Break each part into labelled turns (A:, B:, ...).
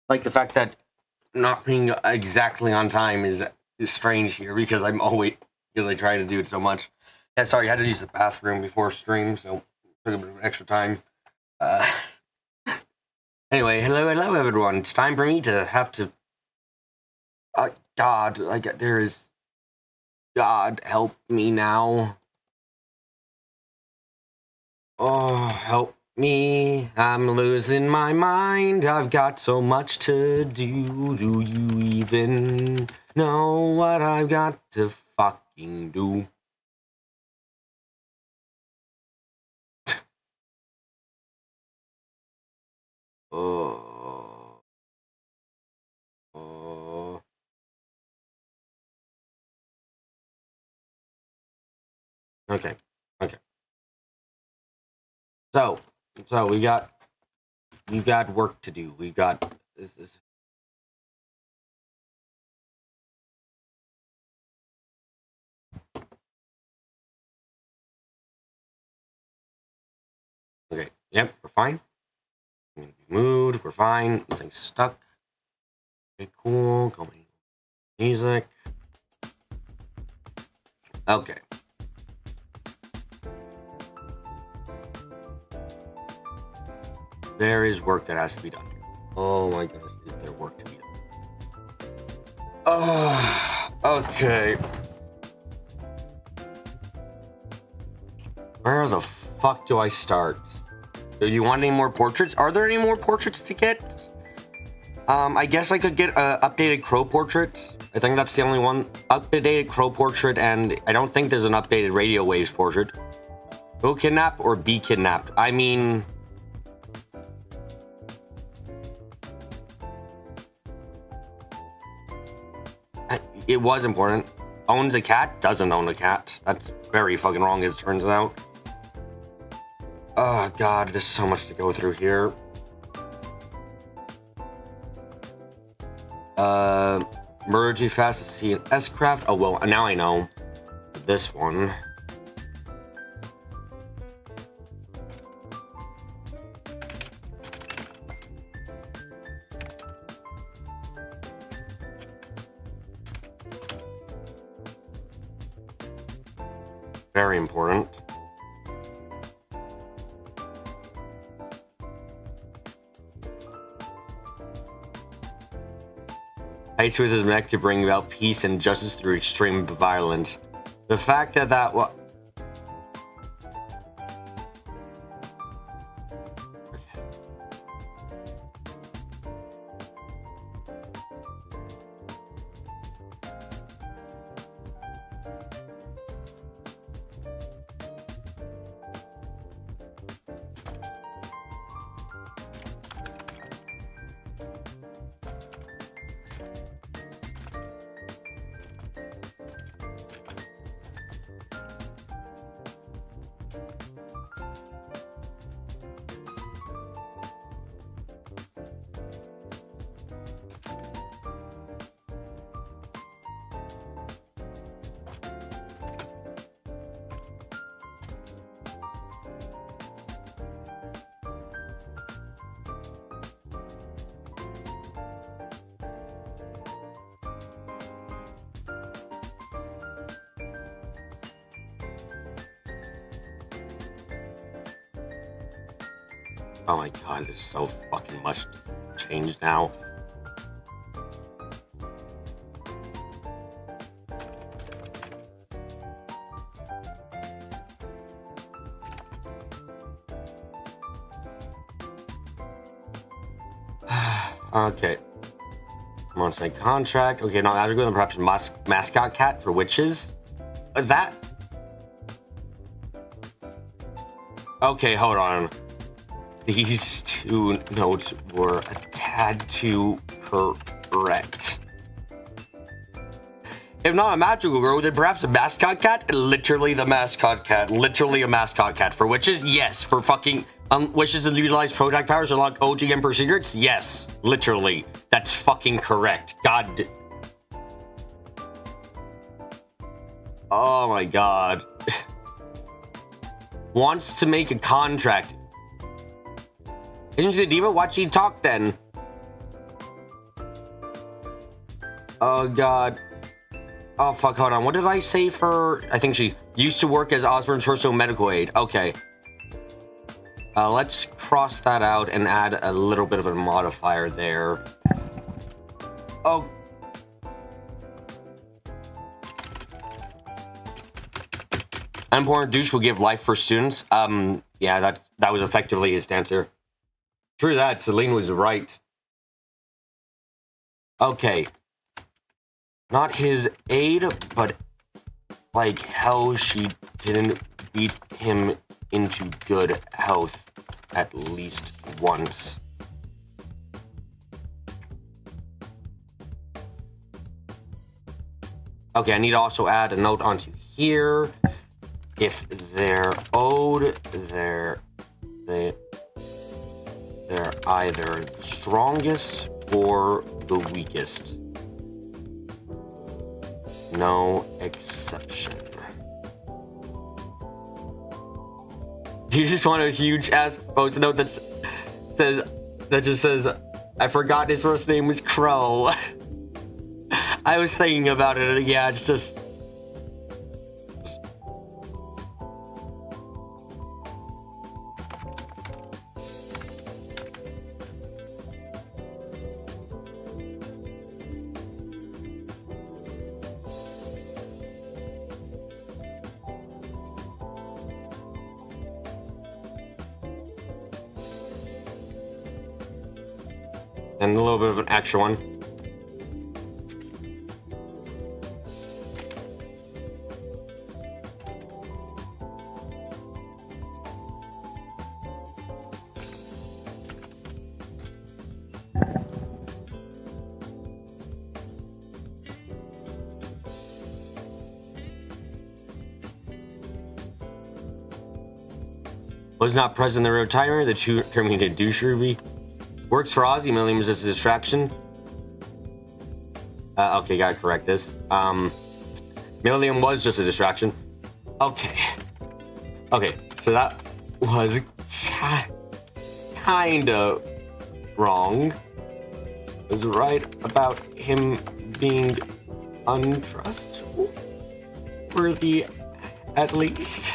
A: Like the fact that not being exactly on time is strange here because I try to do it so much. Yeah, sorry, I had to use the bathroom before stream, so took a bit of extra time. Uh, anyway, hello, everyone. It's time for me to have to. God, like there is. God help me now. Oh, help me. I'm losing my mind. I've got so much to do. Do you even know what I've got to fucking do? Oh. Oh. Okay. Okay. So we got work to do. We got this is okay. Yep, we're fine. I'm gonna be moved. We're fine. Nothing's stuck. Okay, cool. Going music. Okay. There is work that has to be done. Oh my goodness, is there work to be done? Oh, okay. Where the fuck do I start? Do you want any more portraits? Are there any more portraits to get? I guess I could get an updated crow portrait. I think that's the only one. Updated crow portrait, and I don't think there's an updated radio waves portrait. Go kidnap or be kidnapped? I mean... It was important. Owns a cat, doesn't own a cat. That's very fucking wrong, as it turns out. Oh god, there's so much to go through here. Murder too fast to see an S-craft. Oh well, now I know. This one. Very important. Fights with his mech to bring about peace and justice through extreme violence. The fact that oh my god, there's so fucking much change now. Okay. I'm on to my contract. Okay, now Azure Golden, perhaps mascot cat for witches. That. Okay, hold on. These two notes were a tad too correct. If not a magical girl, then perhaps a mascot cat? Literally the mascot cat. Literally a mascot cat. For witches? Yes. For fucking wishes to utilize protect powers to unlock OG Emperor secrets? Yes. Literally. That's fucking correct. God. Oh my god. Wants to make a contract. Isn't she the diva? Why'd she talk then? Oh god. Oh fuck, hold on. What did I say for... I think she used to work as Osborn's personal medical aide. Okay. Let's cross that out and add a little bit of a modifier there. Oh. Unimportant douche will give life for students. Yeah, that was effectively his answer. True that, Celine was right. Okay. Not his aide, but like hell she didn't beat him into good health at least once. Okay, I need to also add a note onto here. If they're owed, they're either the strongest or the weakest. No exception. You just want a huge ass post note that just says, I forgot his first name was Crow. I was thinking about it. Yeah, it's just. And a little bit of an extra one. Was not present in the retirement. The two terminated douche Ruby. Works for Ozzy. Milliam was just a distraction. Okay, gotta correct this. Milliam was just a distraction. Okay. Okay, so that was kinda wrong. I was right about him being untrustworthy, at least.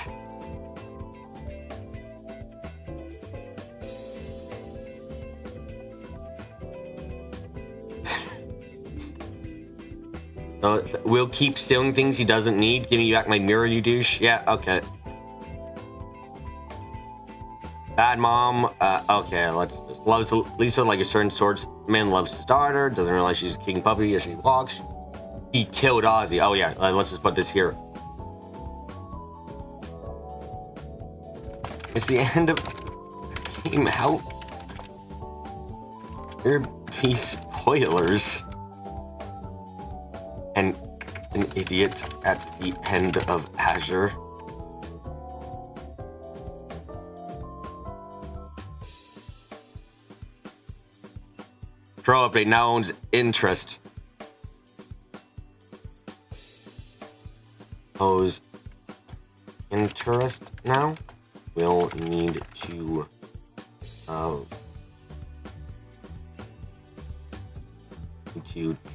A: We'll keep stealing things he doesn't need. Give me back my mirror, you douche. Yeah, okay. Bad mom. Okay, loves Lisa like a certain swordsman loves his daughter. Doesn't realize she's a king puppy as she walks. He killed Ozzy. Oh yeah, let's just put this here. It's the end of came out. There be spoilers. And an idiot at the end of Azure. Pro update now owns interest. Owes interest now. We'll need to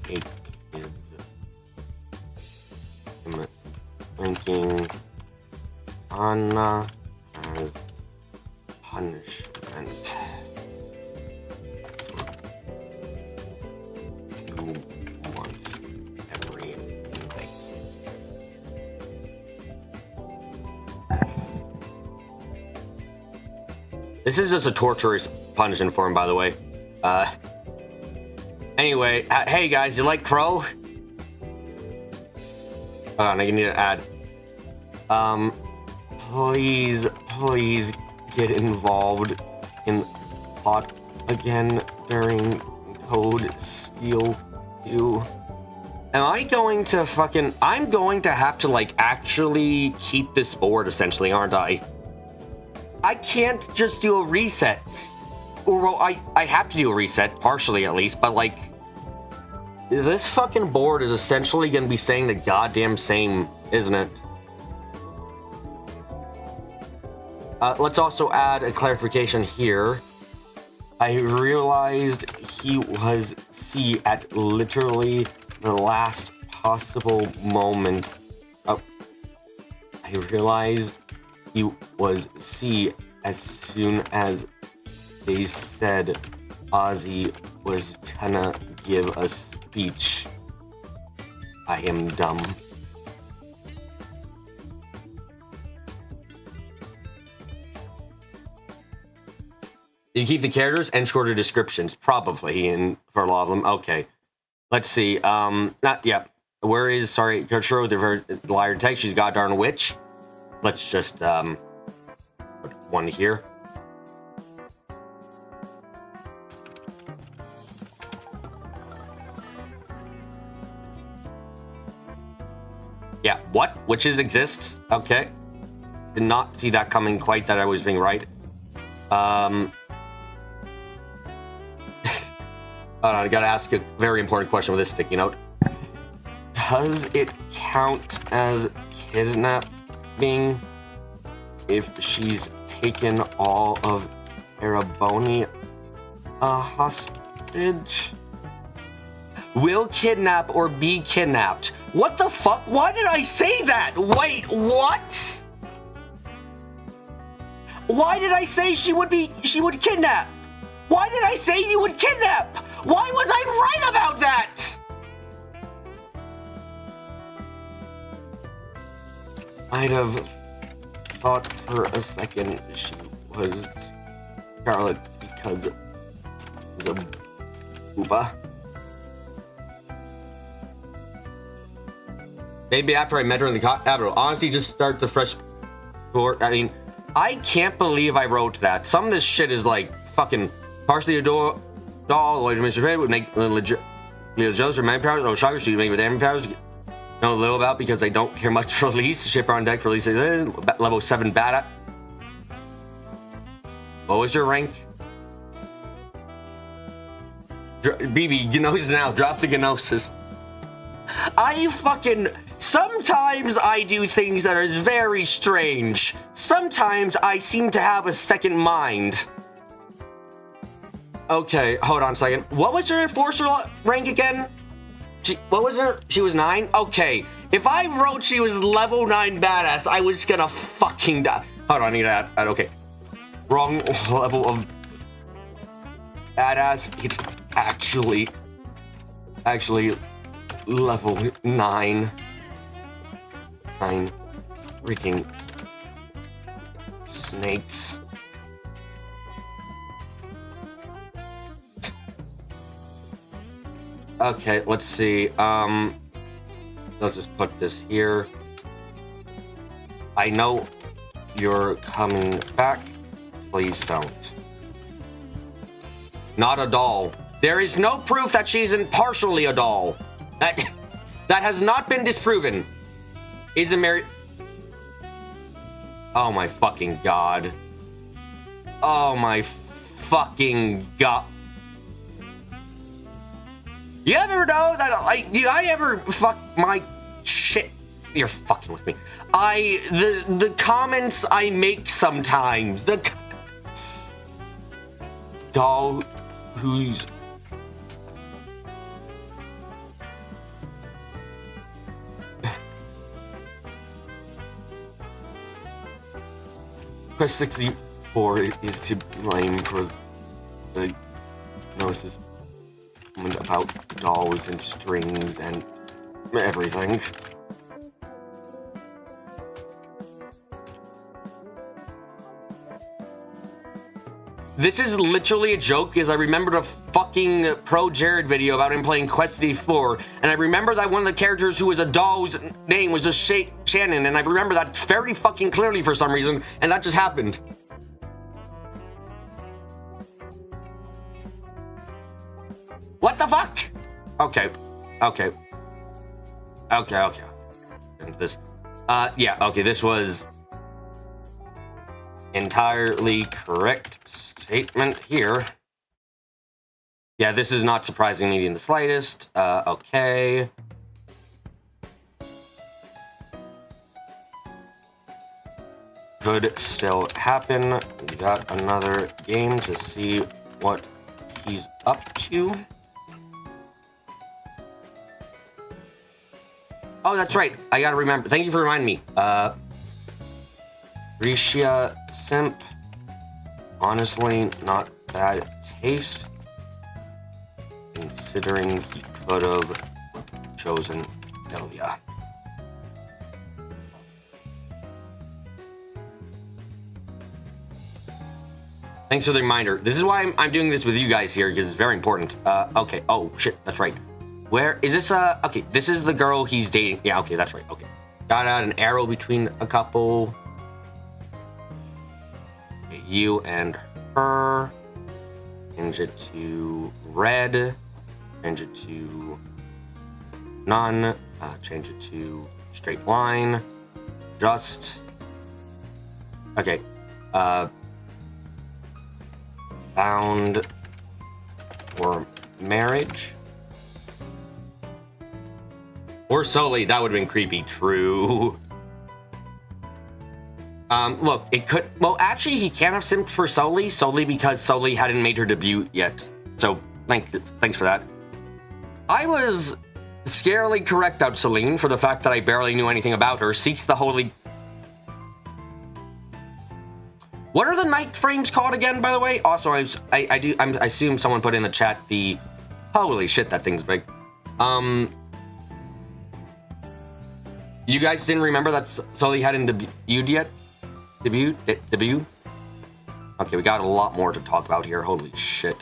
A: take his drinking Anna as punishment. 2 months every night. This is just a torturous punishment for him, by the way. Anyway, hey guys, you like Crow? Hold on, I need to add. Please get involved in plot again during Code Steel 2. Am I going to fucking... I'm going to have to, like, actually keep this board, essentially, aren't I? I can't just do a reset. Or, well, I have to do a reset, partially at least, but, like... This fucking board is essentially going to be saying the goddamn same, isn't it? Let's also add a clarification here. I realized he was C at literally the last possible moment. Oh, I realized he was C as soon as they said Ozzy was gonna give a speech. I am dumb. You keep the characters and shorter descriptions, probably, and for a lot of them. Okay, let's see. Not yet. Where is Kurchero, the liar tag? She's goddamn witch. Let's just put one here. Yeah, what? Witches exist? Okay. Did not see that coming quite, that I was being right. Hold on, I gotta ask a very important question with this sticky note. Does it count as kidnapping if she's taken all of Ereboni a hostage? Will kidnap or be kidnapped? What the fuck? Why did I say that? Wait, what? Why did I say she would kidnap? Why did I say you would kidnap? Why was I right about that? I'd have thought for a second she was Charlotte because of the booba. Maybe after I met her in the capital. Honestly, just start the fresh floor. I mean, I can't believe I wrote that. Some of this shit is like fucking partially a doll, like Mr. Fred would make legit. Joe's remain powers. Oh, shocker! She make with damage powers. Know a little about because I don't care much for release. Ship on deck for release. Level 7 bata. What was your rank? BB, Gnosis now. Drop the Gnosis. Sometimes I do things that are very strange. Sometimes I seem to have a second mind. Okay, hold on a second. What was her enforcer rank again? What was her? She was 9? Okay. If I wrote she was level 9 badass, I was gonna fucking die. Hold on, I need to add. Okay. Wrong level of badass. It's actually level 9. 9 freaking snakes. Okay, let's see. Let's just put this here. I know you're coming back. Please don't. Not a doll. There is no proof that she's partially a doll. That has not been disproven. Is a Mary? Oh my fucking god. Oh my fucking god. You ever know that, like, do I ever fuck my shit? You're fucking with me. The comments I make sometimes, the doll who's Quest 64 is to blame for the gnosis about dolls and strings and everything. This is literally a joke because I remembered a fucking Pro Jared video about him playing Quest 64, and I remember that one of the characters who was a doll's name was just Shannon, and I remember that very fucking clearly for some reason, and that just happened. What the fuck? Okay. This, yeah, okay, this was entirely correct statement here. Yeah, this is not surprising me in the slightest. Okay. Could still happen. We got another game to see what he's up to. Oh, that's right. I gotta remember. Thank you for reminding me. Risha Simp. Honestly, not bad taste. Considering he could have chosen Delia. Thanks for the reminder. This is why I'm doing this with you guys here, because it's very important. Okay. Oh, shit. That's right. Where is this? Okay. This is the girl he's dating. Yeah, okay. That's right. Okay. Got out an arrow between a couple. Okay, you and her. Change it to red. Change it to none. Change it to straight line. Just. Okay. Bound for marriage. Or solely, that would have been creepy. True. Look, it could. Well, actually, he can't have simped for solely because Solely hadn't made her debut yet. So, thanks for that. I was scarily correct about Celine for the fact that I barely knew anything about her. Seeks the holy. What are the night frames called again, by the way? Also, I assume someone put in the chat the... Holy shit, that thing's big. You guys didn't remember that Sully hadn't debuted yet? Debut? Okay, we got a lot more to talk about here. Holy shit.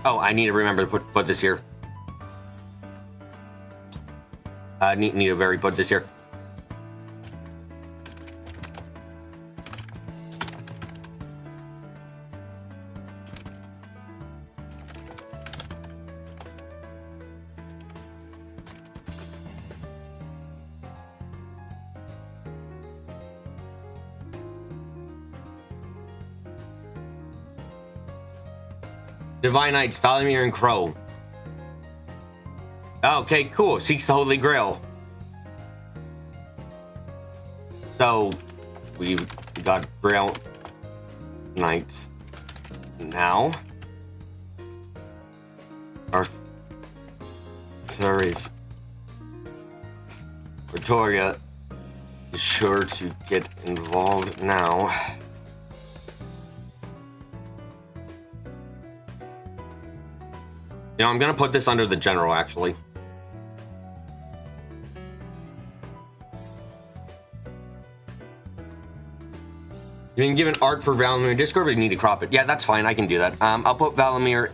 A: Oh, I need to remember to put this here. Need to put this here. Divine Knights, Valimir and Crow. Okay, cool. Seeks the Holy Grail. So, we've got Grail Knights now. Arthur is... Victoria is sure to get involved now. You know, I'm gonna put this under the general, actually. You can give an art for Valimir Discord, but you need to crop it. Yeah, that's fine. I can do that. I'll put Valimir.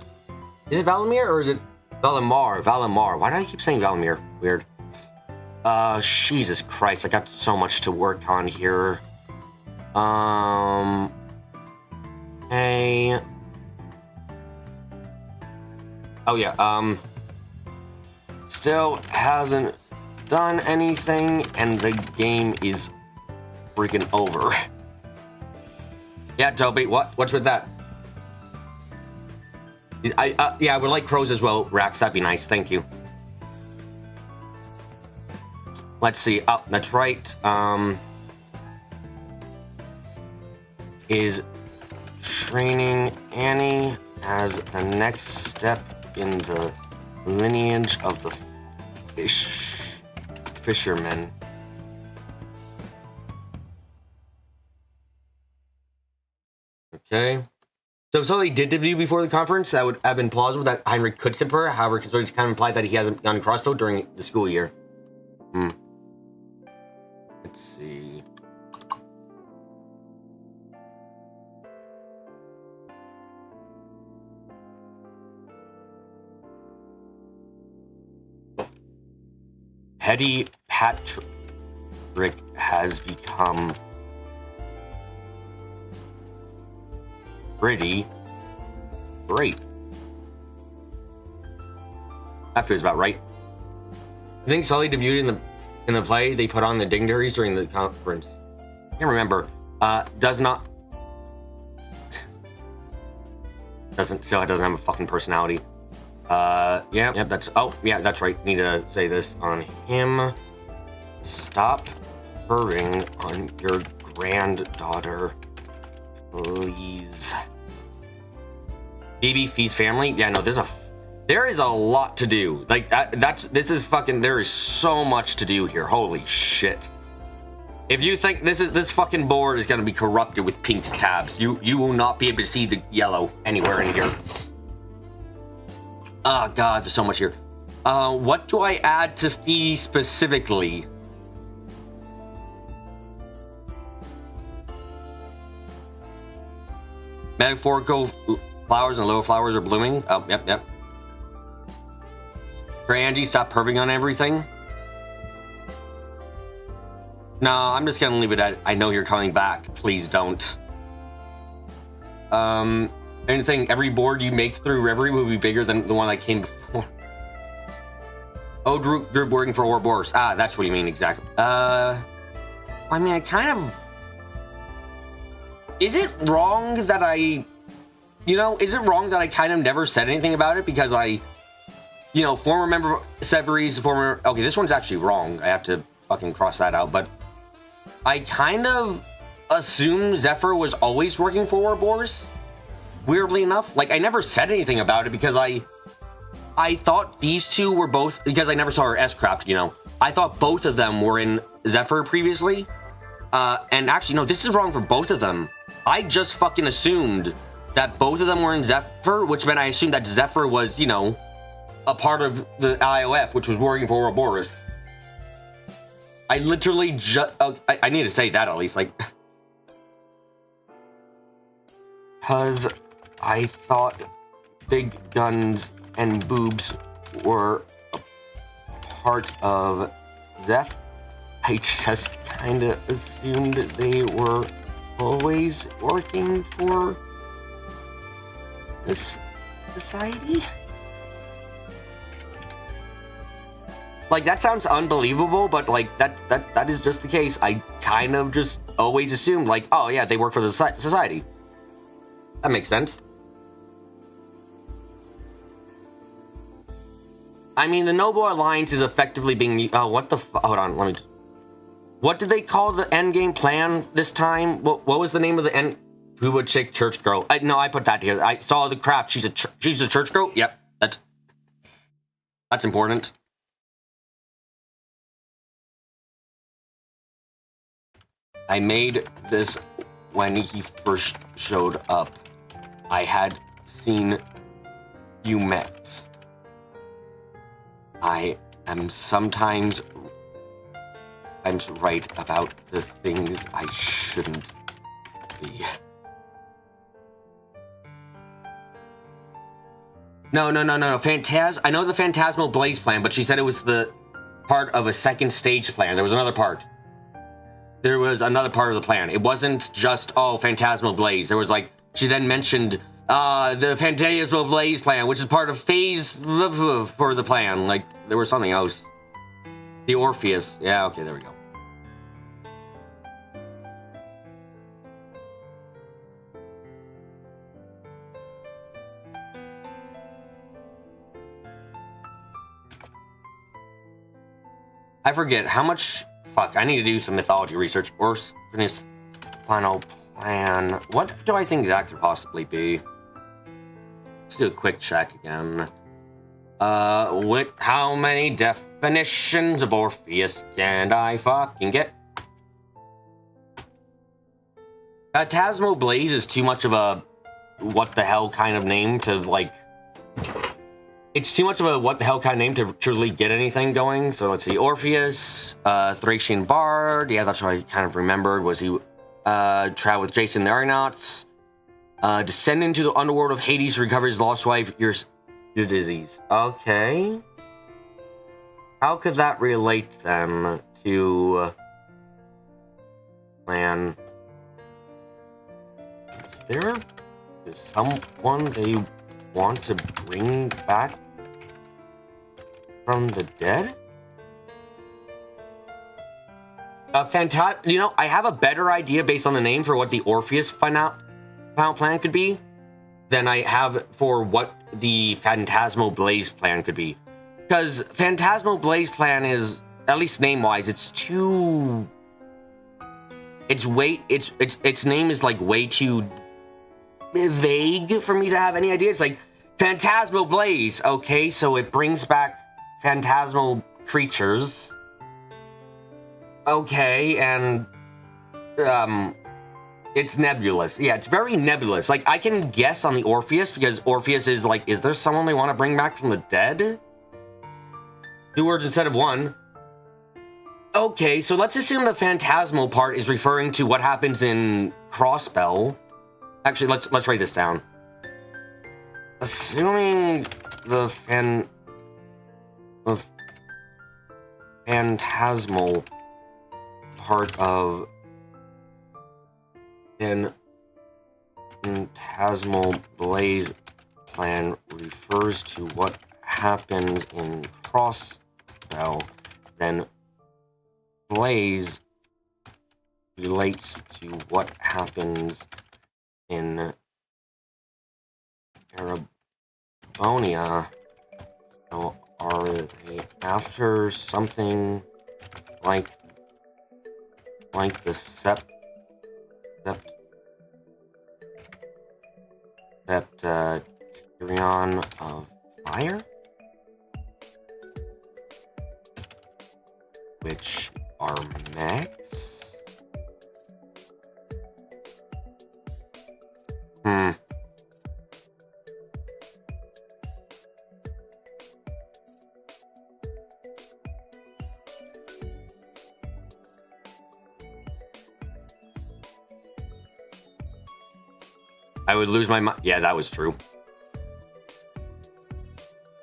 A: Is it Valimir or is it Valimar? Valimar. Why do I keep saying Valimir? Weird. Jesus Christ. I got so much to work on here. Hey. Oh yeah, still hasn't done anything, and the game is freaking over. Yeah, Toby, what's with that? Yeah, I would like crows as well, Rax, that'd be nice, thank you. Let's see, oh, that's right, is training Annie as the next step in the lineage of the fishermen. Okay. So if somebody did debut before the conference, that would have been plausible that Heinrich could simp for her. However, it's kind of implied that he hasn't gone crossbow during the school year. Let's see. Hetty Patrick has become pretty great. That feels about right. I think Sully debuted in the play they put on the dignitaries during the conference. I can't remember. Still doesn't have a fucking personality. Yeah, that's, oh, yeah, that's right. Need to say this on him. Stop purring on your granddaughter, please. BB Feast family? Yeah, no, there is a lot to do. Like, this is fucking, there is so much to do here. Holy shit. If you think this fucking board is gonna be corrupted with pink tabs, you will not be able to see the yellow anywhere in here. Oh god, there's so much here. What do I add to fee specifically? Metaphorical flowers and lower flowers are blooming. Oh, yep. Gray Angie, stop perving on everything. No, I'm just gonna leave it at, I know you're coming back. Please don't. Anything, every board you make through Reverie will be bigger than the one that came before. Oh, group working for Ouroboros. Ah, that's what you mean exactly. I mean, I kind of... Is it wrong that is it wrong that I kind of never said anything about it? Because former member Severies, okay, this one's actually wrong. I have to fucking cross that out, but I kind of assumed Zephyr was always working for Ouroboros. Weirdly enough, like, I never said anything about it because I thought these two were both, because I never saw her S-Craft, I thought both of them were in Zephyr previously. And actually, no, this is wrong for both of them. I just fucking assumed that both of them were in Zephyr, which meant I assumed that Zephyr was, a part of the IOF, which was working for Ouroboros. I literally just... I need to say that at least, like... Because I thought big guns and boobs were a part of Zeph. I just kind of assumed they were always working for this society. Like, that sounds unbelievable, but like that is just the case. I kind of just always assumed, like, oh yeah, they work for the society. That makes sense. I mean, the Noble Alliance is effectively being... Oh, what the... Hold on, let me... What did they call the endgame plan this time? What was the name of the end... Who would chick church girl? No, I put that here. I saw the craft. She's a church girl? Yep, that's important. I made this when he first showed up. I had seen you met. I am sometimes right about the things I shouldn't be. No. I know the Phantasmal Blaze plan, but she said it was the part of a second stage plan. There was another part. There was another part of the plan. It wasn't just, oh, Phantasmal Blaze. There was like, she then mentioned the Phantasmal Blaze plan, which is part of phase for the plan. Like, there was something else. The Orpheus. Yeah, okay, there we go. I forget how much... Fuck, I need to do some mythology research. Orpheus final plan. What do I think that could possibly be? Let's do a quick check again. How many definitions of Orpheus can I fucking get? Phantasmal Blaze is too much of a what the hell kind of name to, like... It's too much of a what the hell kind of name to truly get anything going. So let's see. Orpheus, Thracian Bard. Yeah, that's what I kind of remembered. Was he travel with Jason and the Argonauts? Descend into the underworld of Hades to recover his lost wife, your disease. Okay. How could that relate then to plan? Is someone they want to bring back from the dead? I have a better idea based on the name for what the Orpheus final plan could be. than I have for what the Phantasmal Blaze plan could be. Because Phantasmal Blaze plan is, at least name-wise, it's too... Its name is like way too vague for me to have any idea. It's like Phantasmal Blaze, okay, so it brings back phantasmal creatures. Okay, and it's nebulous. Yeah, it's very nebulous. Like, I can guess on the Orpheus, because Orpheus is like, is there someone they want to bring back from the dead? 2 words instead of 1. Okay, so let's assume the phantasmal part is referring to what happens in Crossbell. Actually, let's write this down. Assuming the phantasmal part of Phantasmal Blaze plan refers to what happens in Crossbell, then Blaze relates to what happens in Arabonia. So are they after something like the Septyrion of Fire? Which are mechs? I would lose my mind. Yeah, that was true.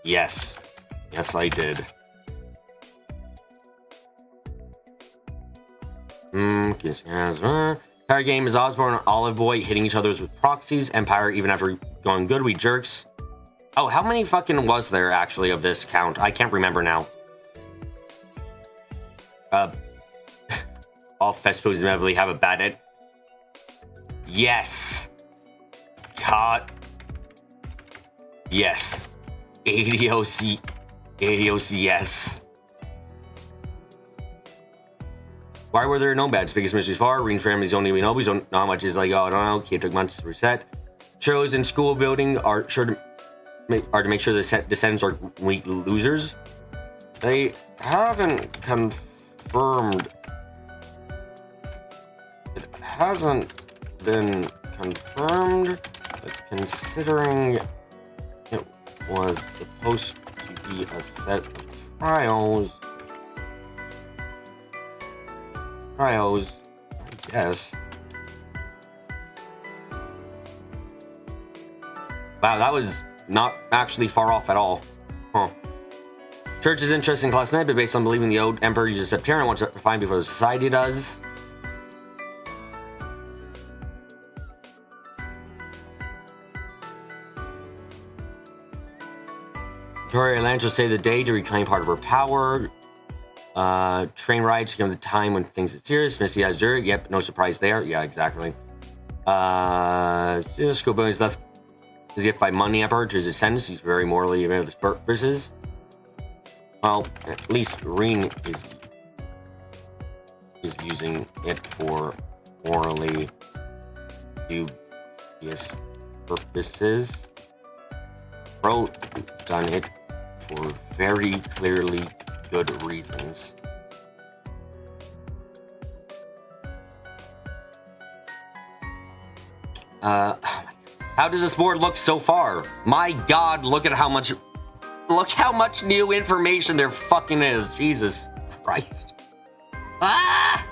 A: Yes. Yes, I did. Empire game is Osborne and Olive Boy hitting each other with proxies. Empire, even after going good, we jerks. Oh, how many fucking was there actually of this count? I can't remember now. All festivals inevitably have a bad end. Yes. God. Yes. ADOC. ADOCS. Why were there no beds? Biggest mysteries far. Range families only we know. We don't know how much is like, oh, I don't know. Kid took months to reset. Shows in school building are sure to make sure the descendants are weak losers. They haven't confirmed. It hasn't been confirmed, but considering it was supposed to be a set of trials, I guess. Wow, that was not actually far off at all. Huh. Church is interested in class night, but based on believing the old emperor uses Septyrion once refined before the society does. Victoria Lanch will save the day to reclaim part of her power. Train rides give the time when things get serious. Missy has Zurich. Yep, no surprise there. Yeah, exactly. School buildings left is gift by Money Emperor to his descendants. He's very morally aware of his purposes. Well, at least Reen is using it for morally dubious purposes. Bro done it for very clearly good reasons. How does this board look so far? My God, look how much new information there fucking is. Jesus Christ. Ah!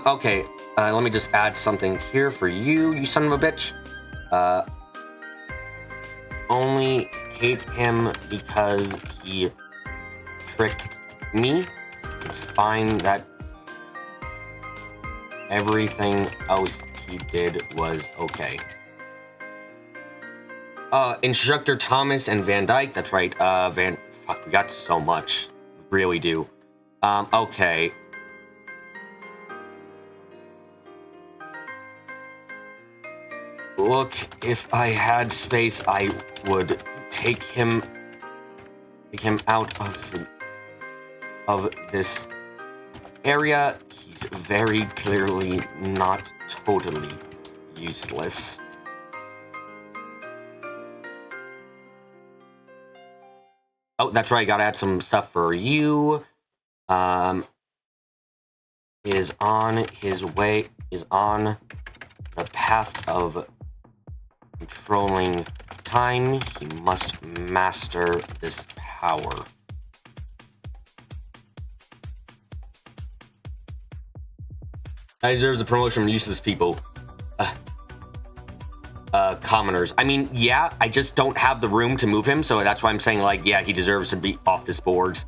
A: Okay. Let me just add something here for you, you son of a bitch. Only hate him because he tricked me. It's fine that everything else he did was okay. Instructor Thomas and Van Dyke, that's right. Fuck, we got so much. We really do. Okay. Look, if I had space, I would take him out of this area. He's very clearly not totally useless. Oh, that's right. Gotta add some stuff for you. Is on his way. Is on the path of controlling time. He must master this power. I deserves a promotion from useless people. Commoners. I mean, yeah, I just don't have the room to move him, so that's why I'm saying, like, yeah, he deserves to be off this board.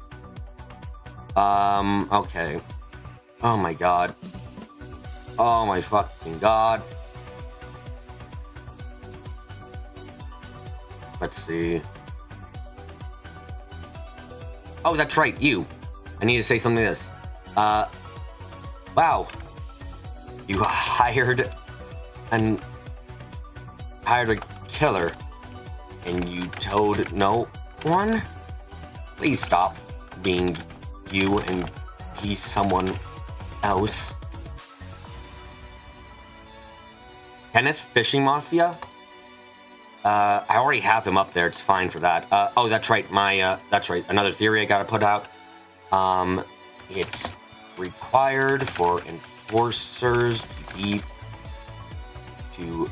A: Okay. Oh my god. Oh my fucking god. Let's see. Oh, that's right, you. I need to say something to this. Wow. You hired a killer, and you told no one? Please stop being you and be someone else. Kenneth, Fishing Mafia? I already have him up there. It's fine for that. Oh, that's right. That's right. Another theory I gotta put out. It's required for enforcers to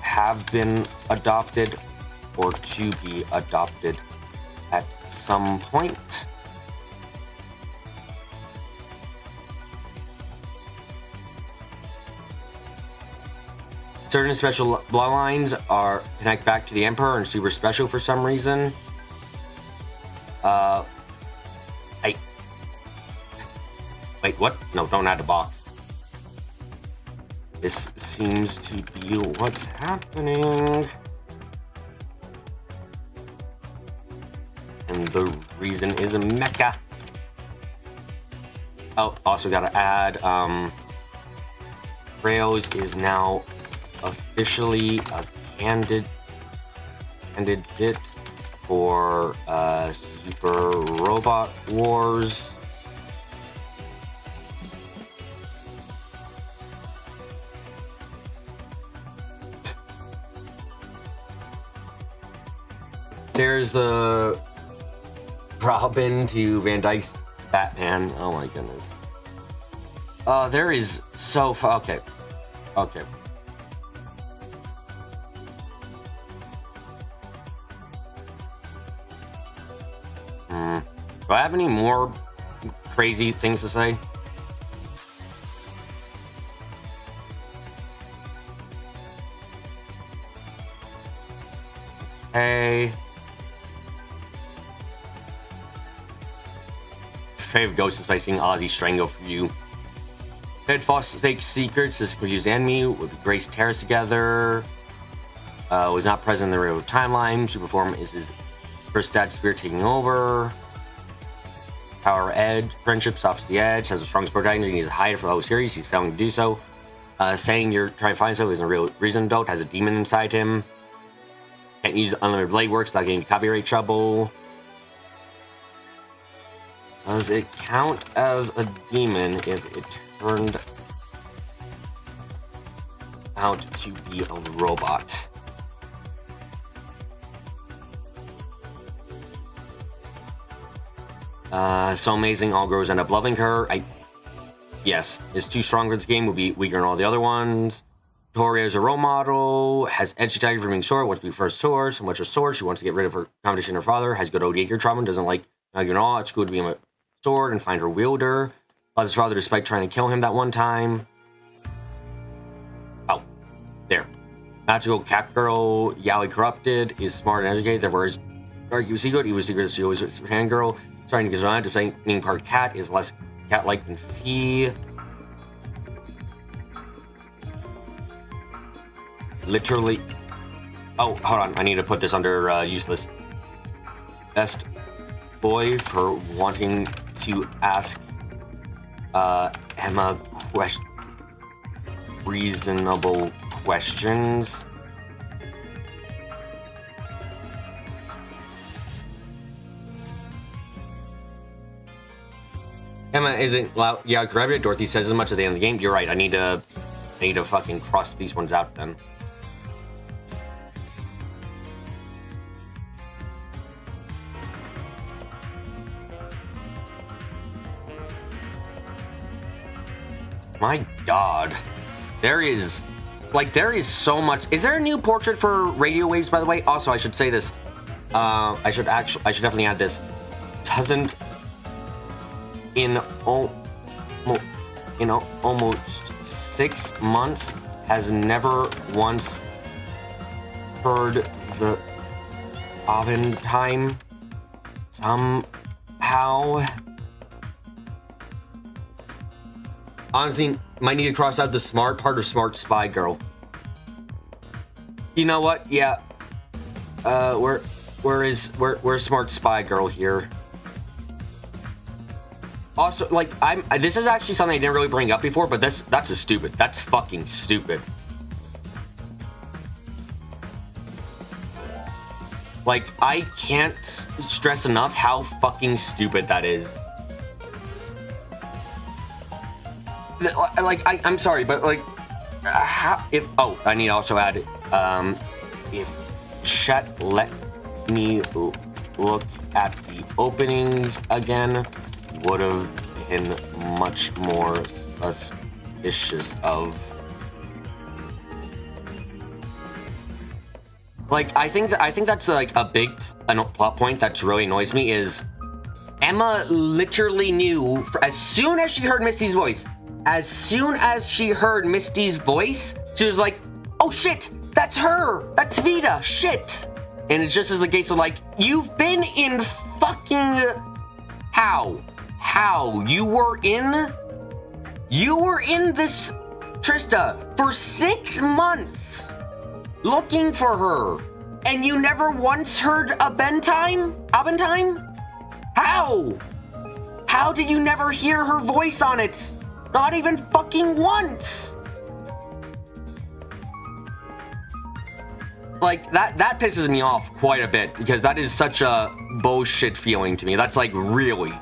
A: have been adopted or to be adopted at some point. Certain special bloodlines connect back to the Emperor and super special for some reason. Wait, what? No, don't add the box. This seems to be what's happening. And the reason is a mecha. Oh, also gotta add, Rails is now officially a candidate for Super Robot Wars. There's the Robin to Van Dyke's Batman. Oh my goodness. There is so far. Okay. Okay. Do I have any more crazy things to say? Okay. Favorite ghost is by seeing Ozzy strangle for you. Fed Fossake's secrets. This could use enemy. Would be Grace Terrace together. Was not present in the real timeline. Superform is his first stat spirit taking over. Power Edge. Friendship stops the edge. Has a strong sport item. He needs to hide it for the whole series. He's failing to do so. Saying you're trying to find so isn't a real reason. Don't has a demon inside him. Can't use unlimited blade works without getting copyright trouble. Does it count as a demon if it turned out to be a robot? So amazing, all girls end up loving her. Yes, is too strong for this game, will be weaker than all the other ones. Victoria is a role model, has edge tag for being sword, wants to be first sword, so much a sword, she wants to get rid of her competition with her father, has good ODA trauma, doesn't like you know, it's good to be a sword and find her wielder. Loves his father despite trying to kill him that one time. Oh, there. Magical cat girl, Yaoi corrupted, is smart and educated, therefore is argue secret, he was secret, she always was a hand girl. Starting to get on to being part cat is less cat-like than Fee. Literally. Oh, hold on. I need to put this under useless. Best boy for wanting to ask Emma reasonable questions. Emma isn't loud. Yeah, grab it. Dorothy says as much at the end of the game. You're right. I need to fucking cross these ones out then. My God, there is so much. Is there a new portrait for radio waves, by the way? Also, I should say this. I should definitely add this. Doesn't in almost 6 months has never once heard the oven time somehow. Honestly, might need to cross out the smart part of Smart Spy Girl. You know what? Yeah. Where's Smart Spy Girl here? Also, like, this is actually something I didn't really bring up before, but that's just stupid. That's fucking stupid. Like, I can't stress enough how fucking stupid that is. Like, I'm sorry, but like, I need to also add, if chat let me look at the openings again, would have been much more suspicious of. Like, I think that's like a big plot point that really annoys me is Emma literally knew as soon as she heard Misty's voice. As soon as she heard Misty's voice, she was like, oh shit, that's her, that's Vita, shit. And it's just as the case of like, you've been in fucking, how? You were in this Trista for 6 months looking for her. And you never once heard a Abentime? How did you never hear her voice on it? Not even fucking once! Like, that pisses me off quite a bit, because that is such a bullshit feeling to me. That's like, really?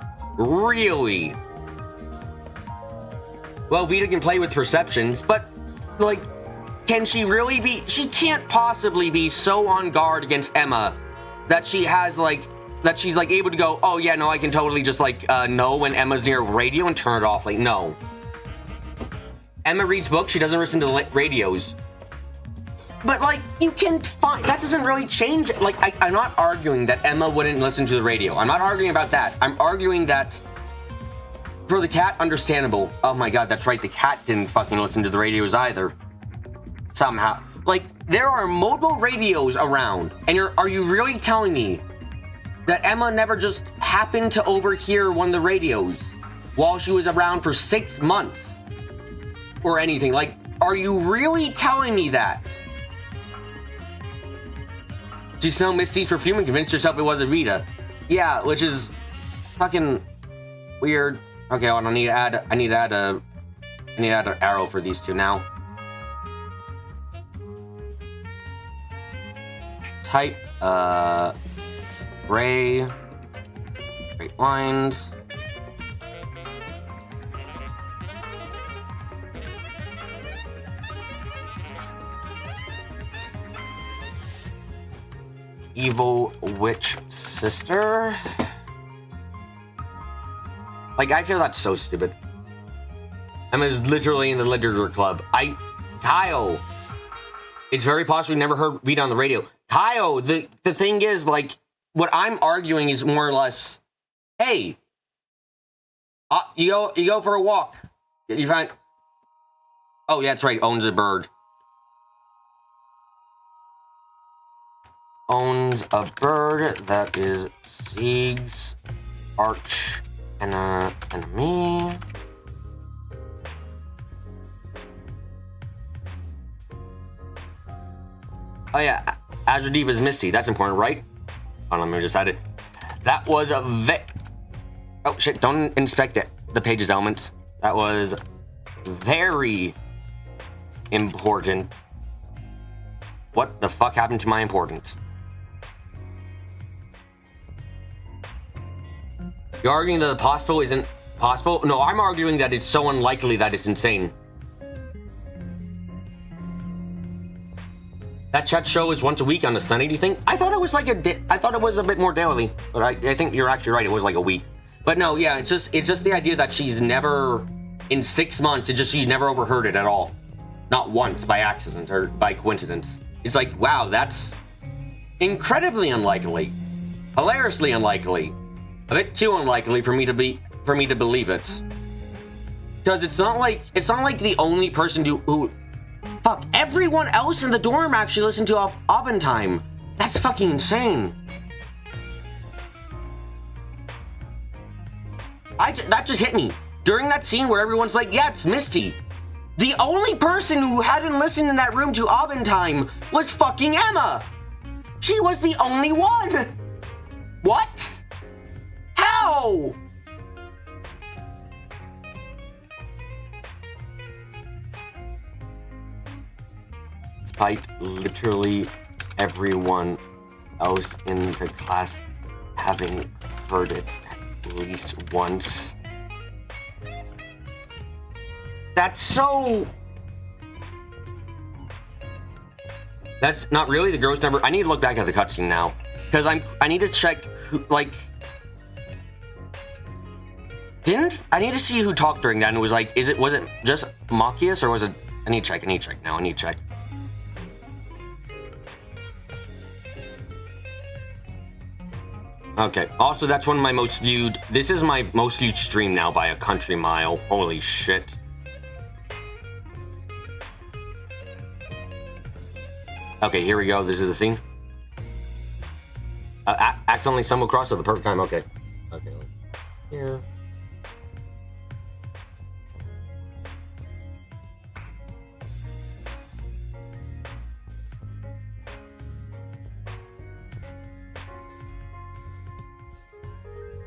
A: Well, Vita can play with perceptions, but, like, can she really be... She can't possibly be so on guard against Emma that she has, like... That she's, like, able to go, oh, yeah, no, I can totally just, like, know when Emma's near radio and turn it off. Like, no. Emma reads books, she doesn't listen to radios. But, like, you can find... That doesn't really change... Like, I'm not arguing that Emma wouldn't listen to the radio. I'm not arguing about that. I'm arguing that... For the cat, understandable. Oh my God, that's right. The cat didn't fucking listen to the radios either. Somehow. Like, there are multiple radios around. And are you really telling me that Emma never just happened to overhear one of the radios while she was around for 6 months? Or anything. Like, are you really telling me that? She smelled Misty's perfume and convinced herself it wasn't Vita. Yeah, which is fucking weird. Okay, well, I need to add an arrow for these two now. Type gray, straight lines. Evil witch sister. Like, I feel that's so stupid. Emma's literally in the literature club. Kyle. It's very possible you never heard Vita on the radio. Kyle, the thing is, like, what I'm arguing is more or less, hey, you go for a walk. You find, oh yeah, that's right, owns a bird. Owns a bird that is Sieg's arch enemy. Oh yeah, Azure Diva's Misty. That's important, right? Oh, let me just add it. That was a oh shit! Don't inspect it. The page's elements. That was very important. What the fuck happened to my importance? You're arguing that the possible isn't possible? No, I'm arguing that it's so unlikely that it's insane. That chat show is once a week on a Sunday, do you think? I thought it was like I thought it was a bit more daily, but I think you're actually right, it was like a week. But no, yeah, it's just the idea that she's never, in 6 months, she never overheard it at all. Not once by accident or by coincidence. It's like, wow, that's incredibly unlikely. Hilariously unlikely. A bit too unlikely for me to believe it. Because it's not like the only person who fuck, everyone else in the dorm actually listened to Abendheim. That's fucking insane. That just hit me. During that scene where everyone's like, yeah, it's Misty. The only person who hadn't listened in that room to Abendheim was fucking Emma. She was the only one. What? How? Despite literally everyone else in the class having heard it at least once. That's so... That's not really the gross number. I need to look back at the cutscene now. Because I need to check who, like... I need to see who talked during that and it was like, was it just Machias or was it... I need to check now, I need to check. Okay, also that's one of my most viewed... This is my most viewed stream now by a country mile. Holy shit. Okay, here we go. This is the scene. Accidentally stumbled across at the perfect time. Okay. Okay. Here.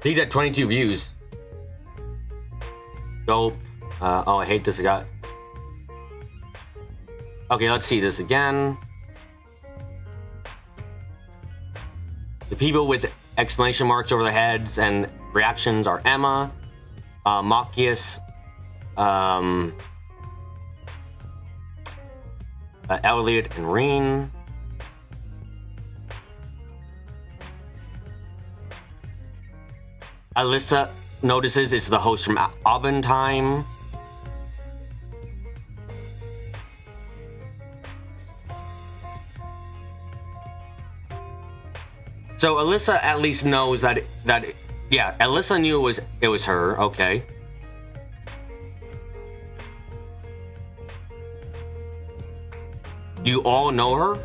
A: He got 22 views. Dope. Oh, I hate this. I got... Okay, let's see this again. The people with exclamation marks over their heads and reactions are Emma, Machias, Elliot, and Reen. Alyssa notices it's the host from Abendheim. So Alyssa at least knows that yeah, Alyssa knew it was her. Okay. You all know her?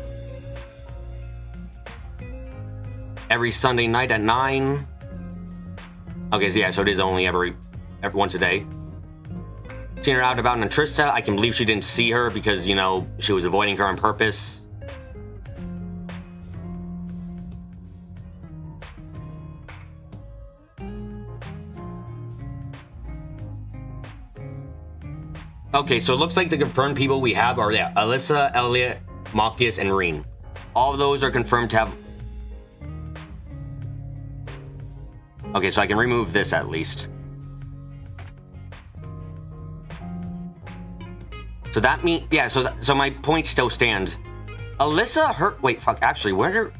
A: Every Sunday night at 9. Okay, so yeah, so it is only every once a day. Seen her out and about in Trista. I can believe she didn't see her because, you know, she was avoiding her on purpose. Okay, so it looks like the confirmed people we have are, yeah, Alyssa, Elliot, Machias, and Reen. All of those are confirmed to have... Okay, so I can remove this at least. So that means... Yeah, so my point still stands. Alyssa, wait, fuck, actually, where...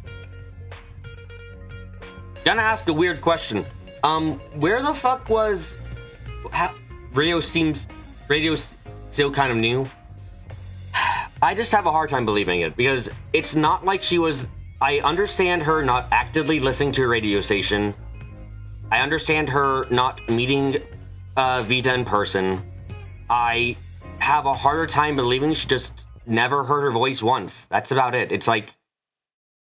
A: Gonna ask a weird question. Where the fuck was... Radio still kind of new. I just have a hard time believing it because it's not like she was... I understand her not actively listening to a radio station. I understand her not meeting Vita in person. I have a harder time believing she just never heard her voice once. That's about it. It's like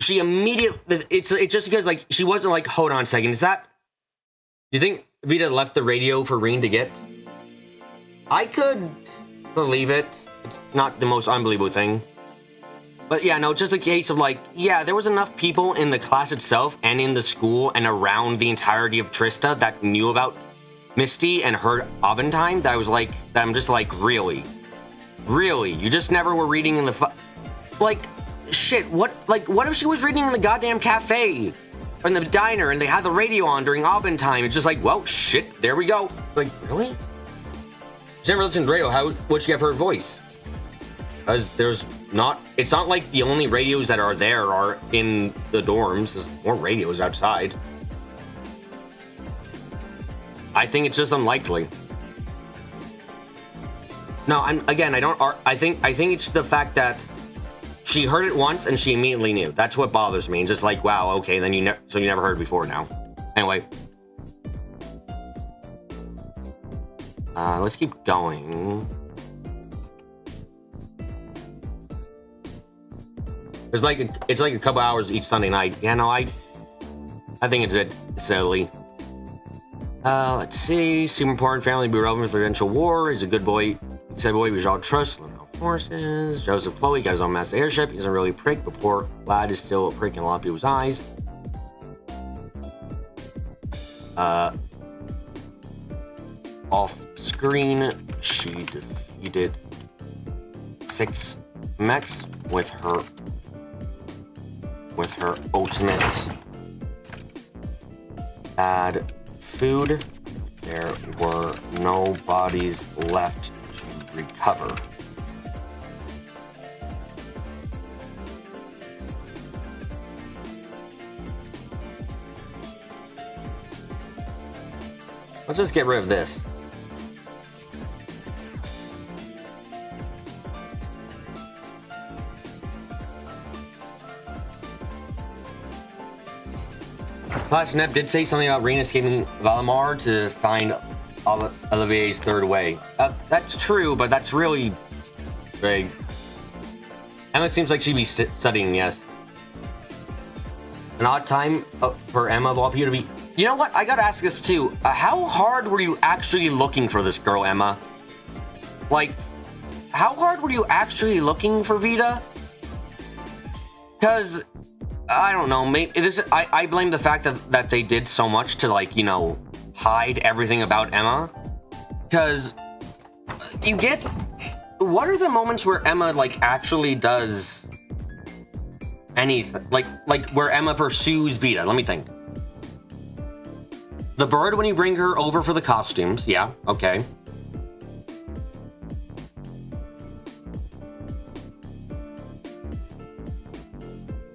A: she immediately... It's just because like she wasn't like, hold on a second, is that... You think Vita left the radio for Reen to get? I could believe it. It's not the most unbelievable thing. But yeah, no, just a case of like, yeah, there was enough people in the class itself and in the school and around the entirety of Trista that knew about Misty and heard Abendheim that I was like, that I'm just like, really? Really? You just never were reading in the like, shit, what if she was reading in the goddamn cafe? Or in the diner, and they had the radio on during Aubin time. It's just like, well, shit, there we go. Like, really? She never listened to radio. How would she have her voice? Because it's not like the only radios that are there are in the dorms. There's more radios outside. I think it's just unlikely. No, I think it's the fact that she heard it once and she immediately knew. That's what bothers me. It's just like, wow, okay, then you never heard it before now. Anyway. Let's keep going. It's like a couple hours each Sunday night. Yeah, no, I think it's a bit silly. Let's see. Super important family be relevant for the eventual war. He's a good boy. Said boy we should all trust. Forces. Joseph Chloe got his own massive airship. He isn't really a prick, but poor lad is still a prick in a lot of people's eyes. Off screen, she defeated 6 mechs with her ultimate. Add food. There were no bodies left to recover. Let's just get rid of this. Class Nep did say something about Rena escaping Valimar to find Olivier's third way. That's true, but that's really vague. Emma seems like she'd be studying, yes. An odd time for Emma of all people to be... You know what? I gotta ask this too. How hard were you actually looking for this girl, Emma? Like, how hard were you actually looking for Vita? Because... I don't know, maybe I blame the fact that they did so much to, like, you know, hide everything about Emma. Because you get... What are the moments where Emma, like, actually does anything? Like where Emma pursues Vita? Let me think. The bird when you bring her over for the costumes. Yeah, okay.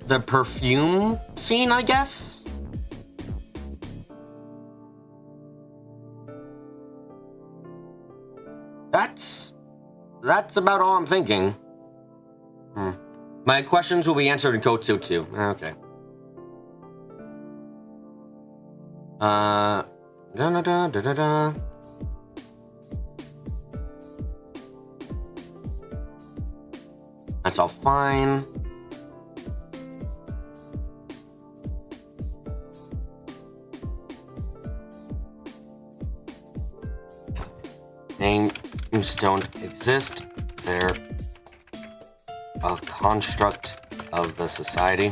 A: The perfume scene, I guess? That's about all I'm thinking. My questions will be answered in code 2. Okay. That's all fine. Names don't exist. They're a construct of the society.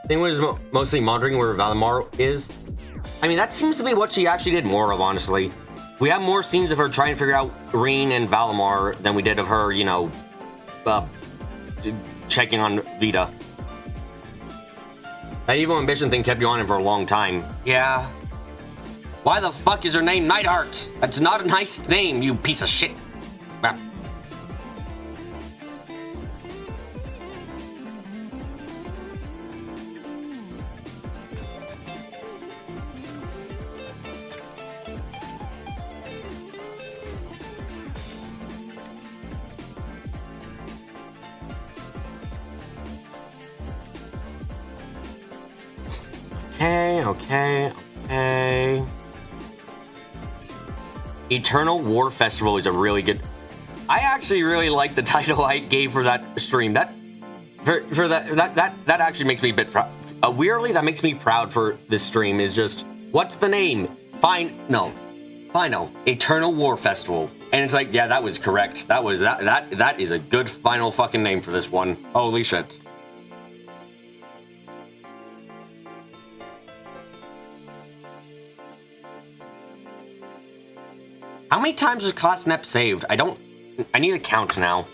A: Thing was mostly monitoring where Valimar is. I mean, that seems to be what she actually did more of, honestly. We have more scenes of her trying to figure out Reen and Valimar than we did of her, you know, checking on Vita. That evil ambition thing kept you on him for a long time. Yeah. Why the fuck is her name Nightheart? That's not a nice name, you piece of shit. Ah. Okay. Eternal War Festival is a really good... I actually really like the title I gave for that stream. That actually makes me a bit proud. Weirdly, that makes me proud for this stream is just, what's the name? Final. Eternal War Festival. And it's like, yeah, that was correct. That is a good final fucking name for this one. Holy shit. How many times was class Nep saved? I need a count now.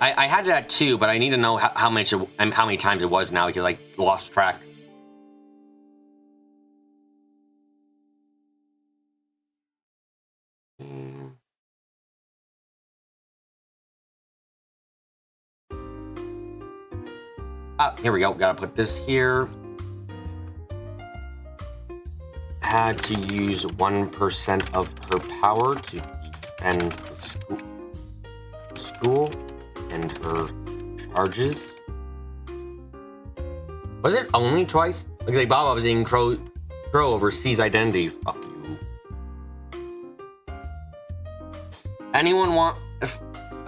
A: I had it at 2, but I need to know how many times it was now because I lost track. Here we go. Gotta put this here. Had to use 1% of her power to defend the school and her charges. Was it only twice? Looks like Baba was eating crow over C's identity. Fuck you. Anyone want...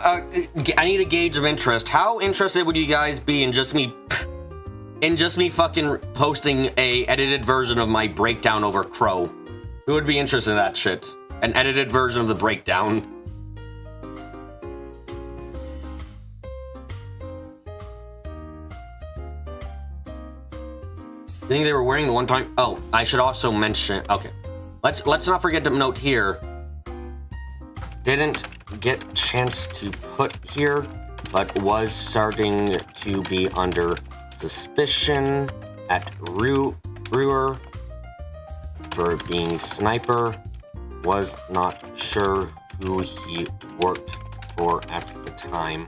A: I need a gauge of interest. How interested would you guys be in just me fucking posting a edited version of my breakdown over Crow? Who would be interested in that shit? An edited version of the breakdown. I think they were wearing the one time. Oh, I should also mention. Okay, let's not forget to note here. Didn't get a chance to put here, but was starting to be under suspicion at Brewer for being sniper. Was not sure who he worked for at the time,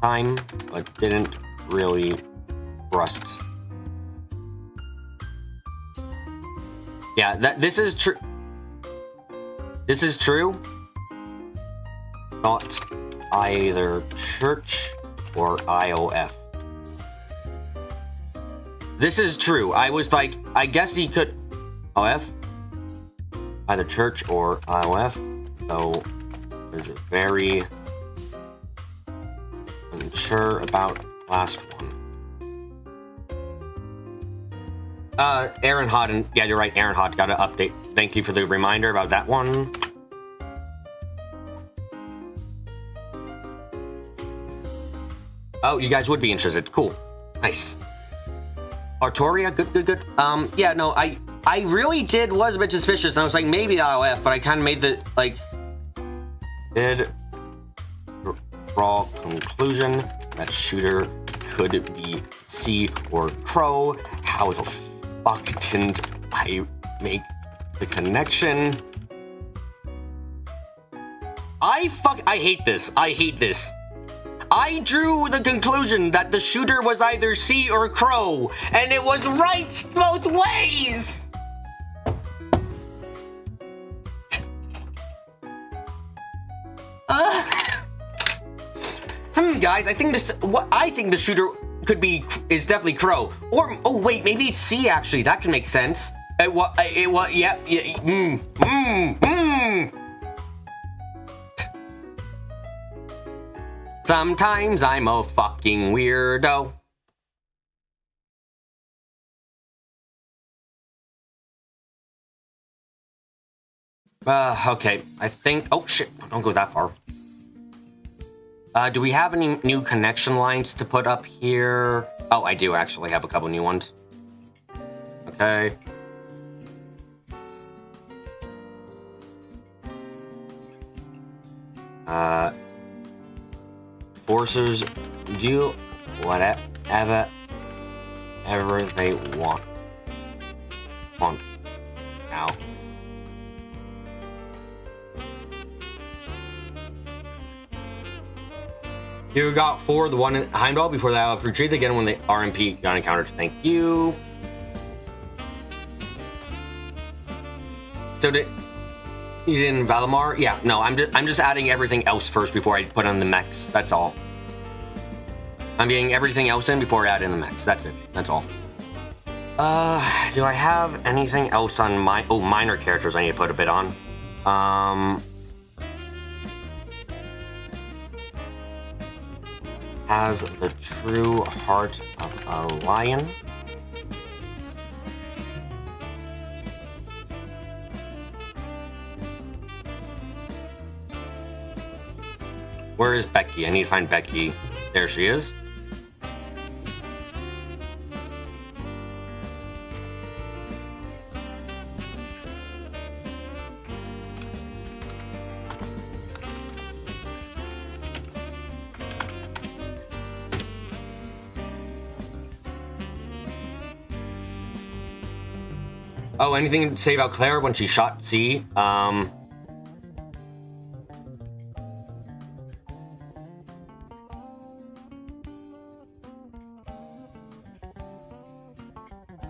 A: but didn't really trust. Yeah, this is true. This is true. Not either church or IOF. This is true. I was like, I guess he could IOF, either church or IOF. So is very unsure about last one. Aaron Hodden. Yeah, you're right. Aaron Hod got an update. Thank you for the reminder about that one. Oh, you guys would be interested. Cool. Nice. Artoria, good. Yeah, no, I really was a bit suspicious, and I was like, maybe IOF, but I kind of made the, like, did draw conclusion that shooter could be C or Crow. How the fuck didn't I make the connection? I hate this. I drew the conclusion that the shooter was either C or Crow, and it was right both ways! Guys, I think the shooter is definitely Crow. Or, oh wait, maybe it's C actually, that can make sense. Sometimes I'm a fucking weirdo. Okay. I think... Oh, shit. Don't go that far. Do we have any new connection lines to put up here? Oh, I do actually have a couple new ones. Okay. Forcers do whatever they want. Now. You got 4, the one in Heimdall. Before that, I'll retrieve again when the RMP got encountered. Thank you. So you did in Valimar? Yeah, no, I'm just adding everything else first before I put on the mechs. That's all. I'm getting everything else in before I add in the mechs. That's it. That's all. Do I have anything else on my... Oh, minor characters I need to put a bit on. Has the true heart of a lion. Where is Becky? I need to find Becky. There she is. Oh, anything to say about Claire when she shot C?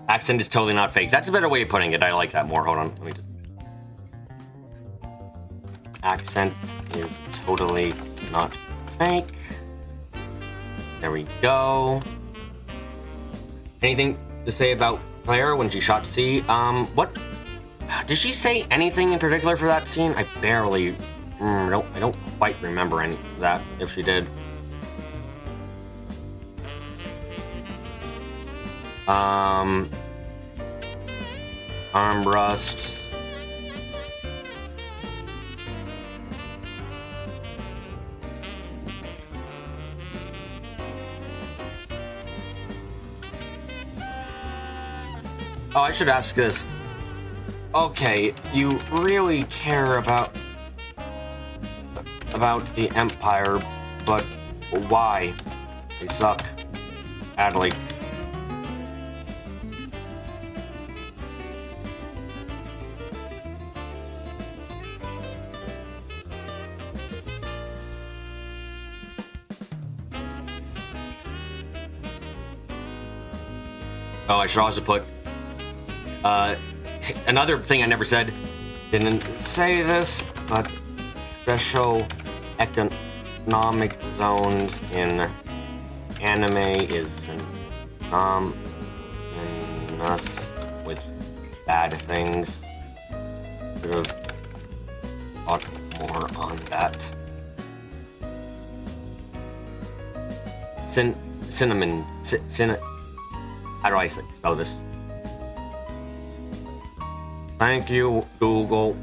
A: Accent is totally not fake. That's a better way of putting it. I like that more. Hold on. Let me just... Accent is totally not fake. There we go. Anything to say about Claire when she shot C? What? Did she say anything in particular for that scene? I barely... no, I don't quite remember any of that, if she did. Armbrust. Oh, I should ask this. Okay, you really care about the Empire, but why? They suck. Badly. Oh, I should also put another thing I never said. Didn't say this, but special economic zones in anime is synonymous with bad things. Should have thought more on that. Cinnamon. How do I spell this? Thank you, Google.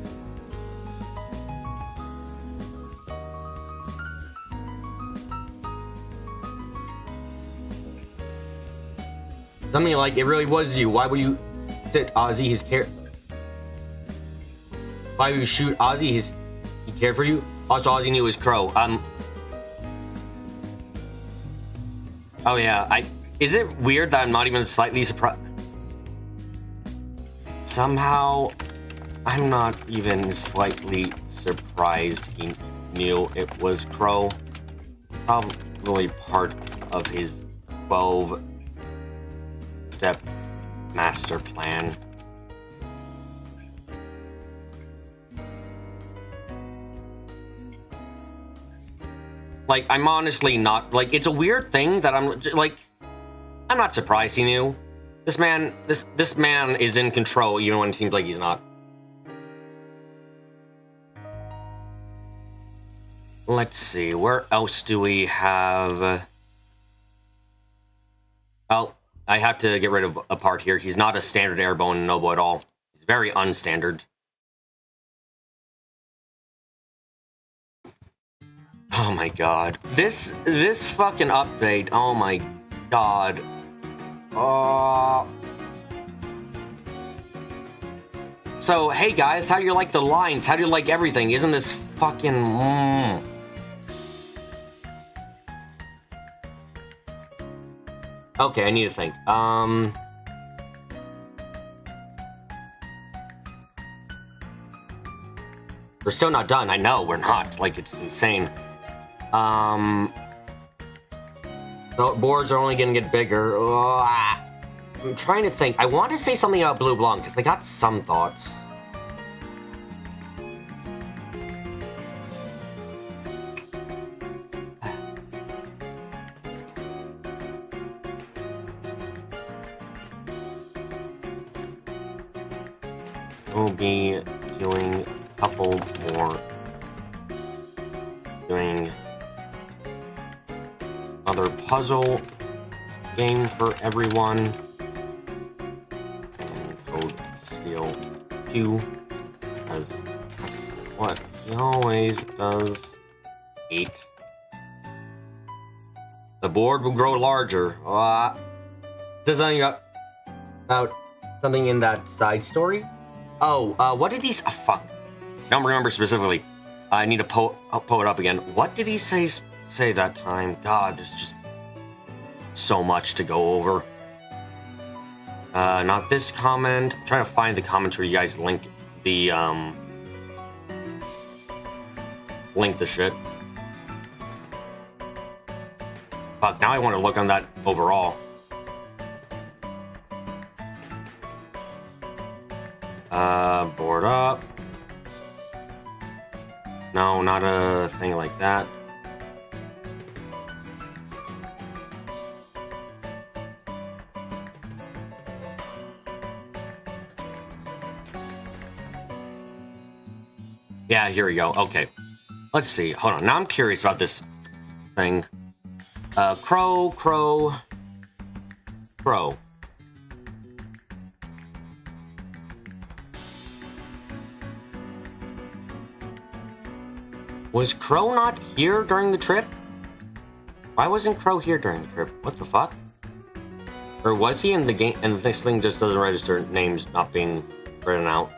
A: Something like, it really was you. Why would you sit Ozzy his care? Why would you shoot Ozzy he cared for you? Also, Ozzy knew his crow. Oh yeah, is it weird that I'm not even slightly surprised? Somehow, I'm not even slightly surprised he knew it was Crow. Probably part of his 12-step master plan. Like, I'm honestly not, like, it's a weird thing that I'm, like, I'm not surprised he knew. This man is in control even when it seems like he's not. Let's see, where else do we have... Oh, I have to get rid of a part here. He's not a standard airborne noble at all. He's very unstandard. Oh my god. This fucking update, oh my god. So, hey guys, how do you like the lines? How do you like everything? Isn't this fucking... Okay, I need to think. We're still not done. I know, we're not. Like, it's insane. The boards are only gonna get bigger. I'm trying to think. I want to say something about Blue Blanc, because I got some thoughts. We'll be doing a couple more. Doing another puzzle game for everyone. And Code Steel 2, as that's what he always does. 8. The board will grow larger. Says something about something in that side story. Oh, what did he fuck. I don't remember specifically. I need to pull it up again. What did he say that time? God, there's just so much to go over. Not this comment. I'm trying to find the comments where you guys link the shit. Fuck, now I want to look on that overall. Board up. No, not a thing like that. Yeah, here we go. Okay. Let's see. Hold on. Now I'm curious about this thing. Crow. Was Crow not here during the trip? Why wasn't Crow here during the trip? What the fuck? Or was he in the game and this thing just doesn't register names not being written out?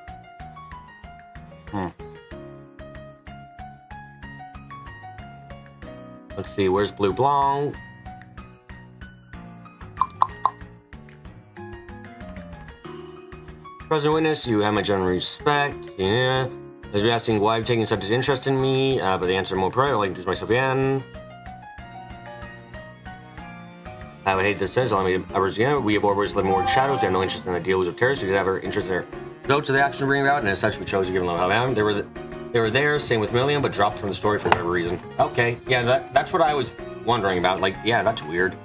A: Let's see, where's Blue Blanc? Present witness, you have my general respect. Yeah. As you're asking why you've taken such an interest in me, but the answer more prior, I'd like to introduce myself again. I would hate this says, allow me to ever again. We have always lived more in shadows. We have no interest in the deals of terrorists. We did have our interest in their notes of the action to bring about, and as such, we chose to give them how I am. They were there, same with Milliam, but dropped from the story for whatever reason. Okay, yeah, that's what I was wondering about. Like, yeah, that's weird.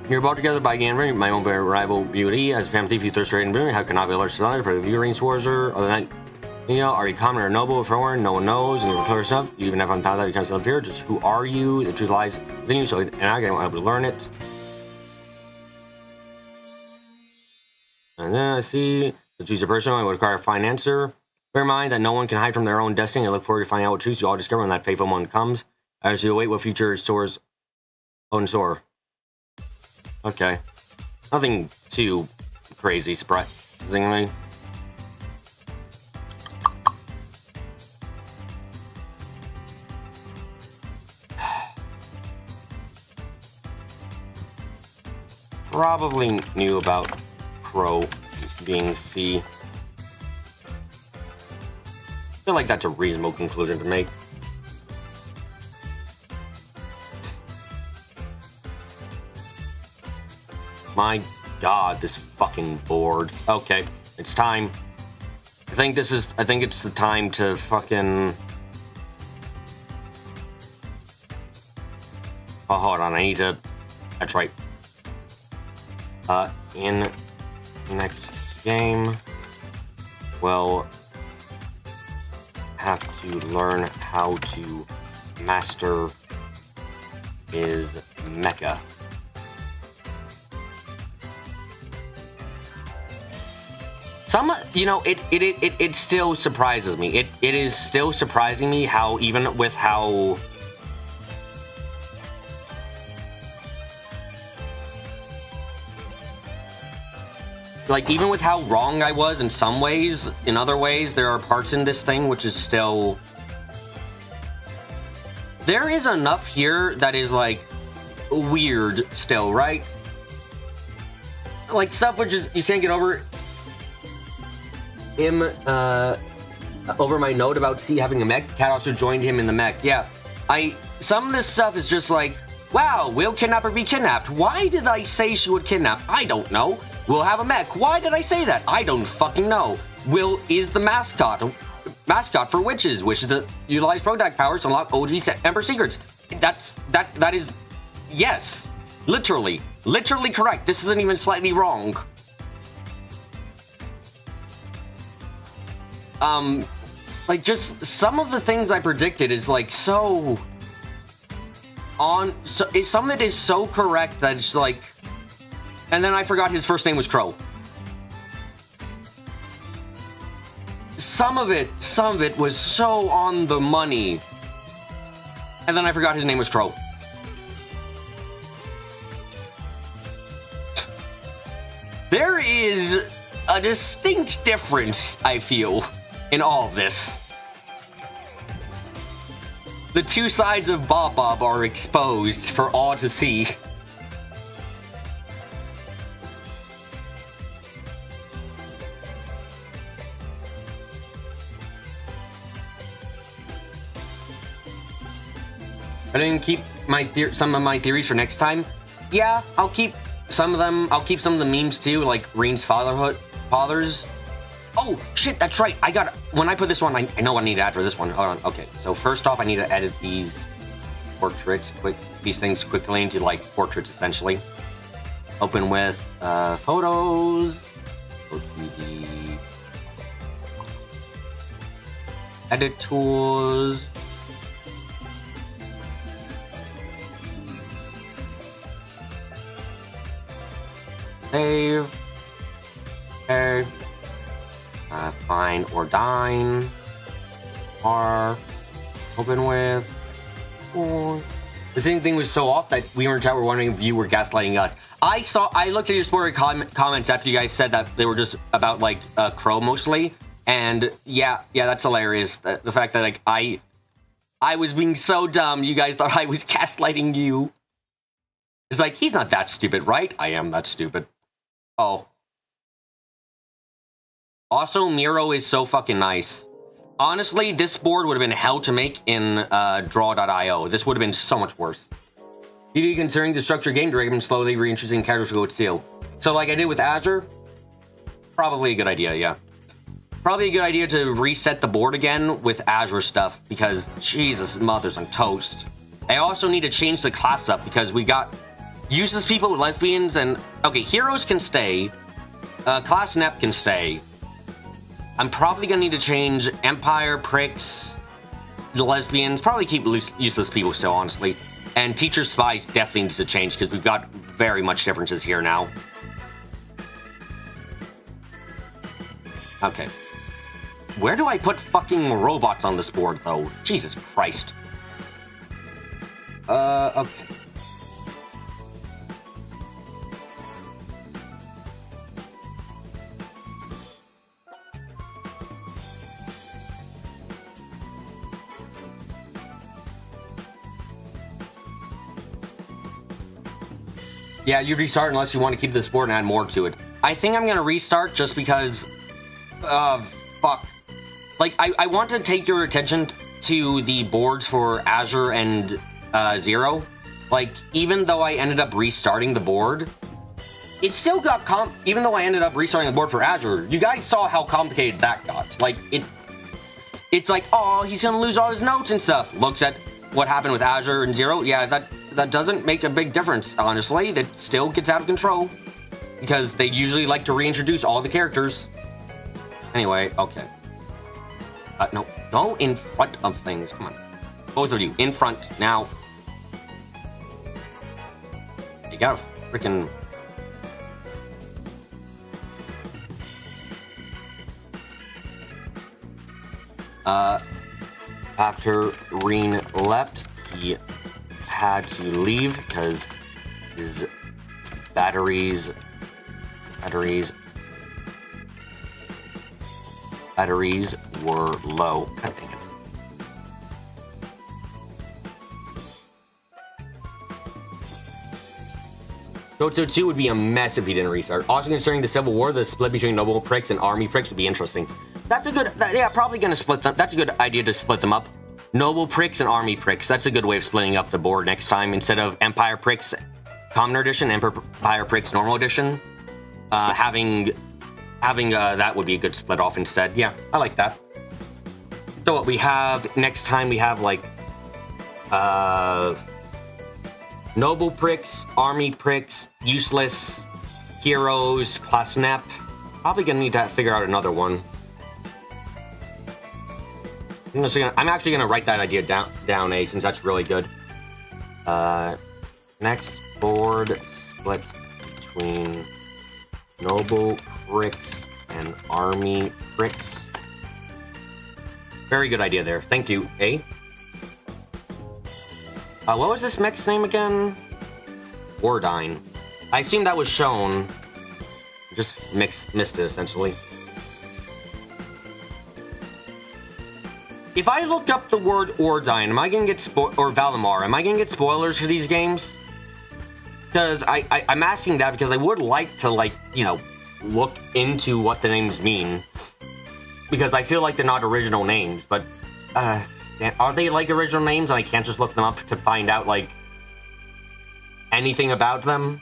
A: You're brought together by Ganver, my own rival beauty. As a family thief, you thirst for hidden beauty. How can I be alert to another? Part of the viewing sorcerer. Other than that, you know, are you common or noble or foreign? No one knows. And you're clear stuff. You even have unfound that you can't still here. Just who are you? The truth lies within you. So, and I don't want to learn it. And then I see to choose a person. I would require a fine answer. Bear in mind that no one can hide from their own destiny. I look forward to finding out what truth you all discover when that fateful moment comes. As you await what future soars own soar. Okay. Nothing too crazy, surprisingly. Probably knew about Crow being C. I feel like that's a reasonable conclusion to make. My god, this fucking board. Okay, it's time. I think it's the time to fucking... Oh, hold on, I need to... That's right. In next game, we'll have to learn how to master his mecha. Some, you know, it still surprises me. It is still surprising me how, even with how... Like, even with how wrong I was in some ways, in other ways, there are parts in this thing which is still... There is enough here that is, like, weird still, right? Like, stuff which is, you can't get over... him over my note about C having a mech. Cat also joined him in the mech. Yeah, some of this stuff is just like, wow, will kidnapper be kidnapped? Why did I say she would kidnap? I don't know. We'll have a mech. Why did I say that? I don't fucking know. Will is the mascot for witches. Wishes to utilize Rodak powers to unlock OG Emperor secrets. That is, yes, literally correct. This isn't even slightly wrong. Like, just some of the things I predicted is like some of it is so correct that it's like, and then I forgot his first name was Crow. Some of it was so on the money, and then I forgot his name was Crow. There is a distinct difference, I feel, in all of this. The two sides of Bob are exposed for all to see. I didn't keep some of my theories for next time. Yeah, I'll keep some of them. I'll keep some of the memes too, like Reen's fathers. Oh shit, that's right. When I put this one, I know what I need to add for this one. Hold on. Okay, so first off, I need to edit these portraits these things quickly into like portraits essentially. Open with photos. Go to the edit tools. Save. Okay. Fine or dine. Open with. Oh. The same thing was so off that we were in chat. We're wondering if you were gaslighting us. I looked at your spoiler comments after you guys said that they were just about like Crow mostly, and yeah, that's hilarious. The fact that like I was being so dumb, you guys thought I was gaslighting you. It's like, he's not that stupid, right? I am that stupid. Oh. Also, Miro is so fucking nice. Honestly, this board would have been hell to make in draw.io. This would have been so much worse. Maybe considering the structure game direction, slowly reintroducing characters to go to seal. So like I did with Azure, probably a good idea, yeah. Probably a good idea to reset the board again with Azure stuff, because Jesus, mothers on toast. I also need to change the class up because we got useless people, lesbians, and okay, heroes can stay. Class Nep can stay. I'm probably gonna need to change Empire, Pricks, the lesbians, probably keep useless people still, honestly. And Teacher Spies definitely needs to change because we've got very much differences here now. Okay. Where do I put fucking robots on this board, though? Jesus Christ. Okay. Yeah, you restart unless you want to keep this board and add more to it. I think I'm gonna restart just because... fuck. Like, I want to take your attention to the boards for Azure and Zero. Like, even though I ended up restarting the board, it still got even though I ended up restarting the board for Azure, you guys saw how complicated that got. Like, it's like, oh, he's gonna lose all his notes and stuff. Looks at what happened with Azure and Zero. Yeah, that doesn't make a big difference, honestly. That still gets out of control because they usually like to reintroduce all the characters. Anyway, okay. No, go in front of things. Come on. Both of you, in front, now. You gotta freaking... After Reen left, he had to leave because his batteries were low. God dang it. Goto 2 would be a mess if he didn't restart. Also considering the Civil War, the split between noble pricks and army pricks would be interesting. That's a good, yeah, probably gonna split them. That's a good idea to split them up. Noble pricks and army pricks. That's a good way of splitting up the board next time. Instead of Empire pricks, Commoner Edition, Empire pricks, Normal Edition. Having that would be a good split off instead. Yeah, I like that. So what we have next time, we have like noble pricks, army pricks, useless heroes, class Nep. Probably gonna need to figure out another one. I'm actually gonna write that idea down, since that's really good. Next board split between noble pricks and army pricks. Very good idea there. Thank you, A. What was this mech's name again? Ordine. I assume that was shown. Just missed it, essentially. If I look up the word Ordine, am I gonna get or Valimar, am I gonna get spoilers for these games? Because I'm asking that because I would like to, like, you know, look into what the names mean. Because I feel like they're not original names, but, Are they like original names and I can't just look them up to find out like anything about them?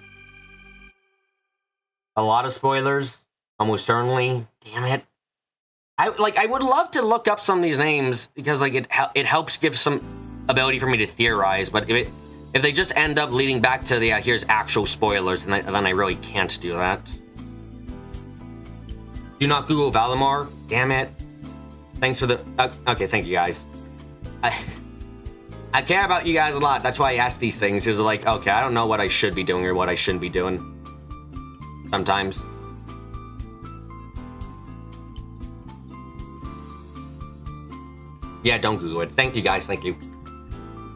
A: A lot of spoilers, almost certainly. Damn it. I would love to look up some of these names because like it helps give some ability for me to theorize, but if they just end up leading back to the here's actual spoilers, then I really can't do that. Do not Google Valimar. Damn it. Thanks for the okay, thank you guys. I care about you guys a lot. That's why I ask these things. Is like, okay, I don't know what I should be doing or what I shouldn't be doing. Sometimes. Yeah, don't Google it. Thank you guys. Thank you.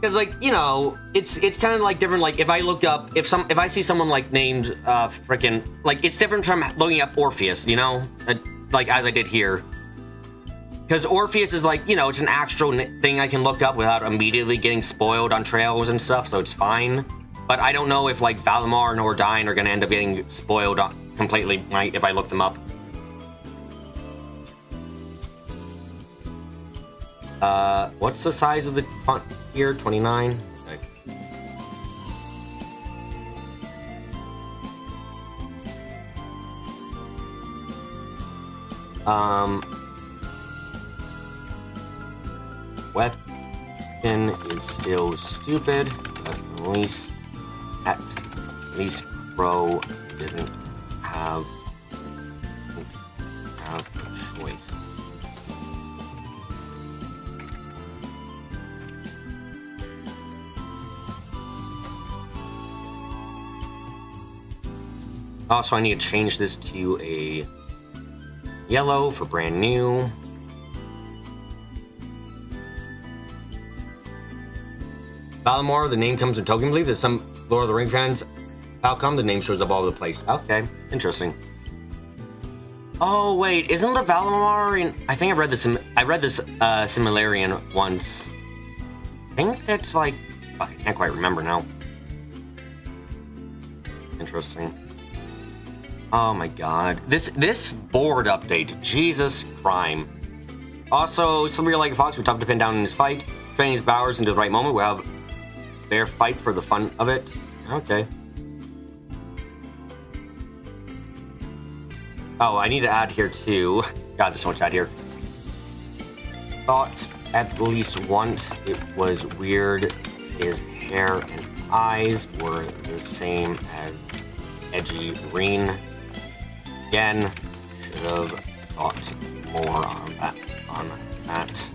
A: Because like, you know, it's kind of like different. Like if I look up if I see someone like named freaking like it's different from looking up Orpheus. You know, like as I did here. Because Orpheus is like, you know, it's an actual thing I can look up without immediately getting spoiled on trails and stuff, so it's fine. But I don't know if, like, Valimar and Ordine are going to end up getting spoiled completely if I look them up. What's the size of the font here? 29? Okay. Weapon is still stupid, but at least Crow didn't have a choice. Also, I need to change this to a yellow for brand new. Valimar, the name comes from Tolkien. I believe there's some Lord of the Rings fans. How come the name shows up all over the place? Okay, interesting. Oh wait, isn't the Valimar in? I think I read this Similarian once. I think that's like, fuck, I can't quite remember now. Interesting. Oh my god, this board update, Jesus crime. Also, somebody like Fox, we're tough to pin down in this fight. Training his powers into the right moment. We'll have fair fight for the fun of it. Okay. Oh, I need to add here too. God, there's so much to add here. Thought at least once it was weird. His hair and eyes were the same as edgy green. Again, should have thought more on that.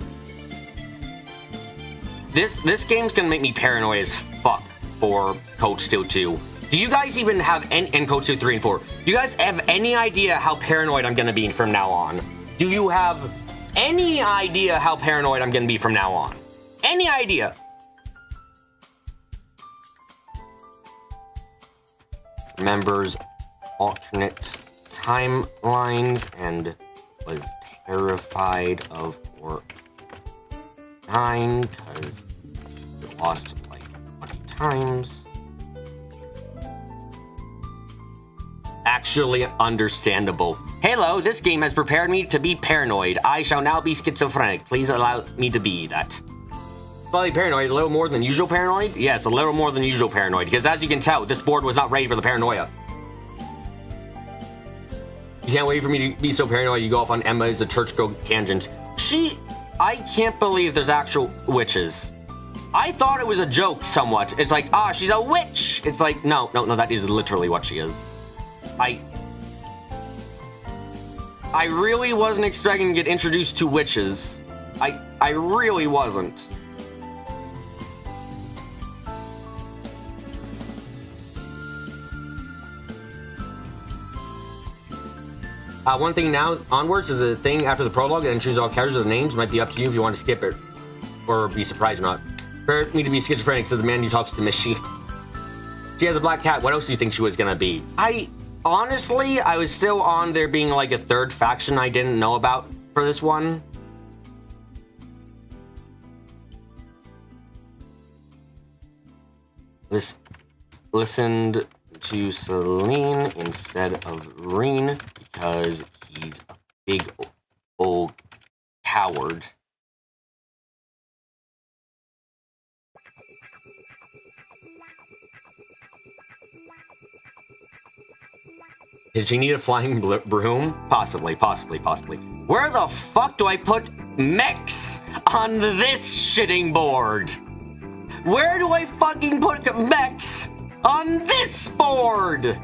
A: This game's gonna make me paranoid as fuck for Cold Steel 2. Do you guys even have and Cold Steel 3 and 4? Do you guys have any idea how paranoid I'm gonna be from now on? Do you have any idea how paranoid I'm gonna be from now on? Any idea? Remembers alternate timelines and was terrified of Ordine because he lost like 20 times. Actually understandable. Hello, this game has prepared me to be paranoid. I shall now be schizophrenic. Please allow me to be that. Slightly paranoid, a little more than usual paranoid? Yes, a little more than usual paranoid, because as you can tell, this board was not ready for the paranoia. You can't wait for me to be so paranoid you go off on Emma as a church girl tangent. I can't believe there's actual witches. I thought it was a joke somewhat. It's like, she's a witch. It's like, no, that is literally what she is. I really wasn't expecting to get introduced to witches. I really wasn't. One thing now onwards is a thing after the prologue and choose all characters with names. Might be up to you if you want to skip it or be surprised or not. Prepare me to be schizophrenic, said the man who talks to Mishy. She has a black cat. What else do you think she was gonna be? Honestly, I was still on there being like a third faction I didn't know about for this one. Listened to Celine instead of Reen because he's a big old coward. Did she need a flying broom? Possibly. Where the fuck do I put mechs on this shitting board? Where do I fucking put mechs on this board?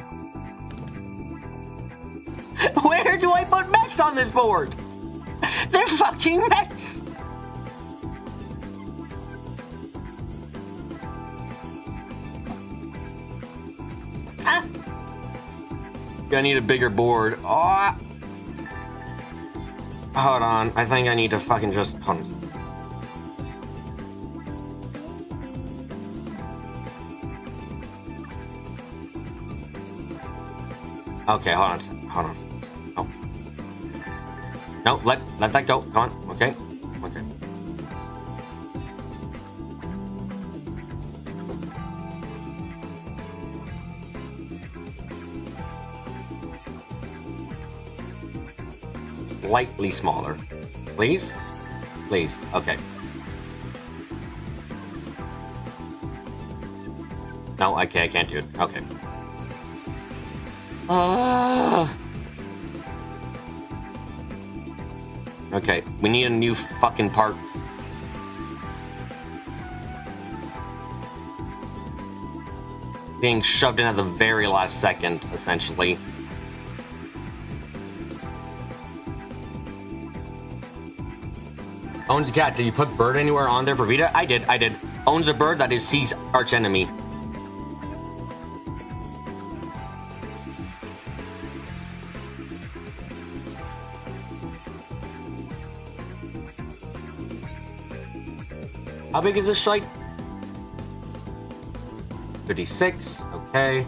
A: Where do I put mechs on this board? They're fucking mechs! Ah. I need a bigger board. Oh. Hold on. I think I need to fucking just... Hold on. Okay, hold on. Hold on. Oh. No, let that go. Come on. Okay. Okay. Slightly smaller. Please? Please. Okay. No, okay, I can't do it. Okay. Okay, we need a new fucking part. Being shoved in at the very last second, essentially. Owns a cat. Did you put bird anywhere on there for Vita? I did. Owns a bird that is C's arch enemy. How big is this site? 56. Okay.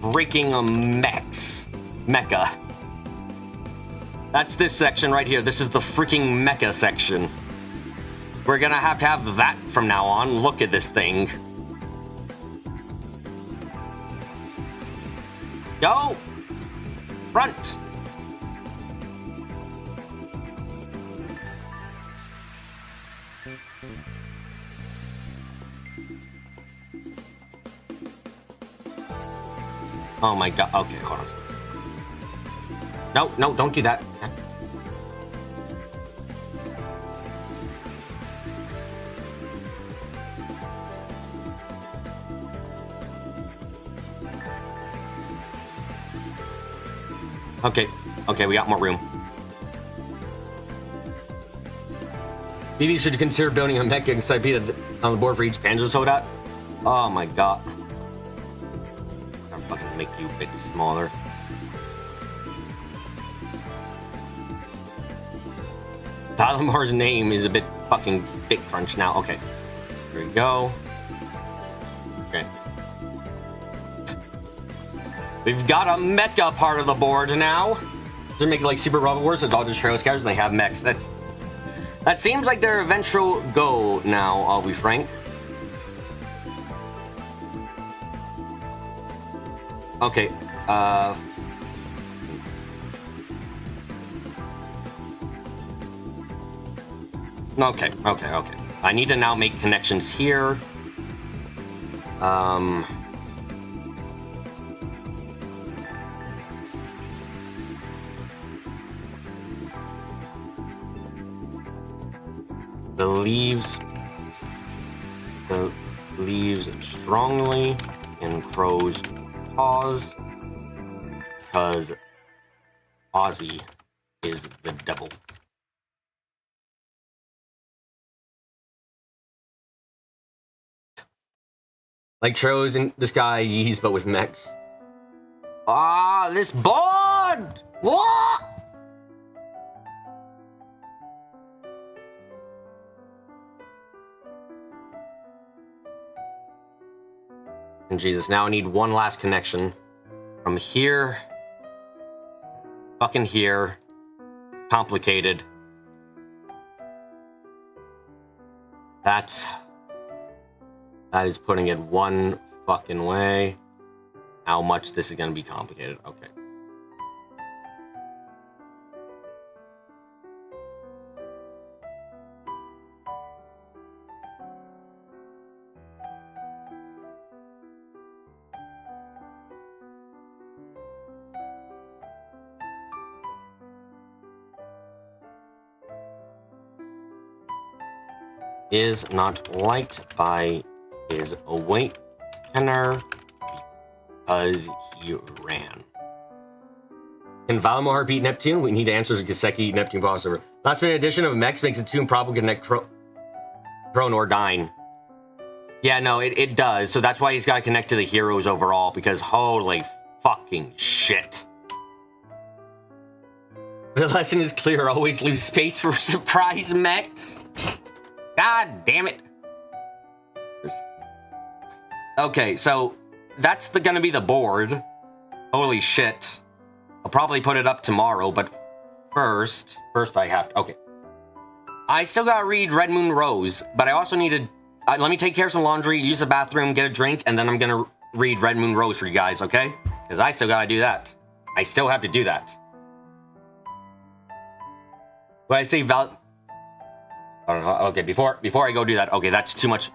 A: Breaking a mecha. That's this section right here. This is the freaking mecha section. We're gonna have to have that from now on. Look at this thing. Go! Front! Oh my god. Okay, hold on. No, don't do that. Okay, we got more room. Maybe should you consider building a mecha encyclopedia on the board for each Panzer Soldat? Oh my god. I'll fucking make you a bit smaller. Palomar's name is a bit fucking big crunch now. Okay. Here we go. Okay. We've got a mecha part of the board now. They're making like Super Robot Wars, so it's all just trail scouts and they have mechs. That seems like their eventual go now, I'll be frank. Okay, Okay. I need to now make connections here. The leaves strongly in Crow's paws because Ozzy is the devil. Like Tro's in the sky, Yeez, but with mechs. Ah, this board! What? And Jesus, now I need one last connection. From here. Fucking here. Complicated. That is putting it one fucking way. How much this is gonna be complicated. Okay. is not liked by his awakener because he ran. Can Valimar beat Neptune? We need answers to Gaseki Neptune boss over. Last minute addition of Mex makes it too improbable to connect Crone or Dyne. Yeah, no, it does. So that's why he's got to connect to the heroes overall, because holy fucking shit. The lesson is clear. Always leave space for surprise mechs. God damn it. Okay, so that's gonna be the board. Holy shit. I'll probably put it up tomorrow, but first I have to... Okay. I still gotta read Red Moon Rose, but I also need to... let me take care of some laundry, use the bathroom, get a drink, and then I'm gonna read Red Moon Rose for you guys, okay? Because I still gotta do that. I still have to do that. When I say Val... I don't know, okay, before I go do that, okay, that's too much...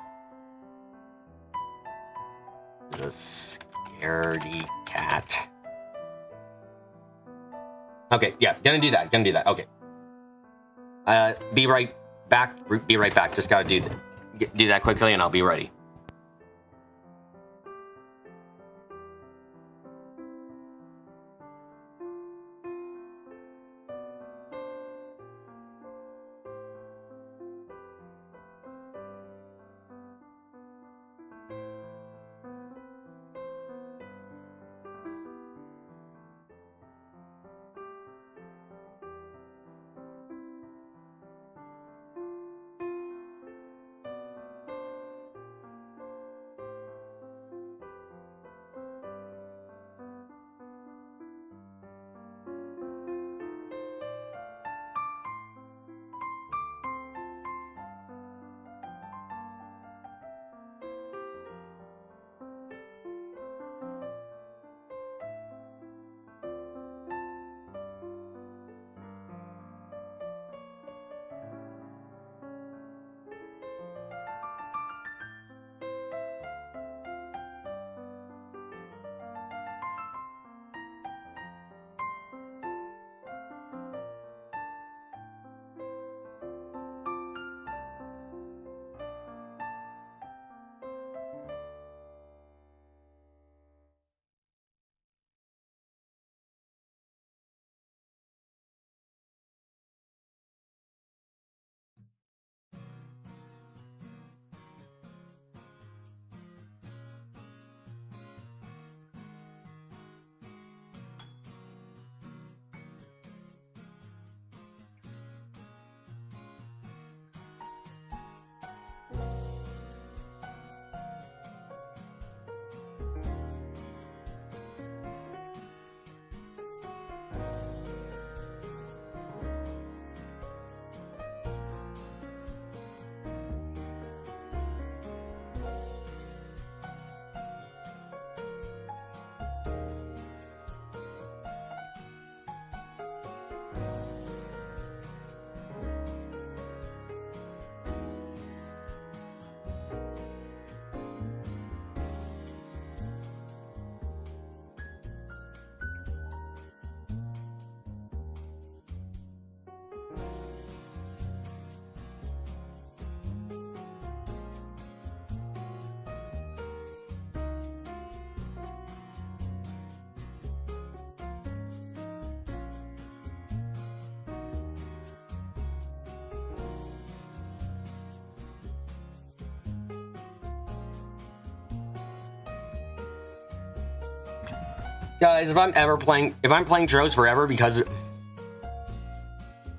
A: It's a scaredy cat. Okay, yeah, gonna do that, okay. Be right back, just gotta do that quickly and I'll be ready. Guys, if I'm playing Joe's forever because of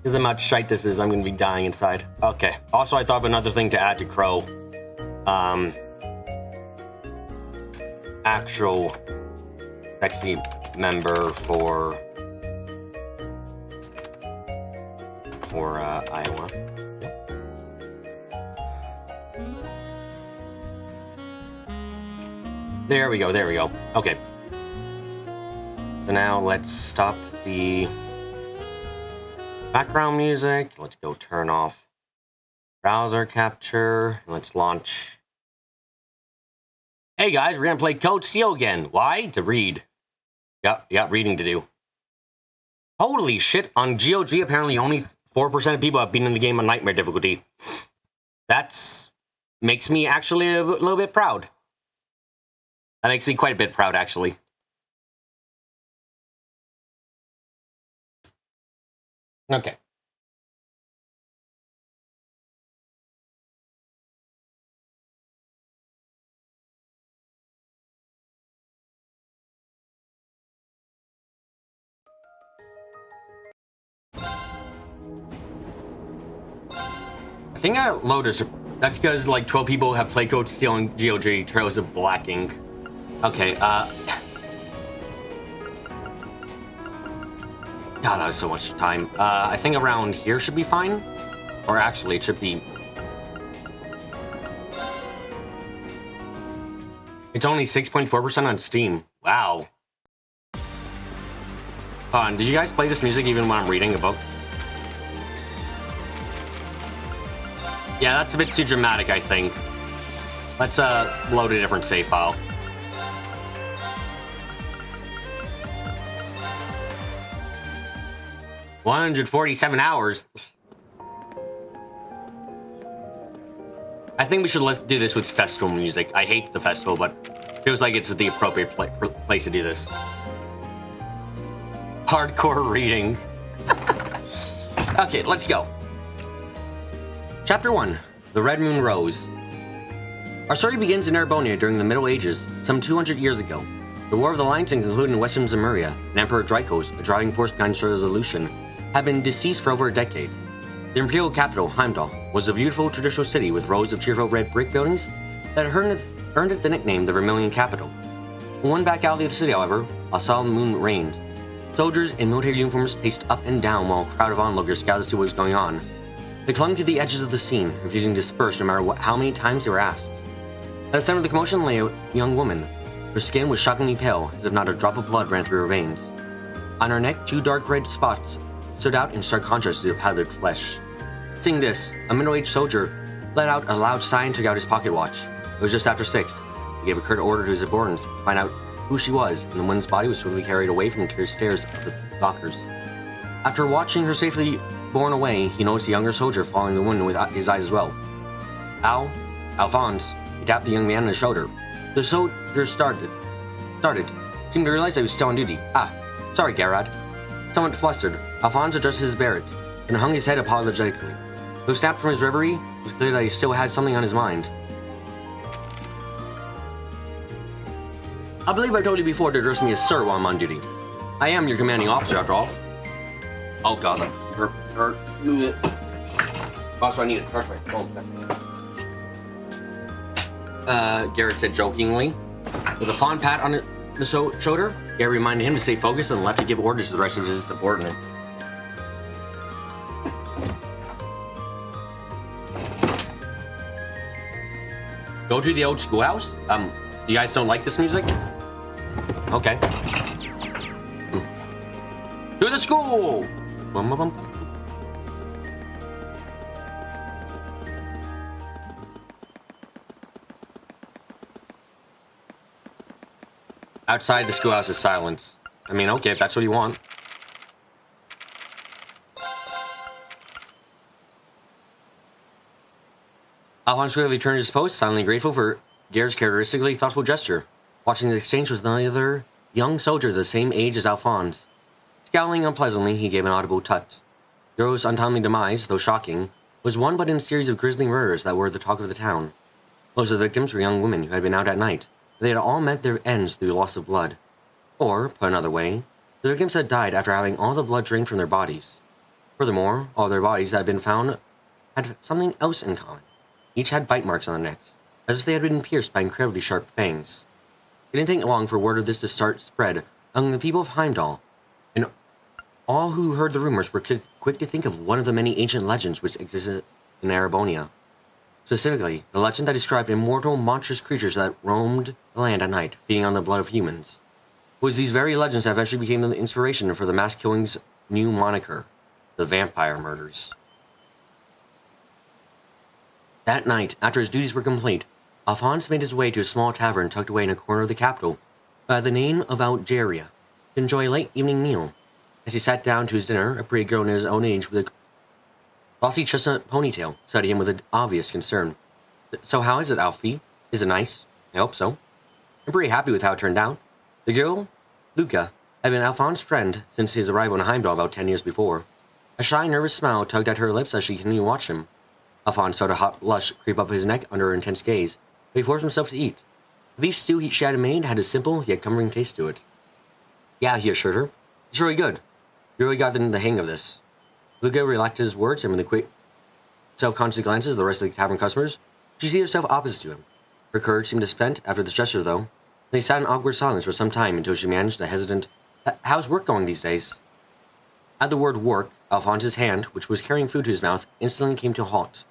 A: how much shite this is, I'm gonna be dying inside. Okay. Also, I thought of another thing to add to Crow. Actual sexy member for Iowa. There we go. Okay. So now let's stop the background music. Let's go turn off browser capture. Let's launch. Hey guys, we're gonna play Code Seal again. Why? To read. Yep, reading to do. Holy shit, on GOG apparently only 4% of people have been in the game on Nightmare difficulty. That's makes me actually a little bit proud. That makes me quite a bit proud, actually. Okay. I think I loaded. That's because like 12 people have play code stealing GOG Trails of Black Ink. Okay, God, that was so much time. I think around here should be fine. Or actually, it should be... It's only 6.4% on Steam. Wow. Hold on, do you guys play this music even when I'm reading a book? Yeah, that's a bit too dramatic, I think. Let's load a different save file. $147 hours. I think we should do this with festival music. I hate the festival, but it feels like it's the appropriate place to do this. Hardcore reading. Okay, let's go. Chapter 1, The Red Moon Rose. Our story begins in Erebonia during the Middle Ages, some 200 years ago. The War of the Lions concluded in western Zemuria, and Emperor Drykos, the driving force behind its resolution, had been deceased for over a decade. The imperial capital, Heimdall, was a beautiful traditional city with rows of cheerful red brick buildings that earned it the nickname the Vermilion Capital. In one back alley of the city, however, a solemn moon reigned. Soldiers in military uniforms paced up and down while a crowd of onlookers gathered to see what was going on. They clung to the edges of the scene, refusing to disperse no matter how many times they were asked. At the center of the commotion lay a young woman. Her skin was shockingly pale, as if not a drop of blood ran through her veins. On her neck, 2 dark red spots stood out in stark contrast to the powdered flesh. Seeing this, a middle-aged soldier let out a loud sigh and took out his pocket watch. It was just after 6. He gave a curt order to his subordinates to find out who she was, and the woman's body was swiftly carried away from the stares of the dockers. After watching her safely borne away, he noticed a younger soldier following the woman with his eyes as well. Alphonse, he tapped the young man on the shoulder. The soldier started, seemed to realize that he was still on duty. Sorry, Garrod. Somewhat flustered, Alphonse addressed his Barrett, and hung his head apologetically. Though snapped from his reverie, it was clear that he still had something on his mind. I believe I told you before to address me as Sir while I'm on duty. I am your commanding officer, after all. Oh god, that hurt. Move it. Also, I need a touch my phone. Garrett said jokingly. With a fond pat on the shoulder, Garrett reminded him to stay focused and left to give orders to the rest of his subordinates. Go to the old schoolhouse? You guys don't like this music? Okay. To the school! Outside the schoolhouse is silence. I mean, okay, if that's what you want. Alphonse quickly turned his post, silently grateful for Garrett's characteristically thoughtful gesture. Watching the exchange was another young soldier the same age as Alphonse. Scowling unpleasantly, he gave an audible tut. Garrett's untimely demise, though shocking, was one but in a series of grisly murders that were the talk of the town. Most of the victims were young women who had been out at night. They had all met their ends through loss of blood. Or, put another way, the victims had died after having all the blood drained from their bodies. Furthermore, all their bodies that had been found had something else in common. Each had bite marks on their necks, as if they had been pierced by incredibly sharp fangs. It didn't take long for word of this to start spread among the people of Heimdall, and all who heard the rumors were quick to think of one of the many ancient legends which existed in Erebonia. Specifically, the legend that described immortal, monstrous creatures that roamed the land at night, feeding on the blood of humans. It was these very legends that eventually became the inspiration for the mass killing's new moniker, the Vampire Murders. That night, after his duties were complete, Alphonse made his way to a small tavern tucked away in a corner of the capital by the name of Algeria to enjoy a late evening meal. As he sat down to his dinner, a pretty girl in his own age with Glossy chestnut ponytail, studied him with an obvious concern. So how is it, Alfie? Is it nice? I hope so. I'm pretty happy with how it turned out. The girl, Luca, had been Alphonse's friend since his arrival in Heimdall about 10 years before. A shy, nervous smile tugged at her lips as she continued to watch him. Alphonse saw a hot blush creep up his neck under her intense gaze, but he forced himself to eat. The beef stew she had made had a simple yet comforting taste to it. Yeah, he assured her. It's really good. You really got the hang of this. Luca relaxed his words, and with the quick, self-conscious glances of the rest of the tavern customers, she seated herself opposite to him. Her courage seemed to spent after this gesture, though. They sat in awkward silence for some time until she managed a hesitant, "How's work going these days?" At the word work, Alphonse's hand, which was carrying food to his mouth, instantly came to a halt.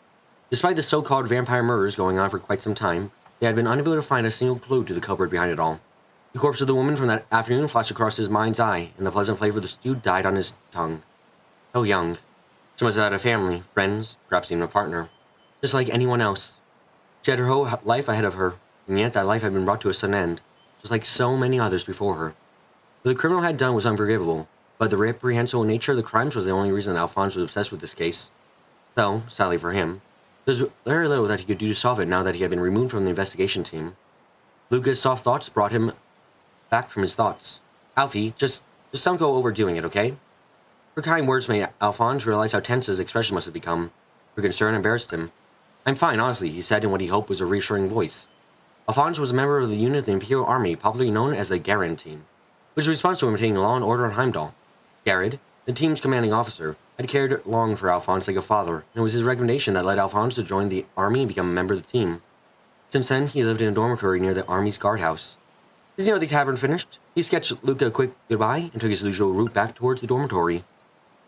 A: Despite the so-called vampire murders going on for quite some time, they had been unable to find a single clue to the culprit behind it all. The corpse of the woman from that afternoon flashed across his mind's eye, and the pleasant flavor of the stew died on his tongue. So young. She must have had a family, friends, perhaps even a partner. Just like anyone else. She had her whole life ahead of her, and yet that life had been brought to a sudden end, just like so many others before her. What the criminal had done was unforgivable, but the reprehensible nature of the crimes was the only reason Alphonse was obsessed with this case. Though, sadly for him, there was very little that he could do to solve it now that he had been removed from the investigation team. Luca's soft thoughts brought him back from his thoughts. Alfie, just don't go overdoing it, okay? Her kind words made Alphonse realize how tense his expression must have become. Her concern embarrassed him. I'm fine, honestly, he said in what he hoped was a reassuring voice. Alphonse was a member of the unit of the Imperial Army, popularly known as the Garand Team, which was responsible for maintaining law and order on Heimdall. Garand, the team's commanding officer, had cared long for Alphonse like a father, and it was his recommendation that led Alphonse to join the army and become a member of the team. Since then, he lived in a dormitory near the army's guardhouse. As near the tavern finished, he sketched Luca a quick goodbye and took his usual route back towards the dormitory.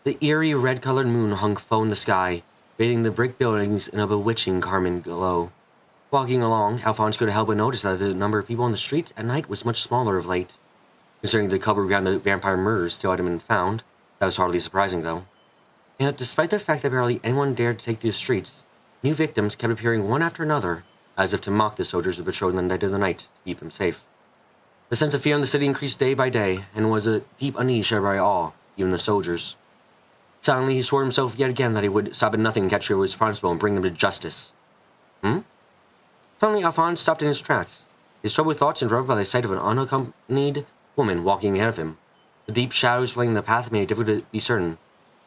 A: The eerie red-colored moon hung low in the sky, bathing the brick buildings in a bewitching carmine glow. Walking along, Alphonse couldn't help but notice that the number of people on the streets at night was much smaller of late. Considering the culprit behind the vampire murders still hadn't been found, that was hardly surprising, though. And yet, despite the fact that barely anyone dared to take to the streets, new victims kept appearing one after another, as if to mock the soldiers who patrolled in the dead of the night to keep them safe. The sense of fear in the city increased day by day, and was a deep unease shared by all, even the soldiers. Suddenly, he swore to himself yet again that he would stop at nothing to catch who was responsible and bring them to justice. Suddenly, Alphonse stopped in his tracks, his troubled thoughts interrupted by the sight of an unaccompanied woman walking ahead of him. The deep shadows playing in the path made it difficult to be certain,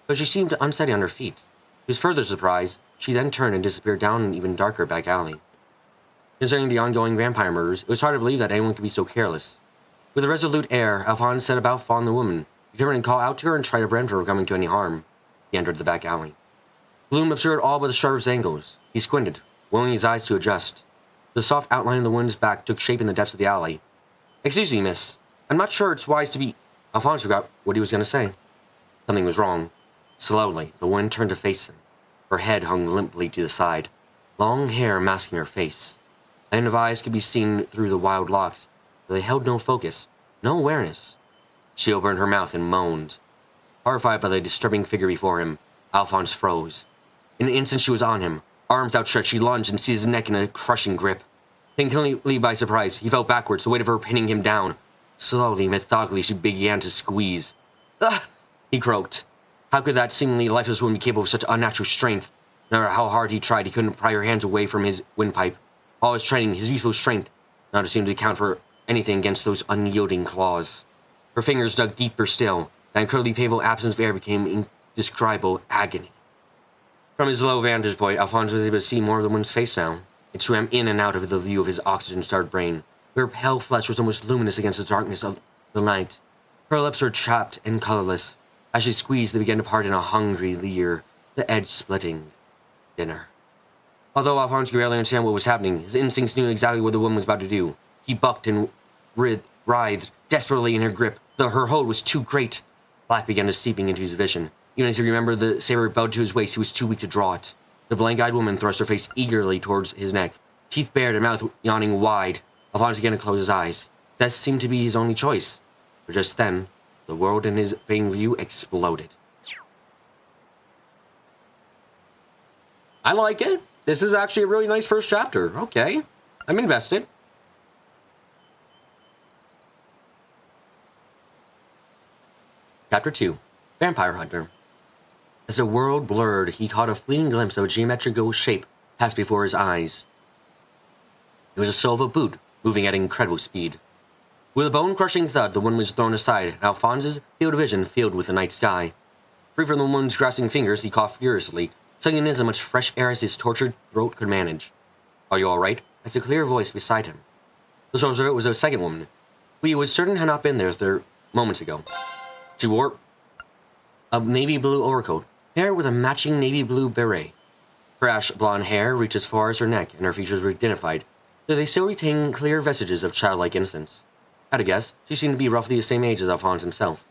A: but she seemed unsteady on her feet. To his further surprise, she then turned and disappeared down an even darker back alley. Considering the ongoing vampire murders, it was hard to believe that anyone could be so careless. With a resolute air, Alphonse set about following the woman, determined to call out to her and try to prevent her from coming to any harm. He entered the back alley. Gloom obscured all but the sharpest angles. He squinted, willing his eyes to adjust. The soft outline of the woman's back took shape in the depths of the alley. Excuse me, miss. I'm not sure it's wise to be... Alphonse forgot what he was going to say. Something was wrong. Slowly, the woman turned to face him. Her head hung limply to the side, long hair masking her face. The end of eyes could be seen through the wild locks, but they held no focus, no awareness. She opened her mouth and moaned. Horrified by the disturbing figure before him, Alphonse froze. In an instant she was on him. Arms outstretched, she lunged and seized his neck in a crushing grip. Taken completely by surprise, he fell backwards, the weight of her pinning him down. Slowly, methodically, she began to squeeze. "Ugh!" he croaked. How could that seemingly lifeless woman be capable of such unnatural strength? No matter how hard he tried, he couldn't pry her hands away from his windpipe. All his training, his youthful strength, not to seem to account for anything against those unyielding claws. Her fingers dug deeper still. That incredibly painful absence of air became indescribable agony. From his low vantage point, Alphonse was able to see more of the woman's face now. It swam in and out of the view of his oxygen-starved brain. Her pale flesh was almost luminous against the darkness of the night. Her lips were chapped and colorless. As she squeezed, they began to part in a hungry leer, the edge splitting. Dinner. Although Alphonse could barely understand what was happening, his instincts knew exactly what the woman was about to do. He bucked and writhed desperately in her grip, though her hold was too great. Black began to seeping into his vision. Even as he remembered the saber bowed to his waist, he was too weak to draw it. The blank-eyed woman thrust her face eagerly towards his neck, teeth bared and mouth yawning wide. Alphonse began to close his eyes. That seemed to be his only choice. For just then, the world in his fading view exploded. I like it. This is actually a really nice first chapter. Okay. I'm invested. Chapter 2. Vampire Hunter. As the world blurred, he caught a fleeting glimpse of a geometrical shape pass before his eyes. It was the sole of a boot, moving at incredible speed. With a bone-crushing thud, the woman was thrown aside, and Alphonse's field of vision filled with the night sky. Free from the woman's grasping fingers, he coughed furiously, sucking in as much fresh air as his tortured throat could manage. "Are you all right?" asked a clear voice beside him. The source of it was a second woman, who he was certain had not been there moments ago. She wore a navy blue overcoat, paired with a matching navy blue beret. Her ash blonde hair reached as far as her neck, and her features were dignified, though they still retained clear vestiges of childlike innocence. At a guess, she seemed to be roughly the same age as Alphonse himself.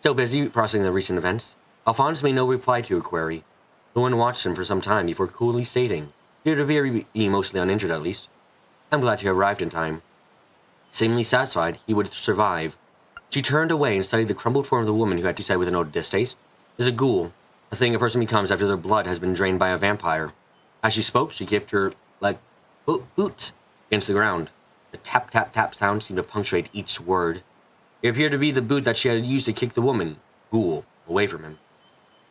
A: Still busy processing the recent events, Alphonse made no reply to her query. The woman watched him for some time before coolly stating, he would appear to be mostly uninjured at least. "I'm glad you arrived in time." Seemingly satisfied he would survive, she turned away and studied the crumpled form of the woman who had to say with no distaste, "Is a ghoul, a thing a person becomes after their blood has been drained by a vampire." As she spoke, she kicked her leg boot against the ground. The tap-tap-tap sound seemed to punctuate each word. It appeared to be the boot that she had used to kick the woman, ghoul, away from him.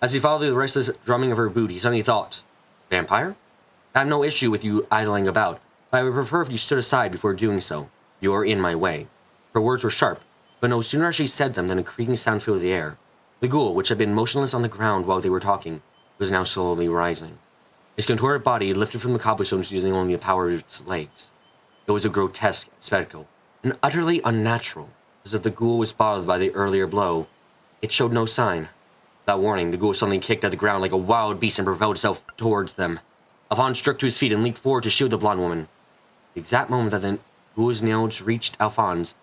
A: As he followed the restless drumming of her boot, he suddenly thought, "Vampire? I have no issue with you idling about, but I would prefer if you stood aside before doing so. You are in my way." Her words were sharp, but no sooner had she said them than a creaking sound filled the air. The ghoul, which had been motionless on the ground while they were talking, was now slowly rising. His contorted body lifted from the cobblestones using only the power of its legs. It was a grotesque spectacle, and utterly unnatural, as if the ghoul was bothered by the earlier blow. It showed no sign. Without warning, the ghoul suddenly kicked at the ground like a wild beast and propelled itself towards them. Alphonse struck to his feet and leaped forward to shield the blonde woman. The exact moment that the ghoul's nails reached Alphonse,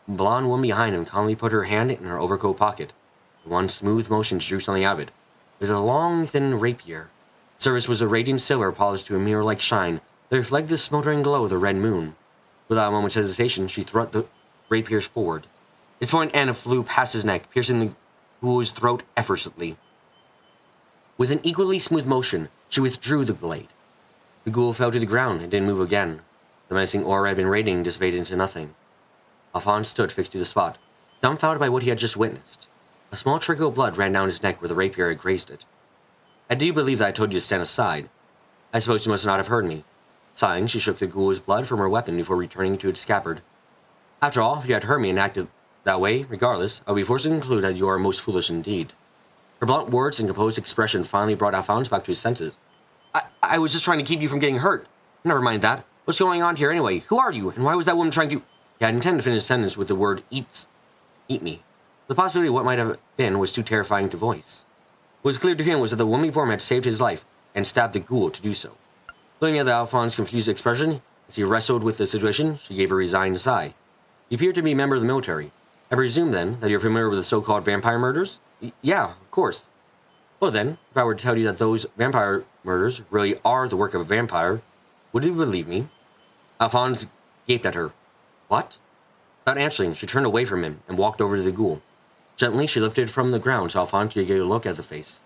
A: the blonde woman behind him calmly put her hand in her overcoat pocket. In one smooth motion, she drew something out of it. It was a long, thin rapier. The surface was a radiant silver polished to a mirror-like shine that reflected the smoldering glow of the red moon. Without a moment's hesitation, she thrust the rapier forward. Its point end flew past his neck, piercing the ghoul's throat effortlessly. With an equally smooth motion, she withdrew the blade. The ghoul fell to the ground and didn't move again. The menacing aura had been radiating dissipated into nothing. Alphonse stood fixed to the spot, dumbfounded by what he had just witnessed. A small trickle of blood ran down his neck where the rapier had grazed it. "I do believe that I told you to stand aside. I suppose you must not have heard me." Sighing, she shook the ghoul's blood from her weapon before returning to its scabbard. "After all, if you had heard me and acted that way, regardless, I would be forced to conclude that you are most foolish indeed." Her blunt words and composed expression finally brought Alphonse back to his senses. I was just trying to keep you from getting hurt. Never mind that. What's going on here anyway? Who are you, and why was that woman trying to—" He had intended to finish his sentence with the word eat me. The possibility of what might have been was too terrifying to voice. What was clear to him was that the woman before him had saved his life and stabbed the ghoul to do so. Looking at Alphonse's confused expression, as he wrestled with the situation, she gave a resigned sigh. "You appear to be a member of the military. I presume, then, that you're familiar with the so-called vampire murders?" Yeah, of course." "Well, then, if I were to tell you that those vampire murders really are the work of a vampire, would you believe me?" Alphonse gaped at her. "What?" Without answering, she turned away from him and walked over to the ghoul. Gently, she lifted it from the ground so Alphonse could get a look at the face.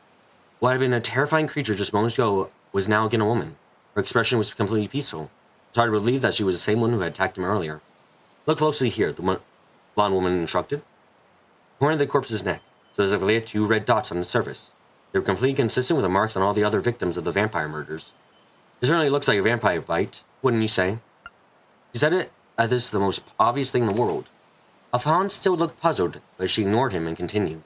A: What had been a terrifying creature just moments ago was now again a woman. Her expression was completely peaceful. It's hard to believe that she was the same one who had attacked him earlier. "Look closely here," the blonde woman instructed. She pointed the corpse's neck, so as if it had two red dots on the surface. They were completely consistent with the marks on all the other victims of the vampire murders. "It certainly looks like a vampire bite, wouldn't you say?" She said it as this is the most obvious thing in the world. Alphonse still looked puzzled, but she ignored him and continued.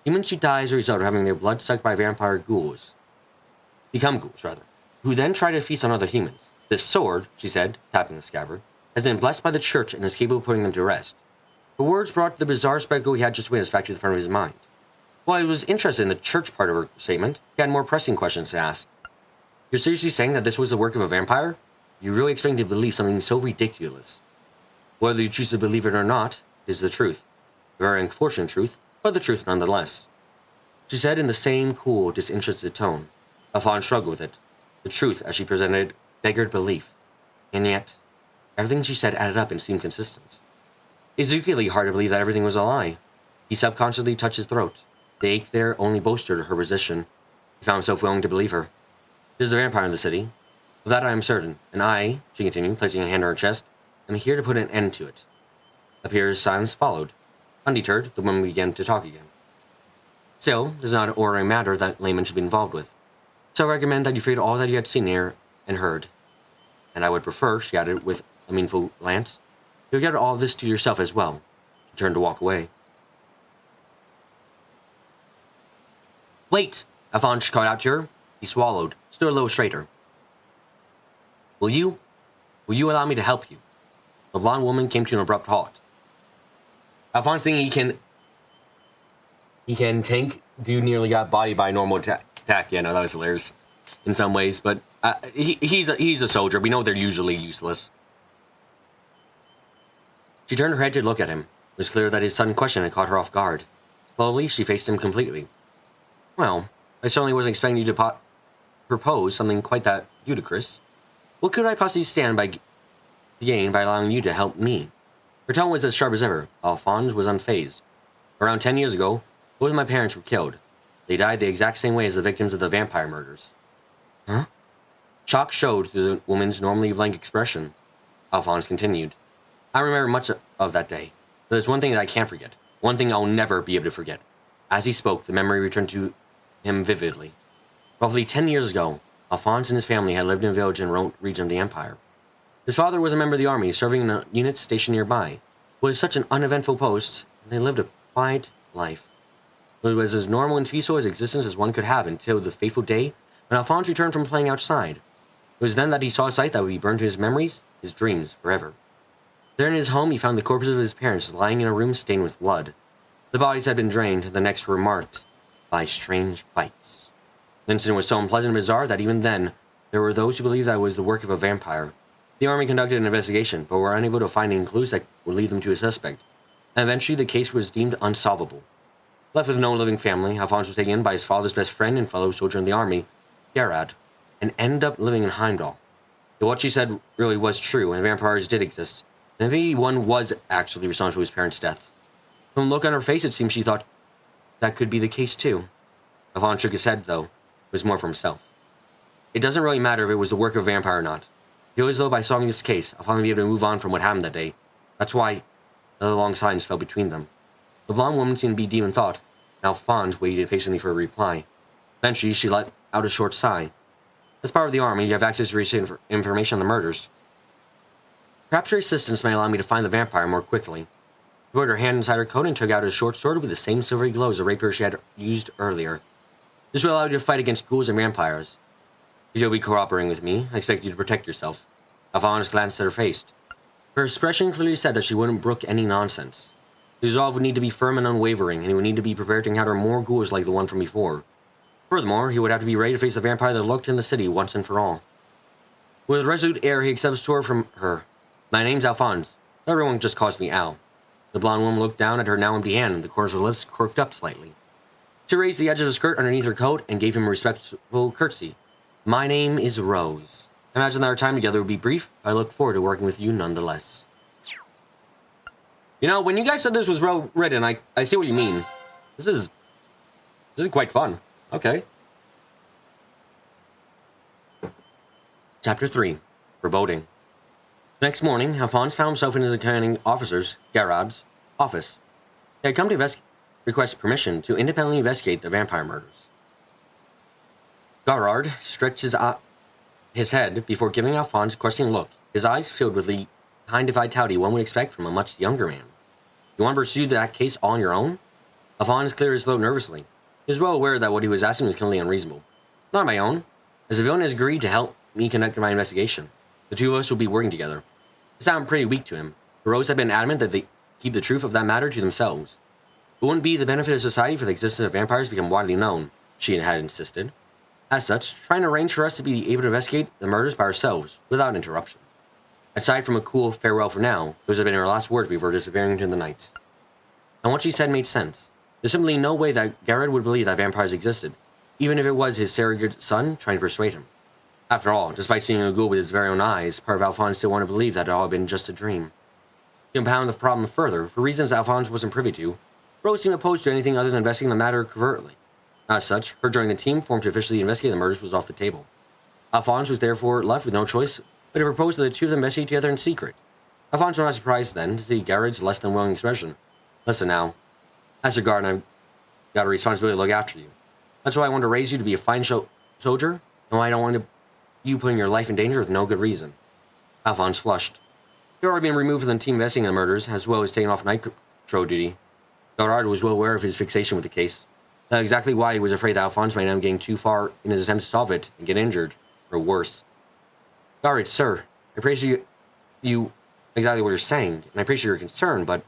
A: "Humans who die as a result of having their blood sucked by vampire become ghouls, who then try to feast on other humans. This sword," she said, tapping the scabbard, "has been blessed by the church and is capable of putting them to rest." Her words brought the bizarre spectacle he had just witnessed back to the front of his mind. While he was interested in the church part of her statement, he had more pressing questions to ask. "You're seriously saying that this was the work of a vampire? You really expect me to believe something so ridiculous?" "Whether you choose to believe it or not, it is the truth. A very unfortunate truth, but the truth nonetheless," she said in the same cool, disinterested tone. Alphonse shrugged with it. The truth, as she presented it, beggared belief. And yet, everything she said added up and seemed consistent. It was equally hard to believe that everything was a lie. He subconsciously touched his throat. The ache there only bolstered her position. He found himself willing to believe her. "There's a vampire in the city. Of that I am certain, and I," she continued, placing a hand on her chest, "am here to put an end to it." A period of silence followed. Undeterred, the woman began to talk again. Still, this is not an ordinary matter that laymen should be involved with. So I recommend that you forget all that you had seen here and heard. And I would prefer, she added with a meaningful glance, you get all this to yourself as well. She turned to walk away. Wait! Alphonse called out to her. He swallowed, stood a little straighter. Will you allow me to help you? The blonde woman came to an abrupt halt. Alphonse thinking he can tank dude nearly got bodied by a normal attack. Yeah, no, that was hilarious in some ways, but he's a soldier. We know they're usually useless. She turned her head to look at him. It was clear that his sudden question had caught her off guard. Slowly, she faced him completely. Well, I certainly wasn't expecting you to propose something quite that ludicrous. What could I possibly stand to gain by allowing you to help me? Her tone was as sharp as ever. Alphonse was unfazed. Around 10 years ago, both of my parents were killed. They died the exact same way as the victims of the vampire murders. Huh? Shock showed through the woman's normally blank expression. Alphonse continued. I remember much of that day. But there's one thing that I can't forget. One thing I'll never be able to forget. As he spoke, the memory returned to him vividly. Roughly 10 years ago, Alphonse and his family had lived in a village in a remote region of the Empire. His father was a member of the army, serving in a unit stationed nearby. It was such an uneventful post, and they lived a quiet life. It was as normal and peaceful as existence as one could have until the fateful day when Alphonse returned from playing outside. It was then that he saw a sight that would be burned to his memories, his dreams, forever. There in his home, he found the corpses of his parents lying in a room stained with blood. The bodies had been drained, the necks were marked by strange bites. The incident was so unpleasant and bizarre that even then, there were those who believed that it was the work of a vampire. The army conducted an investigation, but were unable to find any clues that would lead them to a suspect, and eventually the case was deemed unsolvable. Left with no living family, Alphonse was taken in by his father's best friend and fellow soldier in the army, Gerard, and ended up living in Heimdall. If what she said really was true, and vampires did exist, and if anyone was actually responsible for his parents' death. From the look on her face, it seemed she thought that could be the case too. Alphonse shook his head, though. It was more for himself. It doesn't really matter if it was the work of a vampire or not. It feels as though by solving this case, I'll finally be able to move on from what happened that day. That's why the long silence fell between them. The blonde woman seemed to be deep in thought, and Alphonse waited patiently for a reply. Eventually, she let out a short sigh. As part of the army, you have access to recent information on the murders. Perhaps your assistance may allow me to find the vampire more quickly. She put her hand inside her coat and took out a short sword with the same silvery glow as the rapier she had used earlier. This will allow you to fight against ghouls and vampires. If you'll be cooperating with me, I expect you to protect yourself. Alphonse glanced at her face. Her expression clearly said that she wouldn't brook any nonsense. The resolve would need to be firm and unwavering, and he would need to be prepared to encounter more ghouls like the one from before. Furthermore, he would have to be ready to face the vampire that lurked in the city once and for all. With a resolute air, he accepted the sword from her. My name's Alphonse. Everyone just calls me Al. The blonde woman looked down at her now empty hand, and the corners of her lips quirked up slightly. She raised the edge of the skirt underneath her coat and gave him a respectful curtsy. My name is Rose. I imagine that our time together would be brief. I look forward to working with you nonetheless. You know, when you guys said this was well written, I see what you mean. This is quite fun. Okay. Chapter 3. Foreboding. The next morning, Alphonse found himself in his commanding officer's, Gerard's, office. He had come to request permission to independently investigate the vampire murders. Gerard stretched his head before giving Alphonse a questioning look, his eyes filled with the kind of vitality one would expect from a much younger man. You want to pursue that case all on your own? Alphonse cleared his throat nervously. He was well aware that what he was asking was completely unreasonable. Not on my own. As the villain has agreed to help me conduct my investigation, the two of us will be working together. It sounded pretty weak to him. The Rose had been adamant that they keep the truth of that matter to themselves. It wouldn't be the benefit of society for the existence of vampires to become widely known, she had insisted. As such, trying to arrange for us to be able to investigate the murders by ourselves, without interruption. Aside from a cool farewell for now, those had been her last words before disappearing into the night. And what she said made sense. There's simply no way that Gerard would believe that vampires existed, even if it was his surrogate son trying to persuade him. After all, despite seeing a ghoul with his very own eyes, part of Alphonse still wanted to believe that it all had been just a dream. To compound the problem further, for reasons Alphonse wasn't privy to, Rose seemed opposed to anything other than investigating the matter covertly. As such, her joining the team formed to officially investigate the murders was off the table. Alphonse was therefore left with no choice but to propose that the two of them investigate together in secret. Alphonse was not surprised then to see Gerard's less than willing expression. Listen now. As regard, got a responsibility to look after you. That's why I want to raise you to be a fine soldier, and why I don't want you putting your life in danger with no good reason. Alphonse flushed. He had already been removed from the team investigating the murders, as well as taken off night patrol duty. Gerard was well aware of his fixation with the case. That's exactly why he was afraid that Alphonse might end up getting too far in his attempts to solve it and get injured, or worse. Gerard, sir, I appreciate you exactly what you're saying, and I appreciate your concern, but,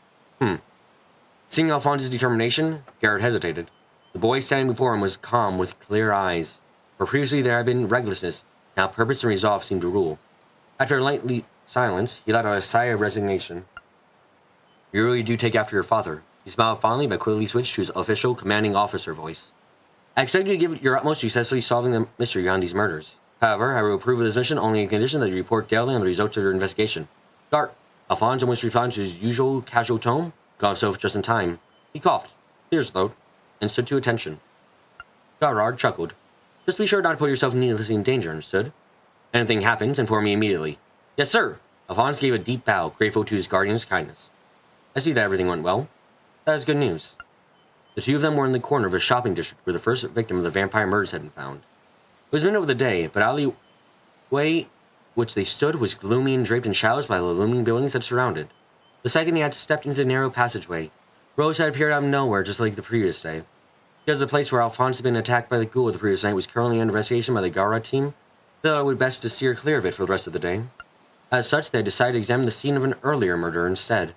A: Seeing Alphonse's determination, Garrett hesitated. The boy standing before him was calm, with clear eyes. Where previously there had been recklessness, now purpose and resolve seemed to rule. After a lengthy silence, he let out a sigh of resignation. You really do take after your father. He smiled fondly, but quickly switched to his official, commanding officer voice. I expect you to give your utmost to successfully solving the mystery behind these murders. However, I will approve of this mission only on condition that you report daily on the results of your investigation. Start. Alphonse almost replied to his usual casual tone, got himself just in time. He coughed, cleared his throat, and stood to attention. Gerard chuckled. Just be sure not to put yourself needlessly in danger, understood? Anything happens, inform me immediately. Yes, sir. Alphonse gave a deep bow, grateful to his guardian's kindness. I see that everything went well. That is good news. The two of them were in the corner of a shopping district where the first victim of the vampire murders had been found. It was middle of the day, but alleyway which they stood was gloomy and draped in shadows by the looming buildings that surrounded. The second he had stepped into the narrow passageway, Rose had appeared out of nowhere just like the previous day. Because the place where Alphonse had been attacked by the ghoul the previous night was currently under investigation by the Gara team, they thought it would best to steer clear of it for the rest of the day. As such, they decided to examine the scene of an earlier murder instead.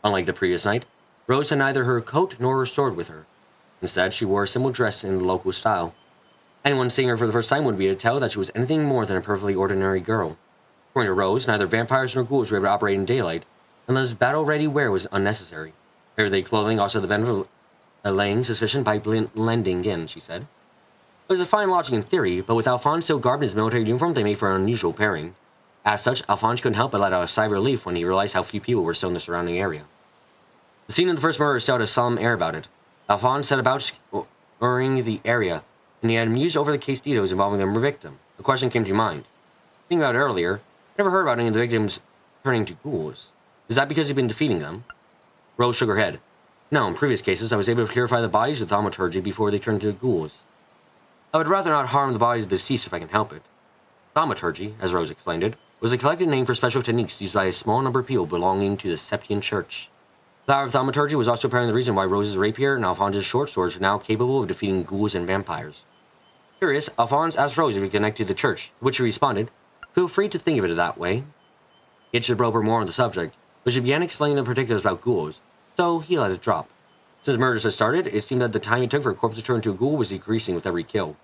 A: Unlike the previous night, Rose had neither her coat nor her sword with her. Instead, she wore a simple dress in the local style. Anyone seeing her for the first time would be able to tell that she was anything more than a perfectly ordinary girl. According to Rose, neither vampires nor ghouls were able to operate in daylight, and thus battle-ready wear was unnecessary. Everyday clothing also had the benefit of allaying suspicion by blending in, she said. It was a fine logic in theory, but with Alphonse still garbed in his military uniform, they made for an unusual pairing. As such, Alphonse couldn't help but let out a sigh of relief when he realized how few people were still in the surrounding area. The scene of the first murder still had a solemn air about it. Alphonse set about scouring the area, and he had mused over the case details involving the victim. A question came to mind. Thinking about it earlier, I never heard about any of the victims turning to ghouls. Is that because you've been defeating them? Rose shook her head. No, in previous cases, I was able to purify the bodies with thaumaturgy before they turned into ghouls. I would rather not harm the bodies of the deceased if I can help it. Thaumaturgy, as Rose explained it, was a collective name for special techniques used by a small number of people belonging to the Septian Church. The power of thaumaturgy was also apparently the reason why Rose's rapier and Alphonse's short swords were now capable of defeating ghouls and vampires. Curious, Alphonse asked Rose if he could connect to the church, to which she responded, Feel free to think of it that way. He should probe her more on the subject, but she began explaining the particulars about ghouls, so he let it drop. Since murders had started, it seemed that the time it took for a corpse to turn into a ghoul was decreasing with every kill.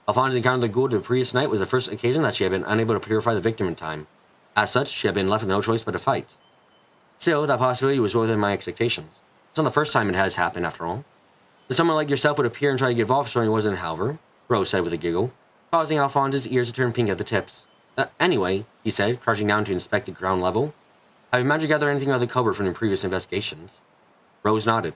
A: Alphonse encountered the ghoul the previous night was the first occasion that she had been unable to purify the victim in time. As such, she had been left with no choice but to fight. Still, that possibility was within my expectations. It's not the first time it has happened, after all. If someone like yourself would appear and try to get involved, certainly wasn't, however, Rose said with a giggle, causing Alphonse's ears to turn pink at the tips. Anyway, he said, crouching down to inspect the ground level, have you managed to gather anything out of the cupboard from your previous investigations? Rose nodded.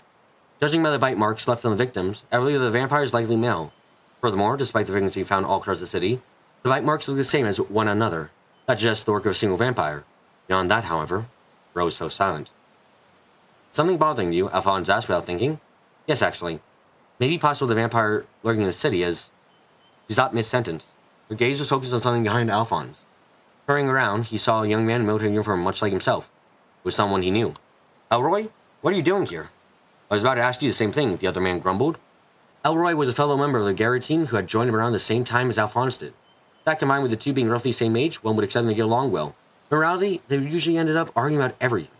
A: Judging by the bite marks left on the victims, I believe that the vampire is likely male. Furthermore, despite the victims we found all across the city, the bite marks look the same as one another. That's just the work of a single vampire. Beyond that, however, Rose fell silent. Something bothering you? Alphonse asked without thinking. Yes, actually. Maybe possible the vampire lurking in the city is... She stopped mid-sentence. Her gaze was focused on something behind Alphonse. Hurrying around, he saw a young man in military uniform much like himself. It was someone he knew. Elroy? What are you doing here? I was about to ask you the same thing, the other man grumbled. Elroy was a fellow member of the Garrett team who had joined him around the same time as Alphonse did. That combined with the two being roughly the same age, one would expect them to get along well. In reality, they usually ended up arguing about everything.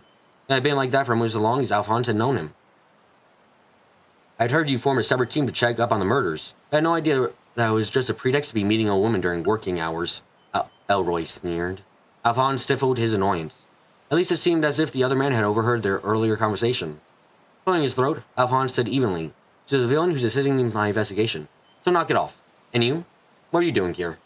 A: It had been like that for almost as long as Alphonse had known him. I'd heard you form a separate team to check up on the murders. I had no idea that it was just a pretext to be meeting a woman during working hours. Elroy sneered. Alphonse stifled his annoyance. At least it seemed as if the other man had overheard their earlier conversation. Clearing his throat, Alphonse said evenly, "To the villain who's assisting me in my investigation. So knock it off. And you? What are you doing here?"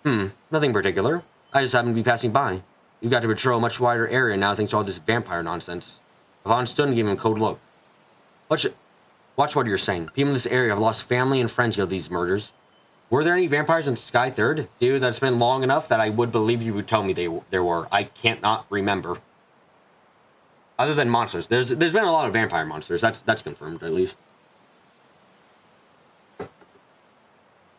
A: Nothing particular. I just happened to be passing by. You've got to patrol a much wider area now thanks to all this vampire nonsense. Alphonse stood and gave him a cold look. Watch what you're saying. People in this area have lost family and friends because of these murders. Were there any vampires in Sky Third? Dude, that's been long enough that I would believe you would tell me there were. I can't not remember. Other than monsters. There's been a lot of vampire monsters. That's confirmed, at least.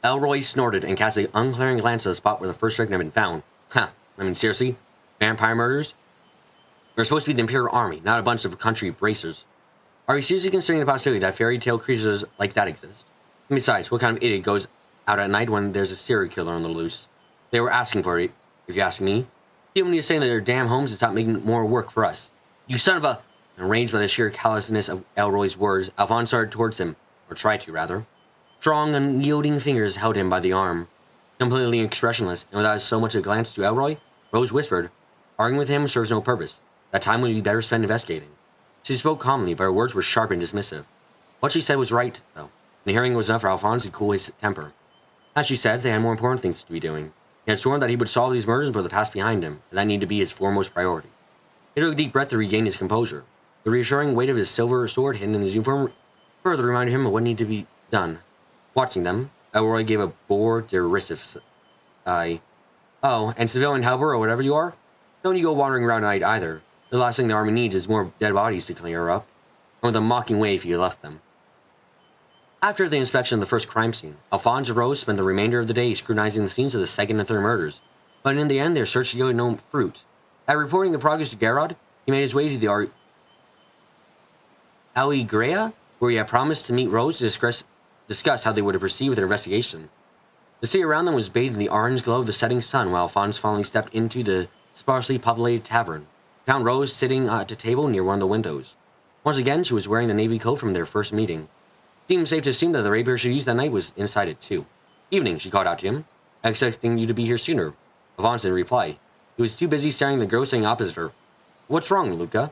A: Elroy snorted and cast an unclearing glance at the spot where the first victim had been found. Huh. I mean, seriously? Vampire murders? They're supposed to be the Imperial Army, not a bunch of country bracers. Are you seriously considering the possibility that fairy tale creatures like that exist? And besides, what kind of idiot goes out at night when there's a serial killer on the loose? They were asking for it, if you ask me. People need to say that their damn homes and stop making more work for us. You son of a... Enraged by the sheer callousness of Elroy's words, Alphonse started towards him, or tried to, rather. Strong, unyielding fingers held him by the arm. Completely expressionless, and without so much a glance to Elroy, Rose whispered, "Arguing with him serves no purpose. That time would be better spent investigating." She spoke calmly, but her words were sharp and dismissive. What she said was right, though, and the hearing was enough for Alphonse to cool his temper. As she said, they had more important things to be doing. He had sworn that he would solve these murders and put the past behind him, and that needed to be his foremost priority. He took a deep breath to regain his composure. The reassuring weight of his silver sword hidden in his uniform further reminded him of what needed to be done. Watching them, Elroy gave a bored, derisive sigh. "Oh, and civilian helper or whatever you are? Don't you go wandering around at night either. The last thing the army needs is more dead bodies to clear up." And with a mocking wave, he left them. After the inspection of the first crime scene, Alphonse and Rose spent the remainder of the day scrutinizing the scenes of the second and third murders. But in the end, their search yielded no fruit. After reporting the progress to Garrod, he made his way to the Aligrea, where he had promised to meet Rose to discuss how they would proceed with their investigation. The sea around them was bathed in the orange glow of the setting sun while Alphonse finally stepped into the sparsely populated tavern. He found Rose sitting at a table near one of the windows. Once again, she was wearing the navy coat from their first meeting. It seemed safe to assume that the rapier she used that night was inside it too. "Evening," she called out to him. "I'm expecting you to be here sooner." Alphonse didn't reply. He was too busy staring at the girl sitting opposite her. "What's wrong, Luca?"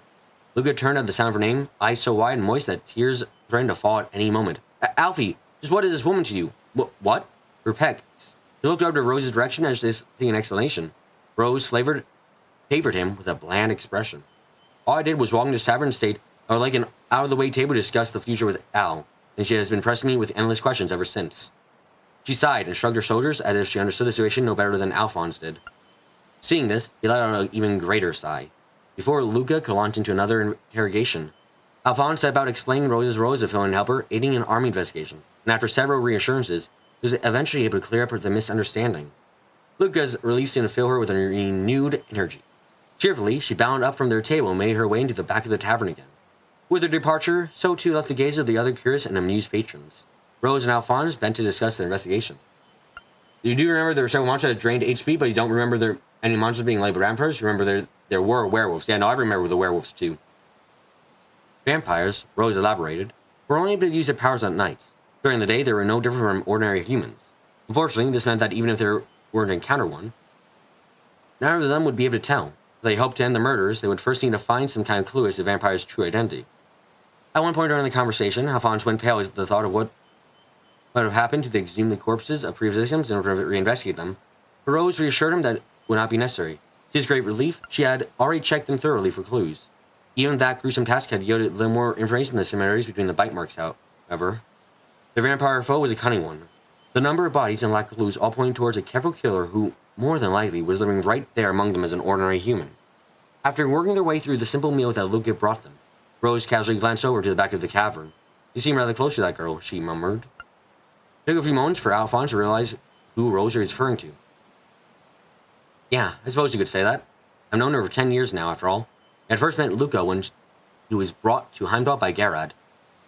A: Luca turned at the sound of her name, eyes so wide and moist that tears threatened to fall at any moment. "Alfie, just what is this woman to you?" What? Perplexed. He looked over to Rose's direction as if seeking an explanation. Rose favored him with a bland expression. "All I did was walk into the tavern and state I would like an out-of-the-way table to discuss the future with Al, and she has been pressing me with endless questions ever since." She sighed and shrugged her shoulders as if she understood the situation no better than Alphonse did. Seeing this, he let out an even greater sigh. Before Luca could launch into another interrogation, Alphonse set about explaining Rose's role as a fill-in helper, aiding an army investigation, and after several reassurances, he was eventually able to clear up the misunderstanding. Luca's released him to fill her with a renewed energy. Cheerfully, she bounded up from their table and made her way into the back of the tavern again. With her departure, so too left the gaze of the other curious and amused patrons. Rose and Alphonse bent to discuss the investigation. You do remember there were several monsters that drained HP, but you don't remember any monsters being labeled vampires? You remember there were werewolves. Yeah, no, I remember the werewolves too. Vampires, Rose elaborated, were only able to use their powers at night. During the day, they were no different from ordinary humans. Unfortunately, this meant that even if they were to encounter one, none of them would be able to tell. If they hoped to end the murders, they would first need to find some kind of clue as to the vampire's true identity. At one point during the conversation, Alphonse went pale at the thought of what would have happened to the exhumed corpses of previous victims in order to reinvestigate them. But Rose reassured him that it would not be necessary. To his great relief, she had already checked them thoroughly for clues. Even that gruesome task had yielded little more information than the similarities between the bite marks, however. The vampire foe was a cunning one. The number of bodies and lack of clues all pointed towards a careful killer who, more than likely, was living right there among them as an ordinary human. After working their way through the simple meal that Luca brought them, Rose casually glanced over to the back of the cavern. "You seem rather close to that girl," she murmured. It took a few moments for Alphonse to realize who Rose was referring to. "Yeah, I suppose you could say that. I've known her for 10 years now, after all. I had first met Luca when he was brought to Heimdall by Garrod.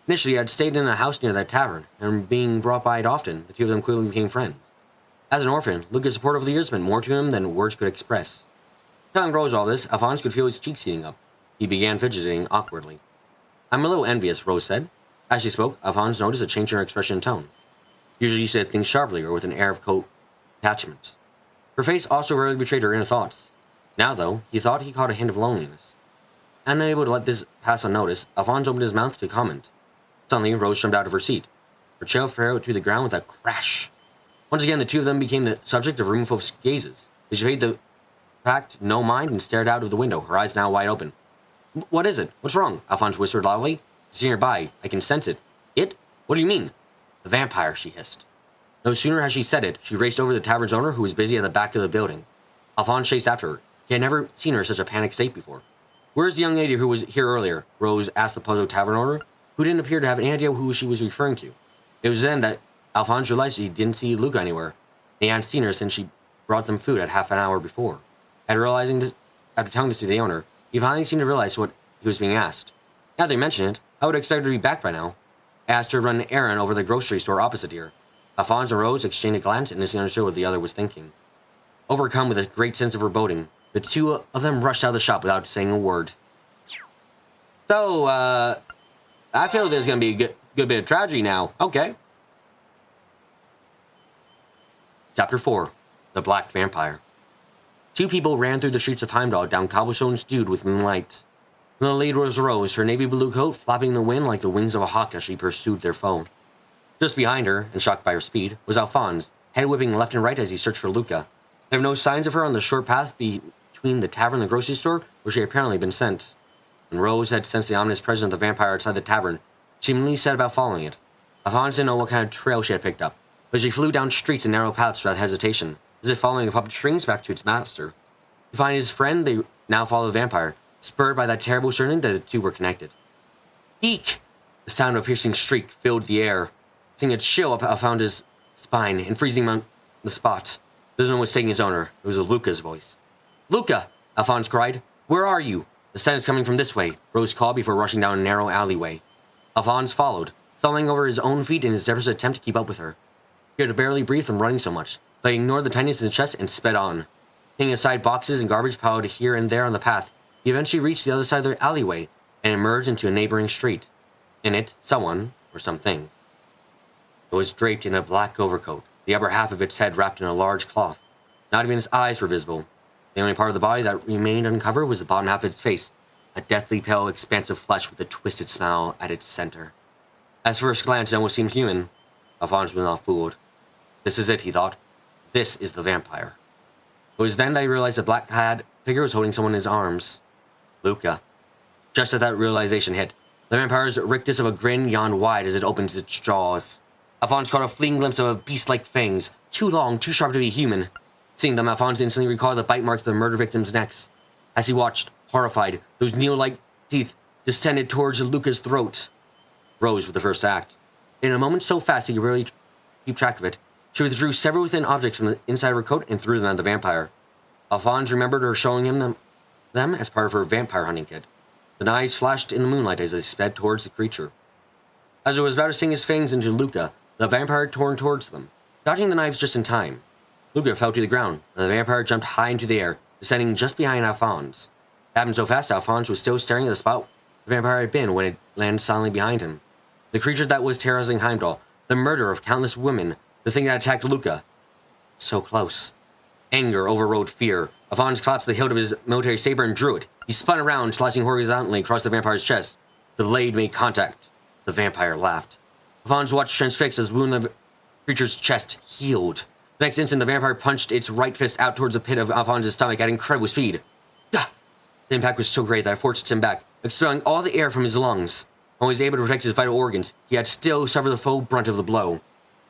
A: Initially, I had stayed in a house near that tavern, and being brought by it often, the two of them quickly became friends. As an orphan, Luca's support over the years meant more to him than words could express." Telling Rose all this, Alphonse could feel his cheeks heating up. He began fidgeting awkwardly. "I'm a little envious," Rose said. As she spoke, Alphonse noticed a change in her expression and tone. Usually she said things sharply or with an air of detachment. Her face also rarely betrayed her inner thoughts. Now, though, he thought he caught a hint of loneliness. Unable to let this pass unnoticed, Alphonse opened his mouth to comment. Suddenly, Rose jumped out of her seat. Her chair fell to the ground with a crash. Once again, the two of them became the subject of a roomful of gazes. She paid the fact no mind and stared out of the window, her eyes now wide open. "What is it? What's wrong?" Alphonse whispered loudly. "It's nearby. I can sense it." "It? What do you mean?" "The vampire," she hissed. No sooner had she said it, she raced over to the tavern's owner, who was busy at the back of the building. Alphonse chased after her. He had never seen her in such a panicked state before. "Where's the young lady who was here earlier?" Rose asked the puzzled tavern owner, who didn't appear to have any idea who she was referring to. It was then that Alphonse realized he didn't see Luca anywhere, and he hadn't seen her since she brought them food at half an hour before. After telling this to the owner, he finally seemed to realize what he was being asked. Now they mention it, I would expect her to be back by now. I asked her to run an errand over the grocery store opposite here. Alphonse and Rose exchanged a glance and instantly understood what the other was thinking. Overcome with a great sense of foreboding, the two of them rushed out of the shop without saying a word. So, I feel there's going to be a good bit of tragedy now. Okay. Chapter 4. The Black Vampire. Two people ran through the streets of Heimdall down cobblestones dewed with moonlight. The lead was Rose, her navy blue coat flapping in the wind like the wings of a hawk as she pursued their foe. Just behind her, and shocked by her speed, was Alphonse, head whipping left and right as he searched for Luca. There were no signs of her on the short path between the tavern and the grocery store, where she had apparently been sent. When Rose had sensed the ominous presence of the vampire outside the tavern, she immediately set about following it. Alphonse didn't know what kind of trail she had picked up, but she flew down streets and narrow paths without hesitation, as if following a puppet strings back to its master. To find his friend, they now followed the vampire, spurred by that terrible certainty that the two were connected. Eek! The sound of a piercing shriek filled the air, sending a chill up Alphonse's spine and freezing him on the spot. This one was taking his owner. It was Luca's voice. "Luca!" Alphonse cried. "Where are you?" "The sound is coming from this way," Rose called before rushing down a narrow alleyway. Alphonse followed, stumbling over his own feet in his desperate attempt to keep up with her. He had to barely breathe from running so much, but he ignored the tightness in his chest and sped on. Hanging aside boxes and garbage piled here and there on the path, he eventually reached the other side of the alleyway and emerged into a neighboring street. In it, someone, or something, it was draped in a black overcoat, the upper half of its head wrapped in a large cloth. Not even its eyes were visible. The only part of the body that remained uncovered was the bottom half of its face, a deathly pale expanse of flesh with a twisted smile at its center. At first glance, it almost seemed human. Alphonse was not fooled. This is it, he thought. This is the vampire. It was then that he realized the black-clad figure was holding someone in his arms. Luca. Just as that realization hit, the vampire's rictus of a grin yawned wide as it opened its jaws. Alphonse caught a fleeting glimpse of beast-like fangs, too long, too sharp to be human. Seeing them, Alphonse instantly recalled the bite marks of the murder victims' necks. As he watched, horrified, those needle-like teeth descended towards Luca's throat. Rose with the first act. In a moment so fast he could barely keep track of it, she withdrew several thin objects from the inside of her coat and threw them at the vampire. Alphonse remembered her showing him them as part of her vampire hunting kit. The knives flashed in the moonlight as they sped towards the creature. As it was about to sink his fangs into Luca, the vampire tore towards them, dodging the knives just in time. Luca fell to the ground, and the vampire jumped high into the air, descending just behind Alphonse. It happened so fast Alphonse was still staring at the spot the vampire had been when it landed silently behind him. The creature that was terrorizing Heimdall, the murderer of countless women, the thing that attacked Luca. So close. Anger overrode fear. Alphonse collapsed the hilt of his military saber and drew it. He spun around, slicing horizontally across the vampire's chest. The blade made contact. The vampire laughed. Alphonse watched transfixed as the wound in the creature's chest healed. The next instant, the vampire punched its right fist out towards the pit of Alphonse's stomach at incredible speed. Gah! The impact was so great that it forced him back, expelling all the air from his lungs. While he was able to protect his vital organs, he had still suffered the full brunt of the blow.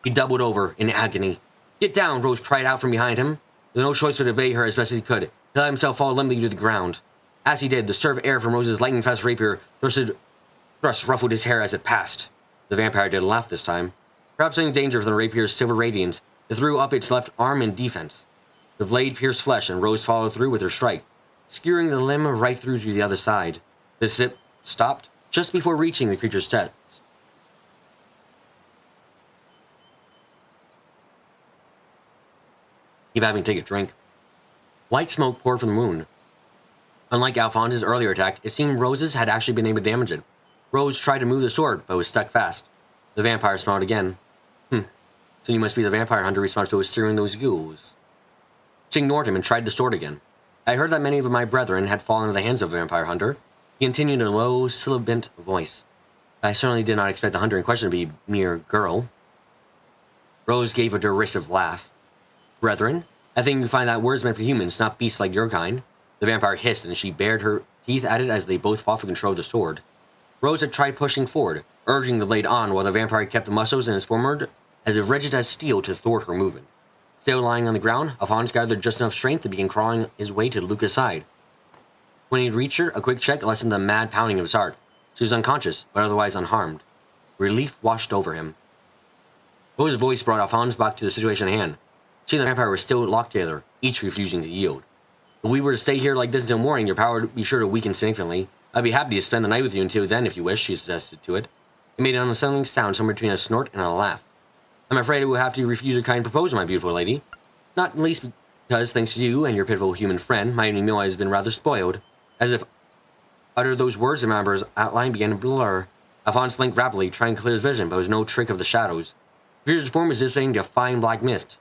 A: He doubled over in agony. "Get down!" Rose cried out from behind him. With no choice but to obey her as best as he could, he let himself fall limply to the ground. As he did, the stir of air from Rose's lightning-fast rapier thrust ruffled his hair as it passed. The vampire didn't laugh this time. Perhaps in danger from the rapier's silver radiance, it threw up its left arm in defense. The blade pierced flesh, and Rose followed through with her strike, skewering the limb right through to the other side. The zip stopped just before reaching the creature's chest. Keep having to take a drink. White smoke poured from the wound. Unlike Alphonse's earlier attack, it seemed Rose's had actually been able to damage it. Rose tried to move the sword, but was stuck fast. The vampire smiled again. So you must be the vampire hunter responsible for steering those ghouls. She ignored him and tried the sword again. I heard that many of my brethren had fallen into the hands of a vampire hunter. He continued in a low, sibilant voice. I certainly did not expect the hunter in question to be a mere girl. Rose gave a derisive laugh. Brethren? I think you find that word is meant for humans, not beasts like your kind. The vampire hissed, and she bared her teeth at it as they both fought for control of the sword. Rose had tried pushing forward, urging the blade on, while the vampire kept the muscles in his forearm as if rigid as steel to thwart her movement. Still lying on the ground, Alphonse gathered just enough strength to begin crawling his way to Luca's side. When he reached her, a quick check lessened the mad pounding of his heart. She was unconscious, but otherwise unharmed. Relief washed over him. Rose's voice brought Alphonse back to the situation at hand. She and the vampire were still locked together, each refusing to yield. If we were to stay here like this until morning, your power would be sure to weaken significantly. I'd be happy to spend the night with you until then, if you wish, she suggested to it. It made an unsettling sound somewhere between a snort and a laugh. I'm afraid I will have to refuse your kind proposal, my beautiful lady. Not least because, thanks to you and your pitiful human friend, my evening meal has been rather spoiled. As if uttered those words, the member's outline began to blur. Alphonse blinked rapidly, trying to clear his vision, but it was no trick of the shadows. The creature's form was dissipating into a fine black mist.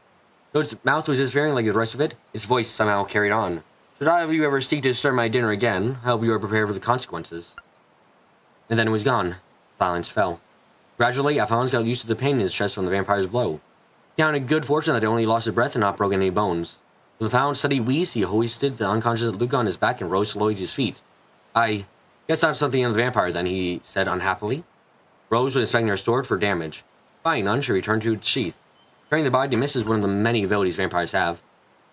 A: Though its mouth was disappearing like the rest of it, its voice somehow carried on. Should either of you ever seek to disturb my dinner again, I hope you are prepared for the consequences. And then it was gone. Silence fell. Gradually, Alphonse got used to the pain in his chest from the vampire's blow. He counted good fortune that he only lost his breath and not broken any bones. With a profound, steady wheeze, he hoisted the unconscious Luca on his back and rose slowly to his feet. I guess I'm something of the vampire, then, he said unhappily. Rose was inspecting her sword for damage. Finding none, she returned to its sheath. Carrying the body to miss is one of the many abilities vampires have.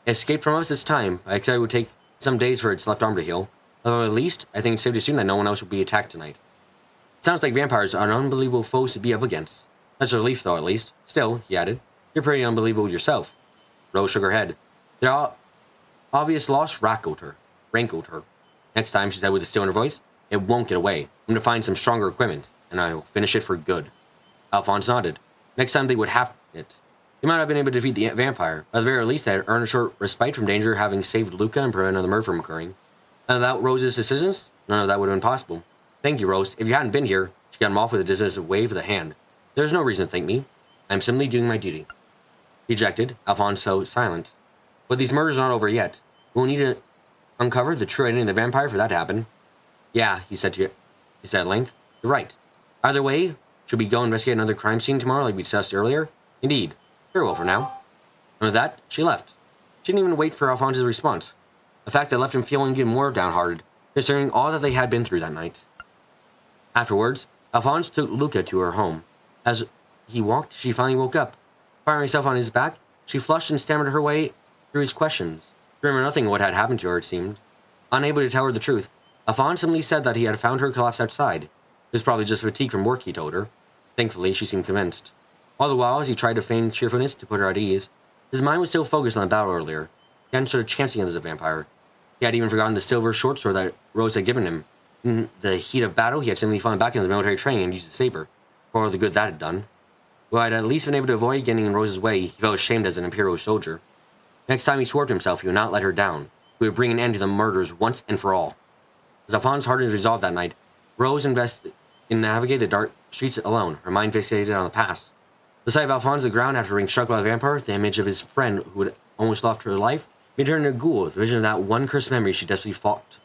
A: It escaped from us this time. I expect it would take some days for its left arm to heal. Although at least, I think it's safe to assume that no one else will be attacked tonight. It sounds like vampires are unbelievable foes to be up against. That's a relief, though, at least. Still, he added, you're pretty unbelievable yourself. Rose shook her head. Their obvious loss rankled her. Next time, she said with a still in her voice, it won't get away. I'm going to find some stronger equipment, and I'll finish it for good. Alphonse nodded. Next time they would have it. They might have been able to defeat the vampire. At the very least, they had earned a short respite from danger, having saved Luca and prevented another murder from occurring. And without Rose's assistance, none of that would have been possible. Thank you, Rose. If you hadn't been here, she got him off with a dismissive wave of the hand. There's no reason to thank me. I'm simply doing my duty. Dejected, Alphonse was silent. But these murders aren't over yet. We'll need to uncover the true identity of the vampire for that to happen. Yeah, he said at length. You're right. Either way, should we go investigate another crime scene tomorrow like we discussed earlier? Indeed. Very well for now. And with that, she left. She didn't even wait for Alphonse's response. A fact that left him feeling even more downhearted, considering all that they had been through that night. Afterwards, Alphonse took Luca to her home. As he walked, she finally woke up. Firing herself on his back, she flushed and stammered her way through his questions. She remembered nothing of what had happened to her, it seemed. Unable to tell her the truth, Alphonse simply said that he had found her collapsed outside. It was probably just fatigue from work, he told her. Thankfully, she seemed convinced. All the while, as he tried to feign cheerfulness to put her at ease, his mind was still focused on the battle earlier. He hadn't started chancing as a vampire. He had even forgotten the silver short sword that Rose had given him. In the heat of battle, he had simply fallen back in his military training and used the saber, for all the good that had done. Though I had at least been able to avoid getting in Rose's way, he felt ashamed as an Imperial soldier. Next time he swore to himself he would not let her down. He would bring an end to the murders once and for all. As Alphonse hardened his resolve that night, Rose invested in navigating the dark streets alone, her mind fixated on the past. The sight of Alphonse on the ground after being struck by the vampire, the image of his friend who had almost lost her life, made her into a ghoul, the vision of that one cursed memory she desperately fought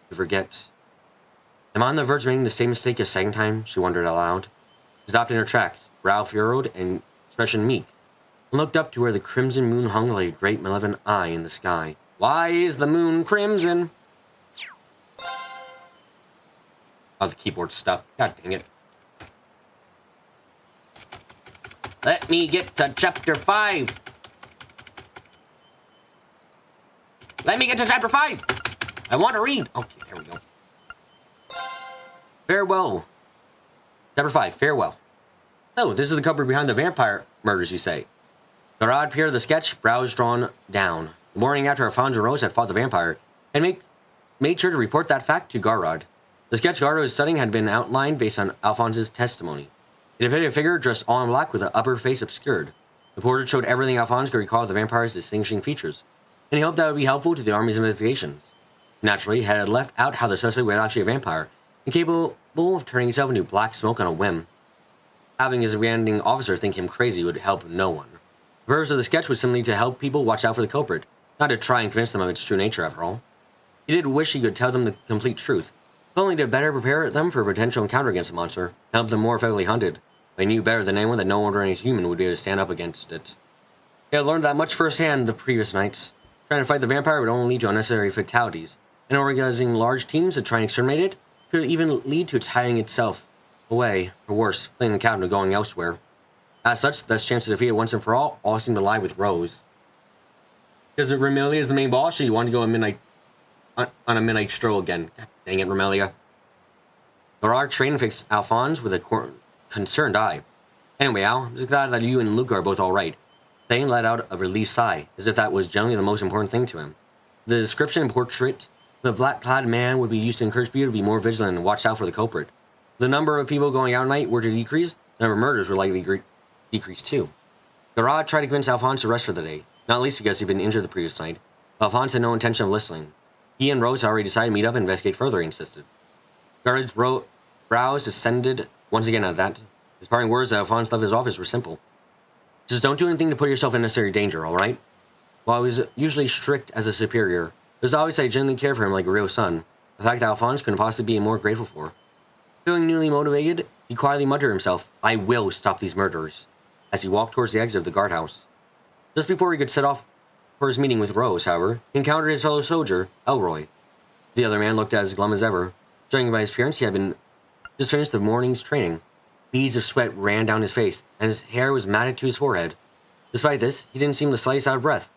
A: to forget. Am I on the verge of making the same mistake a second time? She wondered aloud. She stopped in her tracks, brow furrowed and expression meek, and looked up to where the crimson moon hung like a great malevolent eye in the sky. Why is the moon crimson? Oh, the keyboard's stuck. God dang it. Let me get to chapter 5. Let me get to chapter 5. I want to read. Okay, there we go. Farewell. Chapter 5, farewell. So, this is the cupboard behind the vampire murders, you say. Garrod peered at the sketch, brows drawn down. The morning after Alphonse and Rose had fought the vampire, and made sure to report that fact to Garrod. The sketch Garrod was studying had been outlined based on Alphonse's testimony. It depicted a figure dressed all in black with the upper face obscured. The portrait showed everything Alphonse could recall of the vampire's distinguishing features, and he hoped that would be helpful to the army's investigations. Naturally, he had left out how the suspect was actually a vampire, and capable of turning himself into black smoke on a whim. Having his commanding officer think him crazy would help no one. The purpose of the sketch was simply to help people watch out for the culprit, not to try and convince them of its true nature after all. He did wish he could tell them the complete truth, if only to better prepare them for a potential encounter against the monster, and help them more effectively hunted. But he knew better than anyone that no ordinary human would be able to stand up against it. He had learned that much firsthand the previous nights. Trying to fight the vampire would only lead to unnecessary fatalities, and organizing large teams to try and exterminate it could even lead to its hiding itself away, or worse, fleeing the cabin and going elsewhere. As such, the best chance to defeat it once and for all seemed to lie with Rose. Because Remelia is the main boss, so you want to go on a midnight stroll again. God dang it, Remelia. Gerard trained and fixed Alphonse with a concerned eye. Anyway, Al, I'm just glad that you and Luca are both alright. Thane let out a released sigh, as if that was generally the most important thing to him. The description and portrait the black-clad man would be used to encourage people to be more vigilant and watch out for the culprit. If the number of people going out at night were to decrease, the number of murders would likely decrease too. Garrod tried to convince Alphonse to rest for the day, not least because he'd been injured the previous night. Alphonse had no intention of listening. He and Rose had already decided to meet up and investigate further, he insisted. Garrod's brows ascended once again at that. His parting words as Alphonse left his office were simple. Just don't do anything to put yourself in unnecessary danger, alright? While I was usually strict as a superior, it was obvious I genuinely cared for him like a real son, a fact that Alphonse couldn't possibly be more grateful for. Feeling newly motivated, he quietly muttered to himself, "I will stop these murderers," as he walked towards the exit of the guardhouse. Just before he could set off for his meeting with Rose, however, he encountered his fellow soldier, Elroy. The other man looked as glum as ever. Judging by his appearance, he had been just finished the morning's training. Beads of sweat ran down his face, and his hair was matted to his forehead. Despite this, he didn't seem the slightest out of breath.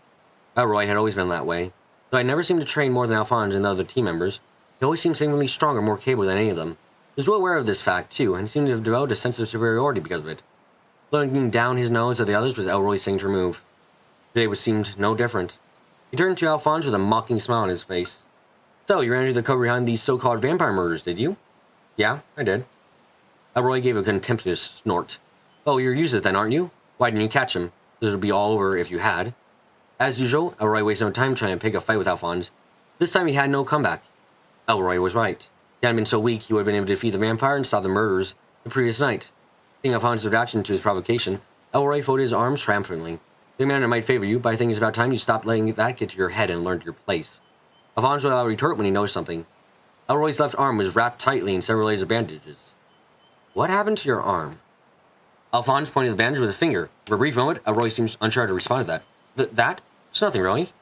A: Elroy had always been that way. Though I never seemed to train more than Alphonse and the other team members, he always seemed seemingly stronger and more capable than any of them. He was well aware of this fact, too, and seemed to have developed a sense of superiority because of it. Looking down his nose at the others was Elroy's signature move. Today seemed no different. He turned to Alphonse with a mocking smile on his face. "So, you ran into the cover behind these so-called vampire murders, did you?" "Yeah, I did." Elroy gave a contemptuous snort. "Oh, you're used to it then, aren't you? Why didn't you catch him? This would be all over if you had." As usual, Elroy wasted no time trying to pick a fight with Alphonse. This time he had no comeback. Elroy was right. If he hadn't been so weak, he would have been able to defeat the vampire and stop the murderers the previous night. Seeing Alphonse's reaction to his provocation, Elroy folded his arms triumphantly. "The man might favor you, but I think it's about time you stopped letting that get to your head and learned your place." Alphonse let out a retort when he noticed something. Elroy's left arm was wrapped tightly in several layers of bandages. "What happened to your arm?" Alphonse pointed the bandage with a finger. For a brief moment, Elroy seemed unsure how to respond to that. That? It's nothing, really.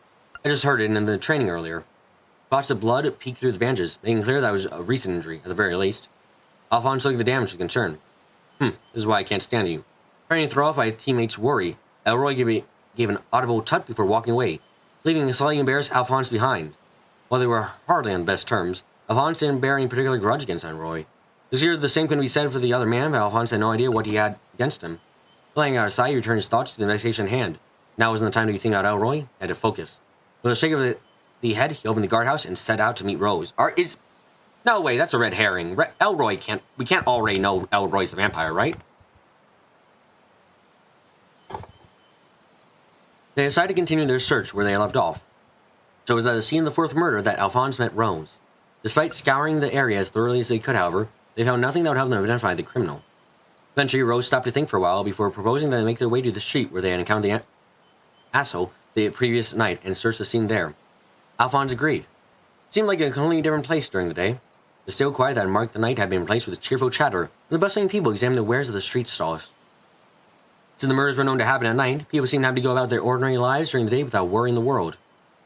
A: I just heard it in the training earlier." Spots of blood peeked through the bandages, making clear that it was a recent injury, at the very least. Alphonse looked at the damage with concern. This is why I can't stand you." Trying to throw off my teammates' worry, Elroy gave an audible tut before walking away, leaving a slightly embarrassed Alphonse behind. While they were hardly on the best terms, Alphonse didn't bear any particular grudge against Elroy. It was here the same couldn't be said for the other man, but Alphonse had no idea what he had against him. Laying out aside, he returned his thoughts to the investigation at hand. Now wasn't the time to be thinking about Elroy. He had to focus. With a shake of the head, he opened the guardhouse and set out to meet Rose. No way, that's a red herring. Elroy can't... We can't already know Elroy's a vampire, right? They decided to continue their search where they left off. So it was at the scene of the fourth murder that Alphonse met Rose. Despite scouring the area as thoroughly as they could, however, they found nothing that would help them identify the criminal. Eventually, Rose stopped to think for a while before proposing that they make their way to the street where they had encountered the asshole the previous night and search the scene there. Alphonse agreed. It seemed like a completely different place during the day. The still quiet that marked the night had been replaced with cheerful chatter, and the bustling people examined the wares of the street stalls. Since the murders were known to happen at night, people seemed to have to go about their ordinary lives during the day without worrying the world.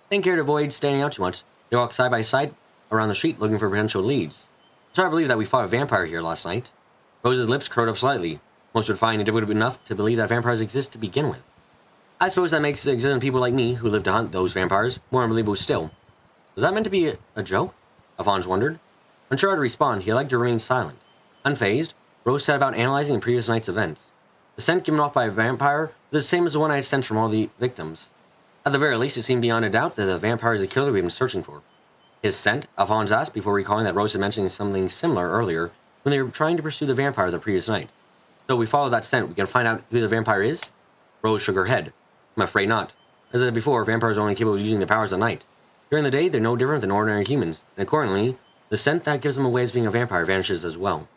A: They didn't care to avoid standing out too much. They walked side by side around the street looking for potential leads. It's hard to believe that we fought a vampire here last night. Rose's lips curled up slightly. Most would find it difficult enough to believe that vampires exist to begin with. I suppose that makes the existing people like me, who live to hunt those vampires, more unbelievable still. Was that meant to be a joke? Alphonse wondered. Unsure how to respond, he elected to remain silent. Unfazed, Rose set about analyzing the previous night's events. The scent given off by a vampire was the same as the one I had sensed from all the victims. At the very least, it seemed beyond a doubt that the vampire is the killer we've been searching for. His scent, Alphonse asked before recalling that Rose had mentioned something similar earlier when they were trying to pursue the vampire the previous night. So if we follow that scent, we can find out who the vampire is? Rose shook her head. I'm afraid not. As I said before, vampires are only capable of using their powers at night. During the day, they're no different than ordinary humans, and accordingly, the scent that gives them away as being a vampire vanishes as well.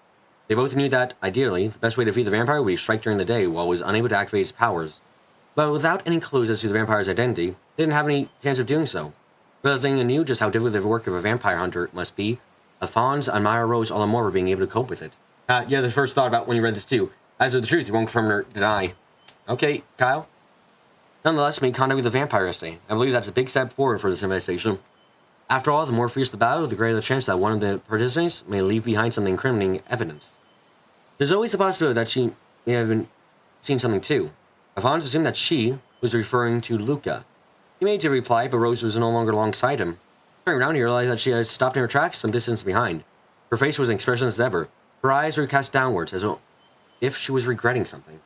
A: They both knew that, ideally, the best way to defeat the vampire would be to strike during the day while it was unable to activate its powers. But without any clues as to the vampire's identity, they didn't have any chance of doing so. Realizing anew just how difficult the work of a vampire hunter must be, Alphonse admired Rose all the more for being able to cope with it. Yeah, the first thought about when you read this too. As for the truth, you won't confirm or deny. Okay, Kyle? Nonetheless, made contact with the vampire yesterday. I believe that's a big step forward for this investigation. After all, the more fierce the battle, the greater the chance that one of the participants may leave behind something incriminating evidence. There's always the possibility that she may have seen something too. Alphonse assumed that she was referring to Luca. He made a reply, but Rose was no longer alongside him. Turning around, he realized that she had stopped in her tracks some distance behind. Her face was expressionless as ever. Her eyes were cast downwards, as if she was regretting something.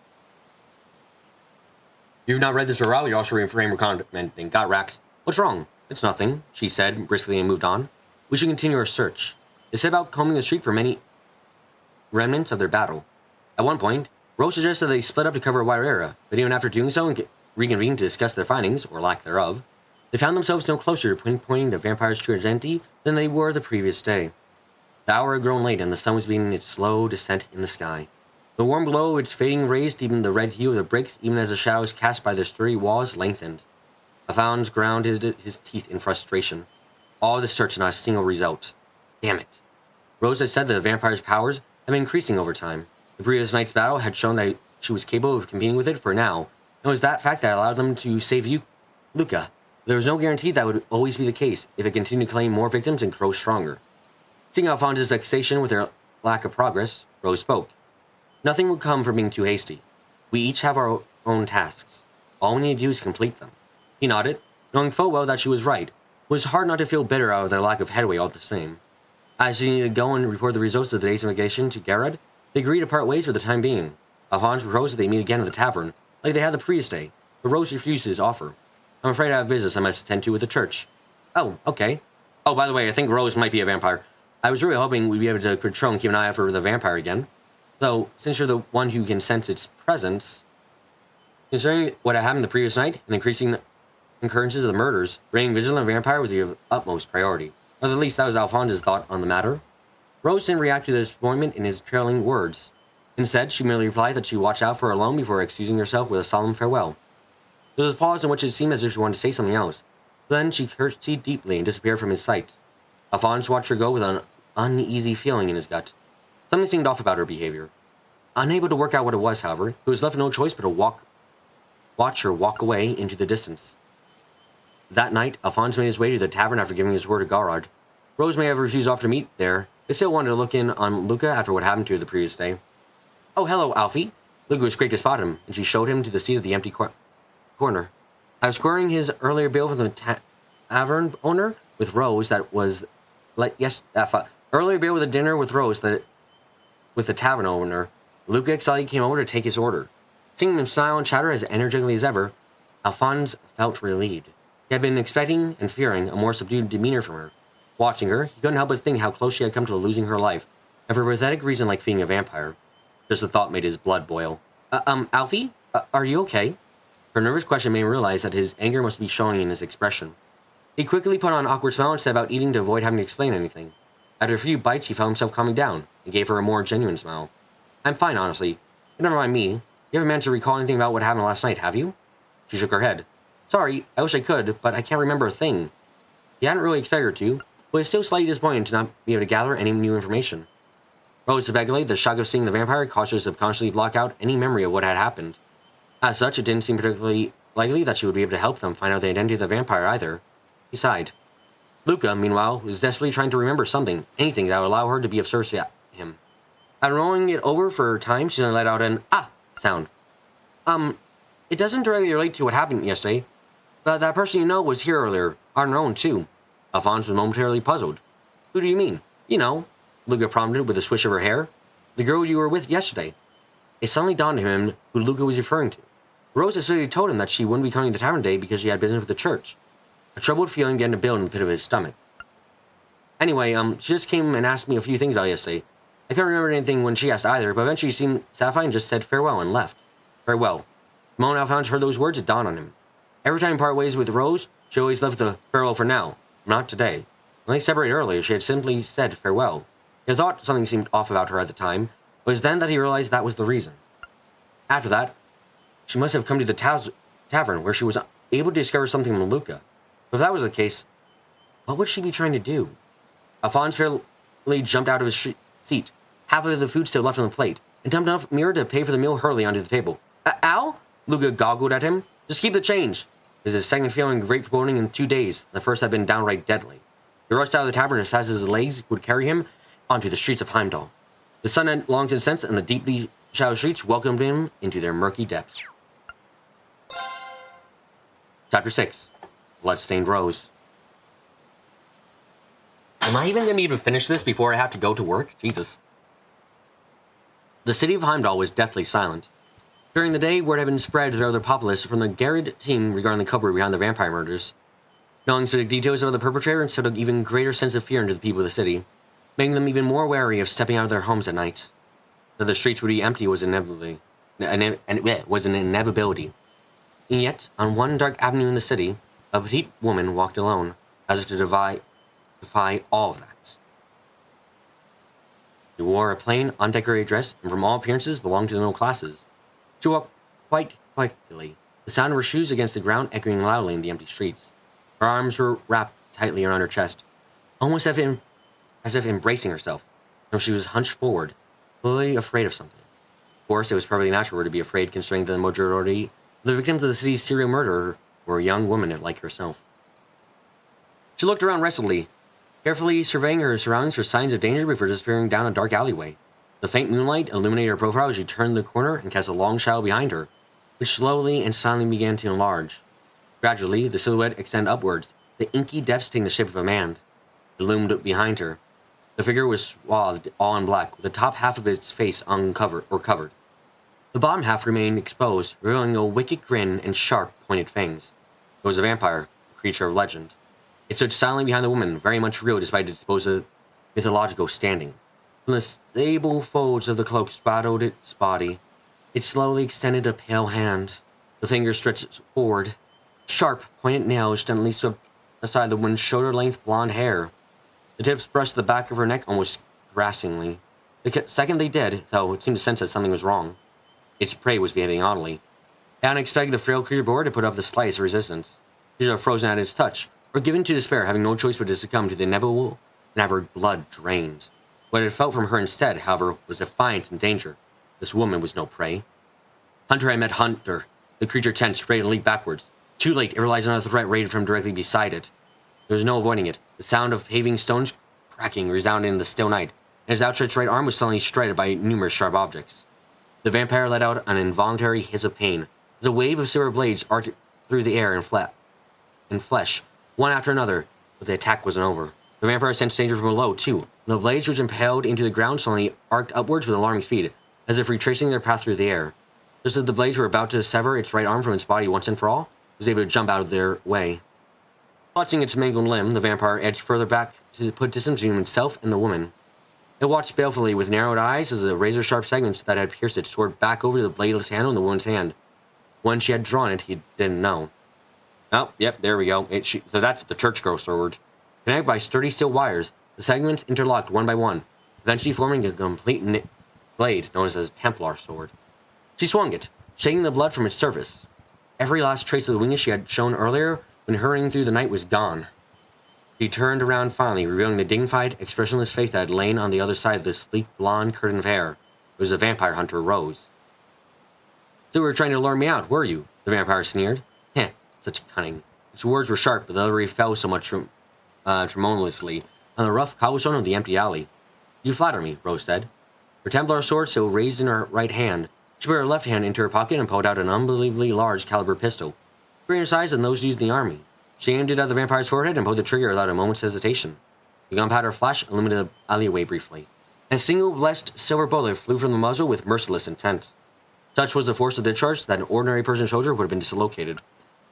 A: You've not read this or you're also refrain commenting. Got Rax. What's wrong? It's nothing, she said briskly and moved on. We should continue our search. They set about combing the street for many remnants of their battle. At one point, Rose suggested they split up to cover a wider area, but even after doing so and reconvened to discuss their findings, or lack thereof, they found themselves no closer to pinpointing the vampire's true identity than they were the previous day. The hour had grown late, and the sun was beginning its slow descent in the sky. The warm glow of its fading rays deepened the red hue of the bricks, even as the shadows cast by their sturdy walls lengthened. Alphonse ground his teeth in frustration. All this search and not a single result. Damn it. Rose had said that the vampire's powers had been increasing over time. The previous night's battle had shown that she was capable of competing with it for now, and it was that fact that allowed them to save Luca. There was no guarantee that would always be the case if it continued to claim more victims and grow stronger. Seeing Alphonse's vexation with their lack of progress, Rose spoke. Nothing would come from being too hasty. We each have our own tasks. All we need to do is complete them. He nodded, knowing full well that she was right. It was hard not to feel bitter out of their lack of headway all the same. As she needed to go and report the results of the day's investigation to Garrod, they agreed to part ways for the time being. Alphonse proposed that they meet again at the tavern, like they had the previous day, but Rose refused his offer. I'm afraid I have business I must attend to with the church. Oh, okay. Oh, by the way, I think Rose might be a vampire. I was really hoping we'd be able to patrol and keep an eye out for the vampire again. Though, since you're the one who can sense its presence, considering what had happened the previous night and the increasing occurrences of the murders, remaining vigilant of the vampire was of utmost priority. Or at least that was Alphonse's thought on the matter. Rose didn't react to the disappointment in his trailing words. Instead, she merely replied that she watched out for her alone before excusing herself with a solemn farewell. There was a pause in which it seemed as if she wanted to say something else. Then she curtsied deeply and disappeared from his sight. Alphonse watched her go with an uneasy feeling in his gut. Something seemed off about her behavior. Unable to work out what it was, however, he was left with no choice but to watch her walk away into the distance. That night, Alphonse made his way to the tavern after giving his word to Garrod. Rose may have refused offer to meet there, but still wanted to look in on Luca after what happened to her the previous day. Oh, hello, Alfie. Luca was quick to spot him, and she showed him to the seat of the empty corner. I was squaring his earlier bill from the tavern owner with Rose that was... earlier bill with a dinner with Rose that... with the tavern owner. Luca excitedly came over to take his order. Seeing him smile and chatter as energetically as ever, Alphonse felt relieved. He had been expecting and fearing a more subdued demeanor from her. Watching her, he couldn't help but think how close she had come to losing her life, and for a pathetic reason like being a vampire. Just the thought made his blood boil. Alfie? Are you okay? Her nervous question made him realize that his anger must be showing in his expression. He quickly put on an awkward smile and set about eating to avoid having to explain anything. After a few bites, he found himself calming down, and gave her a more genuine smile. I'm fine, honestly. But never mind me. You haven't managed to recall anything about what happened last night, have you? She shook her head. Sorry, I wish I could, but I can't remember a thing. He hadn't really expected her to, but was still slightly disappointed to not be able to gather any new information. Rose speculated the shock of seeing the vampire caused her to subconsciously block out any memory of what had happened. As such, it didn't seem particularly likely that she would be able to help them find out the identity of the vampire either. He sighed. Luca, meanwhile, was desperately trying to remember something, anything that would allow her to be of service to him. After rolling it over for a time, she then let out an "ah" sound. It doesn't directly relate to what happened yesterday, but that person you know was here earlier, on her own, too. Alphonse was momentarily puzzled. Who do you mean? You know, Luca prompted with a swish of her hair. The girl you were with yesterday. It suddenly dawned on him who Luca was referring to. Rose had specifically told him that she wouldn't be coming to the tavern today because she had business with the church. A troubled feeling began to build in the pit of his stomach. Anyway, she just came and asked me a few things about yesterday. I couldn't remember anything when she asked either, but eventually she seemed satisfied and just said farewell and left. Farewell. The moment Alphonse heard those words, it dawned on him. Every time he parted ways with Rose, she always left the farewell for now. Not today. When they separated earlier, she had simply said farewell. He had thought something seemed off about her at the time, but it was then that he realized that was the reason. After that, she must have come to the tavern where she was able to discover something from Luca. But if that was the case, what would she be trying to do? Alphonse fairly jumped out of his seat, half of the food still left on the plate, and dumped enough mirror to pay for the meal hurriedly onto the table. Ow? Luca goggled at him. Just keep the change. It was his second feeling of great foreboding in 2 days. The first had been downright deadly. He rushed out of the tavern as fast as his legs would carry him onto the streets of Heimdall. The sun had long since set, and the deeply shadowed streets welcomed him into their murky depths. Chapter 6. Bloodstained Rose. Am I even going to be able to finish this before I have to go to work? Jesus. The city of Heimdall was deathly silent. During the day, word had been spread throughout the populace from the Garrett team regarding the culprit behind the vampire murders. Knowing specific details of the perpetrator instilled an even greater sense of fear into the people of the city, making them even more wary of stepping out of their homes at night. That the streets would be empty was an inevitability. And yet, on one dark avenue in the city, a petite woman walked alone, as if to defy all of that. She wore a plain, undecorated dress, and from all appearances belonged to the middle classes. She walked quite quietly, the sound of her shoes against the ground echoing loudly in the empty streets. Her arms were wrapped tightly around her chest, almost as if embracing herself, though she was hunched forward, clearly afraid of something. Of course, it was perfectly natural for her to be afraid, considering that the majority of the victims of the city's serial murder were young women like herself. She looked around restlessly, carefully surveying her surroundings for signs of danger before disappearing down a dark alleyway. The faint moonlight illuminated her profile as she turned the corner and cast a long shadow behind her, which slowly and silently began to enlarge. Gradually, the silhouette extended upwards, the inky depths taking the shape of a man. It loomed behind her. The figure was swathed all in black, with the top half of its face covered. The bottom half remained exposed, revealing a wicked grin and sharp, pointed fangs. It was a vampire, a creature of legend. It stood silently behind the woman, very much real despite its supposed mythological standing. From the stable folds of the cloak straddled its body. It slowly extended a pale hand. The fingers stretched forward. Sharp, pointed nails gently swept aside the woman's shoulder-length blonde hair. The tips brushed the back of her neck almost caressingly. The second they did, though, it seemed to sense that something was wrong. Its prey was behaving oddly. It hadn't expected the frail creature before to put up the slightest resistance. She should have frozen at its touch, or given to despair, having no choice but to succumb to the inevitable and have her blood drained. What it felt from her instead, however, was defiance and danger. This woman was no prey. Hunter had met Hunter. The creature tensed, ready to leap backwards. Too late, it realized another threat raided from directly beside it. There was no avoiding it. The sound of paving stones cracking resounded in the still night, and his outstretched right arm was suddenly strided by numerous sharp objects. The vampire let out an involuntary hiss of pain, as a wave of silver blades arced through the air and flesh, one after another, but the attack wasn't over. The vampire sensed danger from below, too, and the blades which impaled into the ground suddenly arced upwards with alarming speed, as if retracing their path through the air. Just as the blades were about to sever its right arm from its body once and for all, it was able to jump out of their way. Clutching its mangled limb, the vampire edged further back to put distance between himself and the woman. It watched balefully with narrowed eyes as the razor-sharp segments that had pierced it soared back over the bladeless handle in the woman's hand. When she had drawn it, he didn't know. Oh, yep, there we go. So that's the church girl sword. Connected by sturdy steel wires, the segments interlocked one by one, eventually forming a complete blade known as a Templar sword. She swung it, shaking the blood from its surface. Every last trace of the weakness she had shown earlier when hurrying through the night was gone. She turned around finally, revealing the dignified, expressionless face that had lain on the other side of the sleek blonde curtain of hair. It was the vampire hunter, Rose. So you were trying to lure me out, were you? The vampire sneered. Heh, such cunning. Its words were sharp, but the delivery fell somewhat tremulously on the rough cobblestone of the empty alley. You flatter me, Rose said. Her Templar sword still raised in her right hand. She put her left hand into her pocket and pulled out an unbelievably large caliber pistol, greater size than those used in the army. She aimed it at the vampire's forehead and pulled the trigger without a moment's hesitation. The gunpowder flash illuminated the alleyway briefly. A single blessed silver bullet flew from the muzzle with merciless intent. Such was the force of the charge that an ordinary Persian soldier would have been dislocated.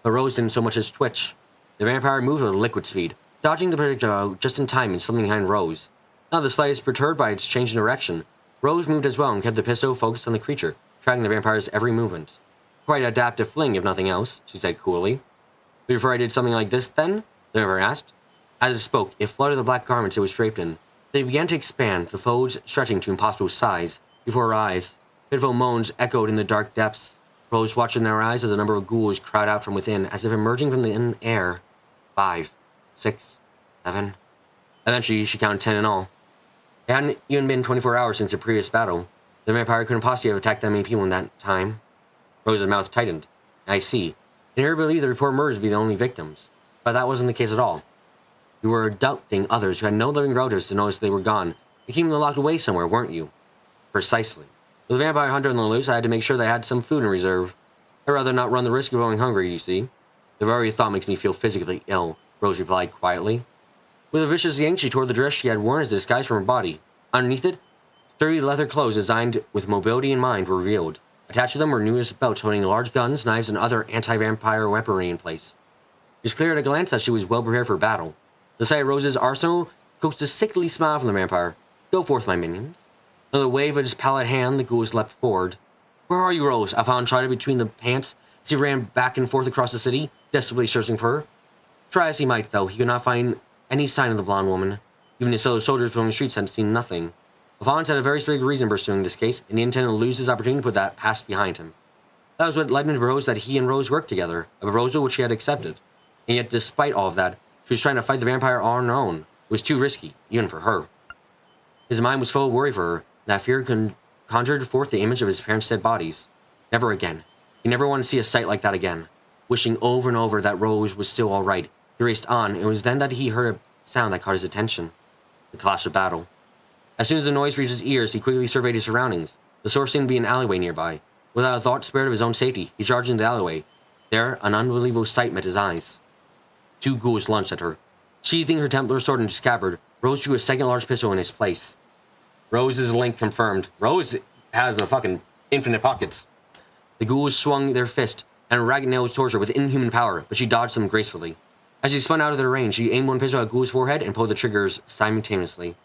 A: But Rose didn't so much as twitch. The vampire moved with liquid speed, dodging the projectile just in time and slipping behind Rose. Not the slightest perturbed by its change in direction, Rose moved as well and kept the pistol focused on the creature, tracking the vampire's every movement. Quite adaptive fling, if nothing else, she said coolly. Before I did something like this, then? The vampire asked. As it spoke, it flooded the black garments it was draped in. They began to expand, the folds stretching to impossible size. Before her eyes, pitiful moans echoed in the dark depths. Rose watched in their eyes as a number of ghouls crowd out from within, as if emerging from the thin air. 5, 6, 7. Eventually, she counted 10 in all. It hadn't even been 24 hours since the previous battle. The vampire couldn't possibly have attacked that many people in that time. Rose's mouth tightened. I see. In her belief, the report murders would be the only victims. But that wasn't the case at all. You were abducting others who had no living relatives to notice they were gone. You kept them locked away somewhere, weren't you? Precisely. With the vampire hunter on the loose, I had to make sure they had some food in reserve. I'd rather not run the risk of going hungry, you see. The very thought makes me feel physically ill, Rose replied quietly. With a vicious yank, she tore the dress she had worn as a disguise from her body. Underneath it, sturdy leather clothes designed with mobility in mind were revealed. Attached to them were numerous belts holding large guns, knives, and other anti-vampire weaponry in place. It was clear at a glance that she was well prepared for battle. The sight of Rose's arsenal coaxed a sickly smile from the vampire. "Go forth, my minions." Another wave of his pallid hand, the ghouls leapt forward. "Where are you, Rose?" Alphonse shouted between the pants as he ran back and forth across the city, desperately searching for her. Try as he might, though, he could not find any sign of the blonde woman. Even his fellow soldiers roaming the streets had seen nothing. Alphonse had a very specific reason for pursuing this case, and he intended to lose his opportunity to put that past behind him. That was what led him to propose that he and Rose work together, a proposal which she had accepted. And yet, despite all of that, she was trying to fight the vampire on her own. It was too risky, even for her. His mind was full of worry for her, and that fear conjured forth the image of his parents' dead bodies. Never again. He never wanted to see a sight like that again. Wishing over and over that Rose was still all right, he raced on, and it was then that he heard a sound that caught his attention. The clash of battle. As soon as the noise reached his ears, he quickly surveyed his surroundings. The source seemed to be an alleyway nearby. Without a thought spared of his own safety, he charged into the alleyway. There, an unbelievable sight met his eyes. Two ghouls lunged at her. Sheathing her Templar sword into scabbard, Rose drew a second large pistol in its place. Rose's link confirmed. Rose has a fucking infinite pockets. The ghouls swung their fist, and ragged nails towards her with inhuman power, but she dodged them gracefully. As she spun out of their range, she aimed one pistol at Ghoul's forehead and pulled the triggers simultaneously.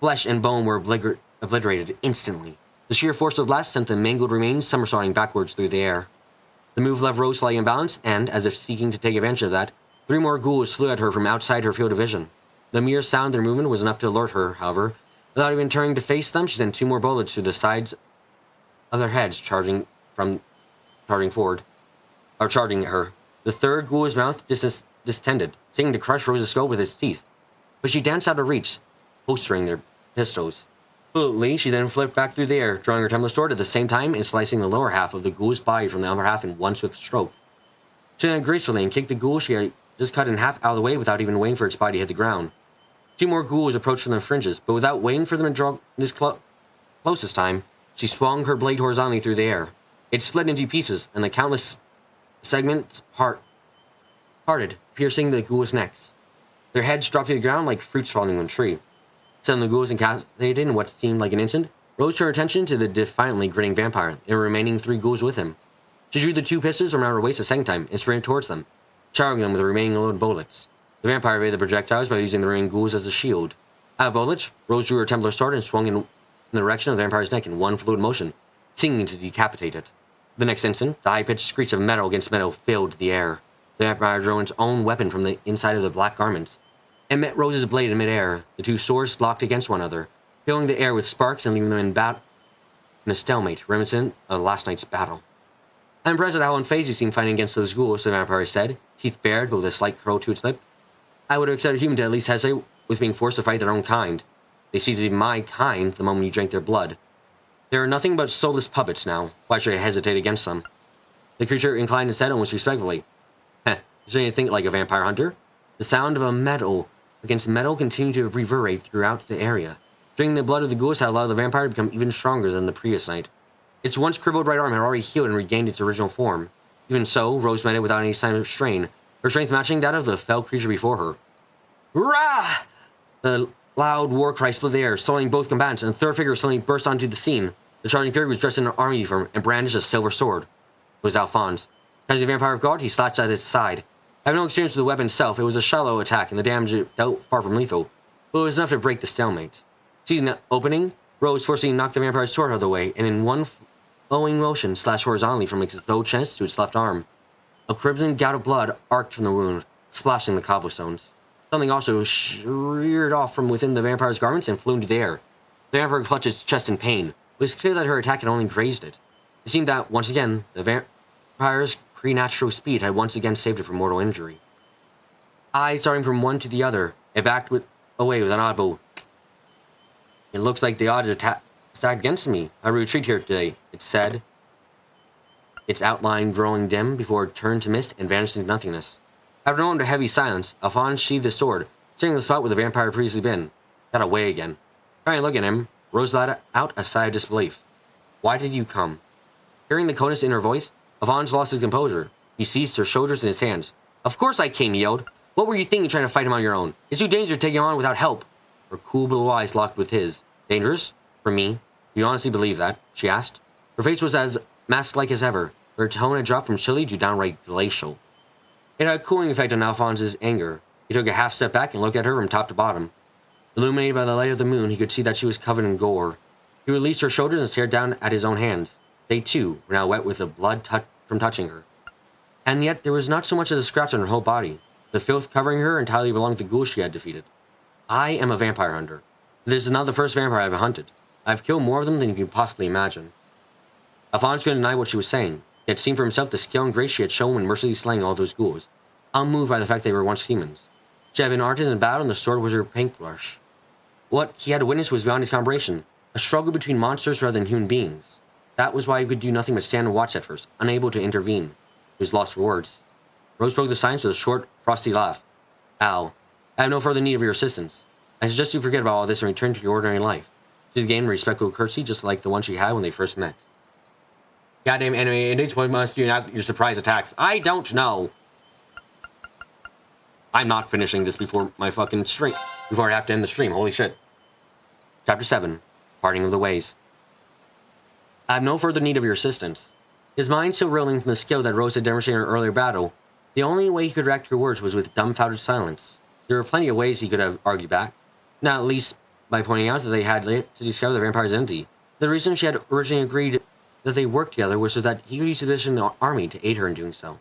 A: Flesh and bone were obliterated instantly. The sheer force of the blast sent the mangled remains somersaulting backwards through the air. The move left Rose slightly imbalanced, and, as if seeking to take advantage of that, 3 more ghouls flew at her from outside her field of vision. The mere sound of their movement was enough to alert her, however. Without even turning to face them, she sent 2 more bullets through the sides of their heads, charging forward, or charging at her. The third ghoul's mouth distended, seeming to crush Rose's skull with its teeth. But she danced out of reach, holstering their pistols. Fluently, she then flipped back through the air, drawing her Templar sword at the same time and slicing the lower half of the ghoul's body from the upper half in one swift stroke. She then gracefully and kicked the ghoul she had just cut in half out of the way without even waiting for its body to hit the ground. 2 more ghouls approached from the fringes, but without waiting for them to draw this close this time, she swung her blade horizontally through the air. It split into pieces, and the countless segments parted, piercing the ghouls' necks. Their heads dropped to the ground like fruits falling from a tree. Suddenly, the ghouls incapacitated in what seemed like an instant. Rose turned her attention to the defiantly grinning vampire and the remaining 3 ghouls with him. She drew the 2 pistols around her waist a second time and sprinted towards them, showering them with the remaining loaded bullets. The vampire evaded the projectiles by using the remaining ghouls as a shield. Out of bullets, Rose drew her Templar sword and swung in the direction of the vampire's neck in one fluid motion, seeming to decapitate it. The next instant, the high-pitched screech of metal against metal filled the air. The vampire drew its own weapon from the inside of the black garments. It met Rose's blade in midair. The 2 swords locked against one another, filling the air with sparks and leaving them in a stalemate, reminiscent of last night's battle. "I'm impressed at how unfazed you seem fighting against those ghouls," the vampire said, teeth bared but with a slight curl to its lip. "I would have expected a human to at least hesitate with being forced to fight their own kind. They seem to be my kind the moment you drank their blood. They are nothing but soulless puppets now. Why should I hesitate against them?" The creature inclined its head almost respectfully. "Heh, you're starting to think like a vampire hunter?" The sound of a metal against metal continued to reverberate throughout the area. Drinking the blood of the ghouls had allowed the vampire to become even stronger than the previous night. Its once crippled right arm had already healed and regained its original form. Even so, Rose met it without any sign of strain, her strength matching that of the fell creature before her. "Rah!" The loud war cry split the air, startling both combatants, and a third figure suddenly burst onto the scene. The charging figure was dressed in an army uniform and brandished a silver sword. It was Alphonse. As the vampire of God, he slashed at its side. Having no experience with the weapon itself, it was a shallow attack, and the damage it dealt far from lethal, but it was enough to break the stalemate. Seizing the opening, Rose forcibly knocked the vampire's sword out of the way, and in one flowing motion slashed horizontally from its low chest to its left arm. A crimson gout of blood arced from the wound, splashing the cobblestones. Something also sheared off from within the vampire's garments and flew into the air. The vampire clutched its chest in pain. It was clear that her attack had only grazed it. It seemed that, once again, the vampire's preternatural speed had once again saved it from mortal injury. Eyes darting from one to the other, it backed away with an audible, "It looks like the odds are stacked against me. I retreat here today," it said, its outline growing dim before it turned to mist and vanished into nothingness. After a moment of heavy silence, Alphonse sheathed his sword, staring at the spot where the vampire had previously been. Got away again. Trying to look at him, Rose let out a sigh of disbelief. "Why did you come?" Hearing the coldness in her voice, Alphonse lost his composure. He seized her shoulders in his hands. "Of course I came," he yelled. "What were you thinking trying to fight him on your own? It's too dangerous to take him on without help." Her cool blue eyes locked with his. "Dangerous? For me? Do you honestly believe that?" she asked. Her face was as mask-like as ever. Her tone had dropped from chilly to downright glacial. It had a cooling effect on Alphonse's anger. He took a half step back and looked at her from top to bottom. Illuminated by the light of the moon, he could see that she was covered in gore. He released her shoulders and stared down at his own hands. They, too, were now wet with the blood from touching her. And yet there was not so much as a scratch on her whole body. The filth covering her entirely belonged to the ghouls she had defeated. I am a vampire hunter. This is not the first vampire I have hunted. I have killed more of them than you can possibly imagine. Alphonse couldn't deny what she was saying. He had seen for himself the skill and grace she had shown when mercilessly slaying all those ghouls, unmoved by the fact they were once humans. She had been an artist in battle, and the sword was her paintbrush. What he had witnessed was beyond his comprehension, a struggle between monsters rather than human beings. That was why he could do nothing but stand and watch at first, unable to intervene. He was lost for words. Rose broke the silence with a short, frosty laugh. Al, I have no further need of your assistance. I suggest you forget about all this and return to your ordinary life. She gained a respectful courtesy just like the one she had when they first met. Goddamn anime endings, what must you not your surprise attacks? I don't know. I'm not finishing this before my fucking stream. Before I have to end the stream. Holy shit. Chapter 7. Parting of the Ways. I have no further need of your assistance. His mind still reeling from the skill that Rose had demonstrated in her earlier battle, the only way he could react to her words was with dumbfounded silence. There were plenty of ways he could have argued back, not at least by pointing out that they had to discover the vampire's identity. The reason she had originally agreed that they worked together was so that he could use the position in the army to aid her in doing so.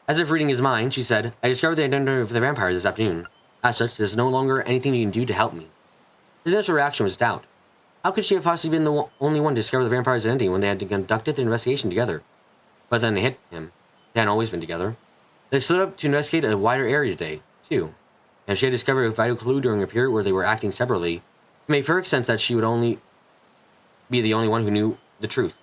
A: As if reading his mind, she said, I discovered the identity of the vampire this afternoon. As such, there's no longer anything you can do to help me. His initial reaction was doubt. How could she have possibly been the only one to discover the vampire's identity when they had conducted the investigation together? But then they hit him. They hadn't always been together. They split up to investigate a wider area today, too. And if she had discovered a vital clue during a period where they were acting separately, it made perfect sense that she would only be the only one who knew the truth.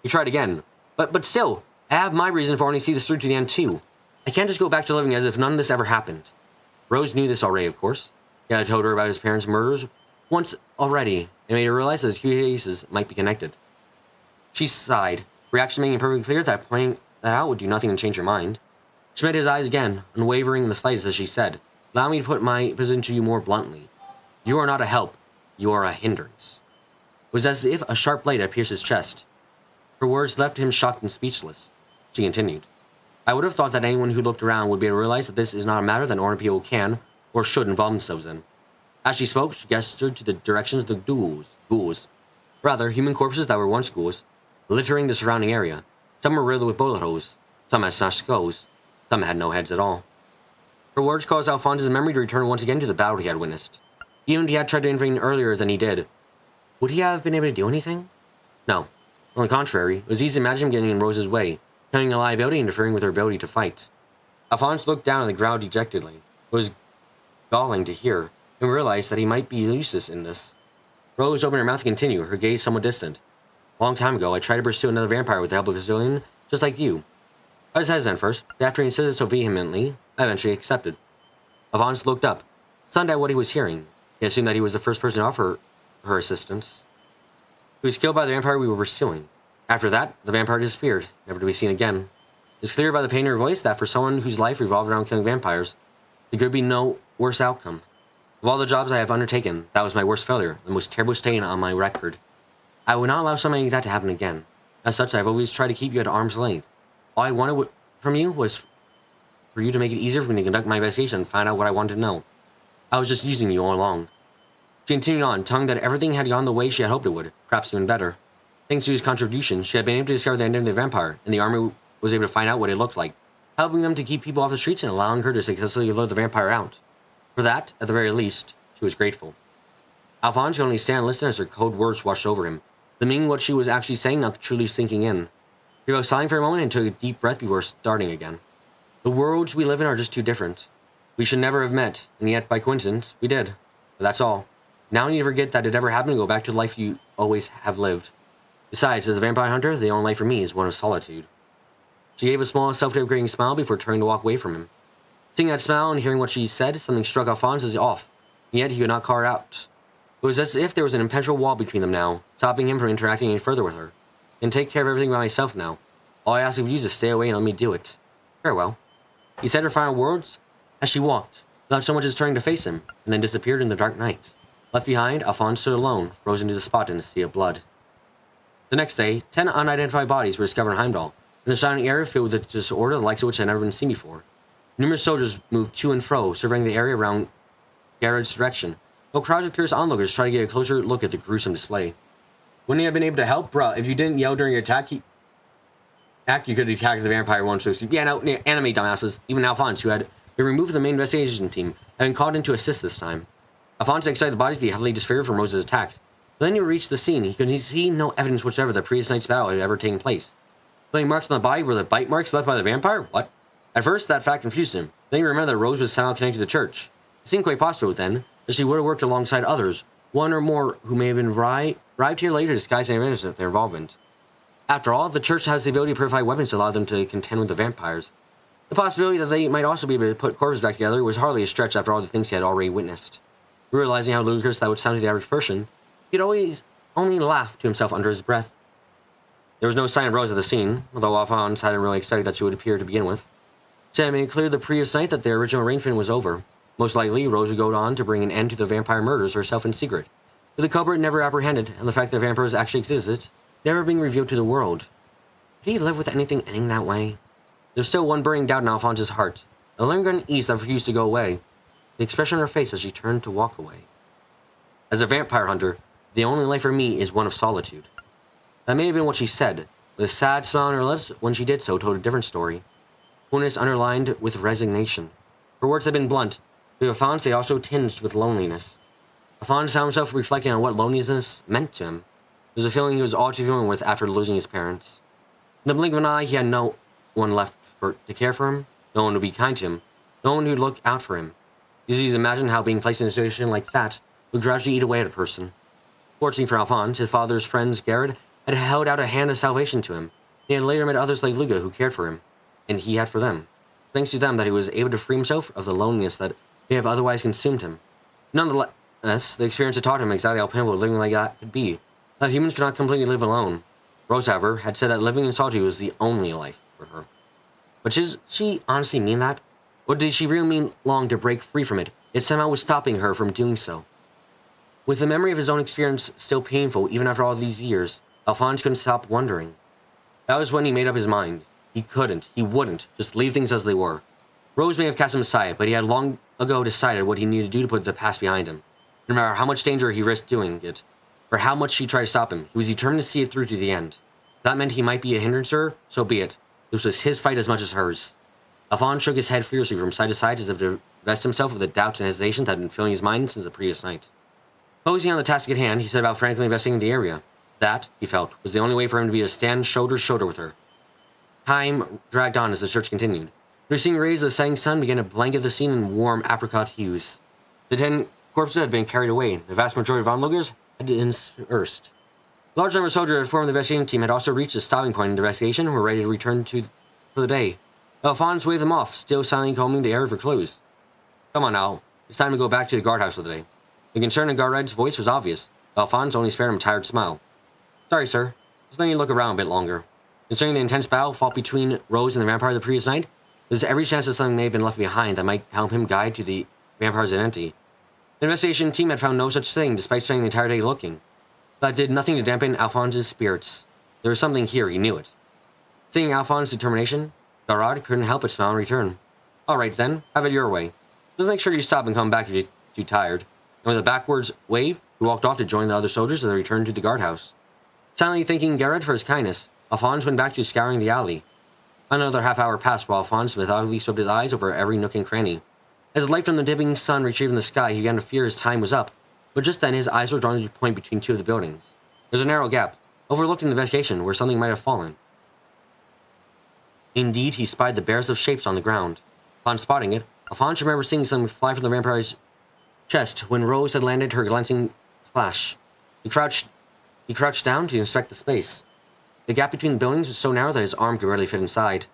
A: He tried again. But still, I have my reason for wanting to see this through to the end, too. I can't just go back to living as if none of this ever happened. Rose knew this already, of course. He had told her about his parents' murders once already, and made her realize that the two cases might be connected. She sighed, reaction making perfectly clear that pointing that out would do nothing to change her mind. She met his eyes again, unwavering in the slightest as she said, Allow me to put my position to you more bluntly. You are not a help. You are a hindrance. It was as if a sharp blade had pierced his chest. Her words left him shocked and speechless. She continued, I would have thought that anyone who looked around would be able to realize that this is not a matter that ordinary people can or should involve themselves in. As she spoke, she gestured to the directions of the ghouls. Rather, human corpses that were once ghouls, littering the surrounding area. Some were riddled with bullet holes. Some had smashed skulls. Some had no heads at all. Her words caused Alphonse's memory to return once again to the battle he had witnessed. Even if he had tried to intervene earlier than he did, would he have been able to do anything? No. On the contrary, it was easy to imagine him getting in Rose's way, becoming a liability and interfering with her ability to fight. Alphonse looked down at the ground dejectedly. It was galling to hear, and realized that he might be useless in this. Rose opened her mouth to continue, her gaze somewhat distant. A long time ago, I tried to pursue another vampire with the help of a civilian, just like you. I was hesitant first, but after he insisted so vehemently, I eventually accepted. Alphonse looked up, stunned at what he was hearing. He assumed that he was the first person to offer her assistance. He was killed by the vampire we were pursuing. After that, the vampire disappeared, never to be seen again. It was clear by the pain in her voice that for someone whose life revolved around killing vampires, there could be no worse outcome. Of all the jobs I have undertaken, that was my worst failure, the most terrible stain on my record. I would not allow something like that to happen again. As such, I have always tried to keep you at arm's length. All I wanted from you was for you to make it easier for me to conduct my investigation and find out what I wanted to know. I was just using you all along. She continued on, telling that everything had gone the way she had hoped it would, perhaps even better. Thanks to his contribution, she had been able to discover the identity of the vampire, and the army was able to find out what it looked like, helping them to keep people off the streets and allowing her to successfully lure the vampire out. For that, at the very least, she was grateful. Alphonse could only stand and listen as her cold words washed over him, the meaning of what she was actually saying not truly sinking in. He was silent for a moment and took a deep breath before starting again. The worlds we live in are just too different. We should never have met, and yet, by coincidence, we did. But that's all. Now you need to forget that it ever happened and go back to the life you always have lived. Besides, as a vampire hunter, the only life for me is one of solitude. She gave a small, self-deprecating smile before turning to walk away from him. Seeing that smile and hearing what she said, something struck Alphonse as off, and yet he could not call her out. It was as if there was an impenetrable wall between them now, stopping him from interacting any further with her. I can take care of everything by myself now. All I ask of you is to stay away and let me do it. Farewell. He said her final words as she walked, without so much as turning to face him, and then disappeared in the dark night. Left behind, Alphonse stood alone, frozen to the spot in a sea of blood. The next day, 10 unidentified bodies were discovered in Heimdall, and the surrounding area filled with a disorder the likes of which had never been seen before. Numerous soldiers moved to and fro, surveying the area around Garrett's direction, while crowds of curious onlookers tried to get a closer look at the gruesome display. Wouldn't he have been able to help? Bruh, if you didn't yell during your attack, you could have attacked the vampire once. Yeah, no, anime dumbasses. Even Alphonse, who had been removed from the main investigation team, had been called in to assist this time. Alphonse expected the bodies to be heavily disfigured from Rose's attacks. But then he reached the scene. He could see no evidence whatsoever that previous night's battle had ever taken place. The only marks on the body were the bite marks left by the vampire? What? At first, that fact confused him. Then he remembered that Rose was somehow connected to the church. It seemed quite possible, then, that she would have worked alongside others, one or more who may have been arrived here later disguised and innocent of their involvement. After all, the church has the ability to purify weapons to allow them to contend with the vampires. The possibility that they might also be able to put corpses back together was hardly a stretch after all the things he had already witnessed. Realizing how ludicrous that would sound to the average person, he'd always only laughed to himself under his breath. There was no sign of Rose at the scene, although Alphonse hadn't really expected that she would appear to begin with. She had made it clear the previous night that their original arrangement was over. Most likely, Rose would go on to bring an end to the vampire murders herself in secret, with the culprit never apprehended, and the fact that vampires actually existed never being revealed to the world. Could he live with anything ending that way? There was still one burning doubt in Alphonse's heart, a lingering unease that refused to go away, the expression on her face as she turned to walk away. As a vampire hunter, the only life for me is one of solitude. That may have been what she said, but a sad smile on her lips when she did so told a different story. Coolness underlined with resignation. Her words had been blunt, but Alphonse they also tinged with loneliness. Alphonse found himself reflecting on what loneliness meant to him. It was a feeling he was all too familiar with after losing his parents. In the blink of an eye, he had no one left to care for him, no one to be kind to him, no one who'd look out for him. Easy to imagine how being placed in a situation like that would gradually eat away at a person. Fortunately for Alphonse, his father's friends Garrett had held out a hand of salvation to him. He had later met others like Luga who cared for him, and he had for them. Thanks to them that he was able to free himself of the loneliness that may have otherwise consumed him. Nonetheless, the experience had taught him exactly how painful living like that could be, that humans could not completely live alone. Rose, however, had said that living in solitude was the only life for her. But did she honestly mean that? Or did she really long to break free from it, yet somehow was stopping her from doing so? With the memory of his own experience still painful even after all these years, Alphonse couldn't stop wondering. That was when he made up his mind. He wouldn't, just leave things as they were. Rose may have cast him aside, but he had long ago decided what he needed to do to put the past behind him. No matter how much danger he risked doing it, or how much she tried to stop him, he was determined to see it through to the end. If that meant he might be a hindrance to her, so be it. This was his fight as much as hers. Alphonse shook his head fiercely from side to side as if to divest himself of the doubts and hesitations that had been filling his mind since the previous night. Focusing on the task at hand, he set about frankly investigating the area. That, he felt, was the only way for him to be to stand shoulder to shoulder with her. Time dragged on as the search continued. The receding rays of the setting sun began to blanket the scene in warm apricot hues. The 10 corpses had been carried away. The vast majority of onlookers had been dispersed. A large number of soldiers who had formed the investigating team had also reached the stopping point in the investigation and were ready to return for the day. Alphonse waved them off, still silently combing the air for clues. Come on now, it's time to go back to the guardhouse for the day. The concern in Garred's voice was obvious. Alphonse only spared him a tired smile. Sorry, sir. Just let me look around a bit longer. Concerning the intense battle fought between Rose and the vampire the previous night, there's every chance that something may have been left behind that might help him guide to the vampire's identity. The investigation team had found no such thing despite spending the entire day looking. That did nothing to dampen Alphonse's spirits. There was something here, he knew it. Seeing Alphonse's determination, Garrod couldn't help but smile in return. All right, then, have it your way. Just make sure you stop and come back if you're too tired. And with a backwards wave, he walked off to join the other soldiers as they returned to the guardhouse. Silently thanking Garrod for his kindness, Alphonse went back to scouring the alley. Another half-hour passed while Alphonse methodically swept his eyes over every nook and cranny. As the light from the dipping sun retrieved in the sky, he began to fear his time was up, but just then his eyes were drawn to the point between two of the buildings. There was a narrow gap, overlooked in the investigation, where something might have fallen. Indeed, he spied the barest of shapes on the ground. Upon spotting it, Alphonse remembered seeing something fly from the vampire's chest when Rose had landed her glancing flash. He crouched down to inspect the space. The gap between the buildings was so narrow that his arm could barely fit inside.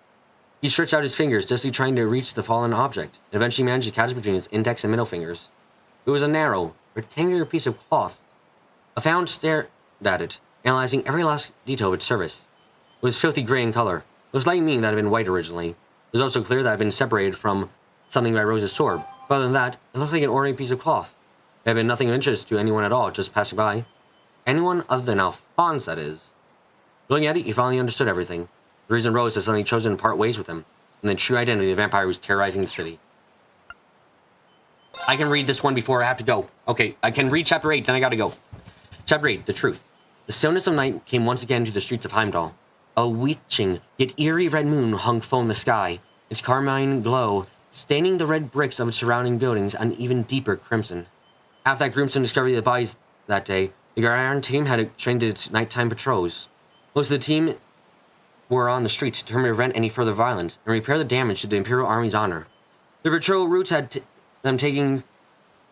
A: He stretched out his fingers, desperately trying to reach the fallen object, and eventually managed to catch it between his index and middle fingers. It was a narrow, rectangular piece of cloth. Alphonse stared at it, analyzing every last detail of its surface. It was filthy gray in color. It was light meaning that it had been white originally. It was also clear that it had been separated from something by Rose's sword. But other than that, it looked like an ordinary piece of cloth. It had been nothing of interest to anyone at all, just passing by. Anyone other than Alphonse, that is. Looking at it, he finally understood everything. The reason Rose had suddenly chosen to part ways with him, and the true identity of the vampire who was terrorizing the city. I can read this one before I have to go. Okay, I can read chapter 8, then I gotta go. Chapter 8, The Truth. The stillness of night came once again to the streets of Heimdall. A witching, yet eerie red moon hung full in the sky, its carmine glow staining the red bricks of its surrounding buildings an even deeper crimson. After that gruesome discovery of the bodies that day, the Guardian team had trained its nighttime patrols. Most of the team were on the streets, determined to prevent any further violence and repair the damage to the Imperial Army's honor. The patrol routes had them taking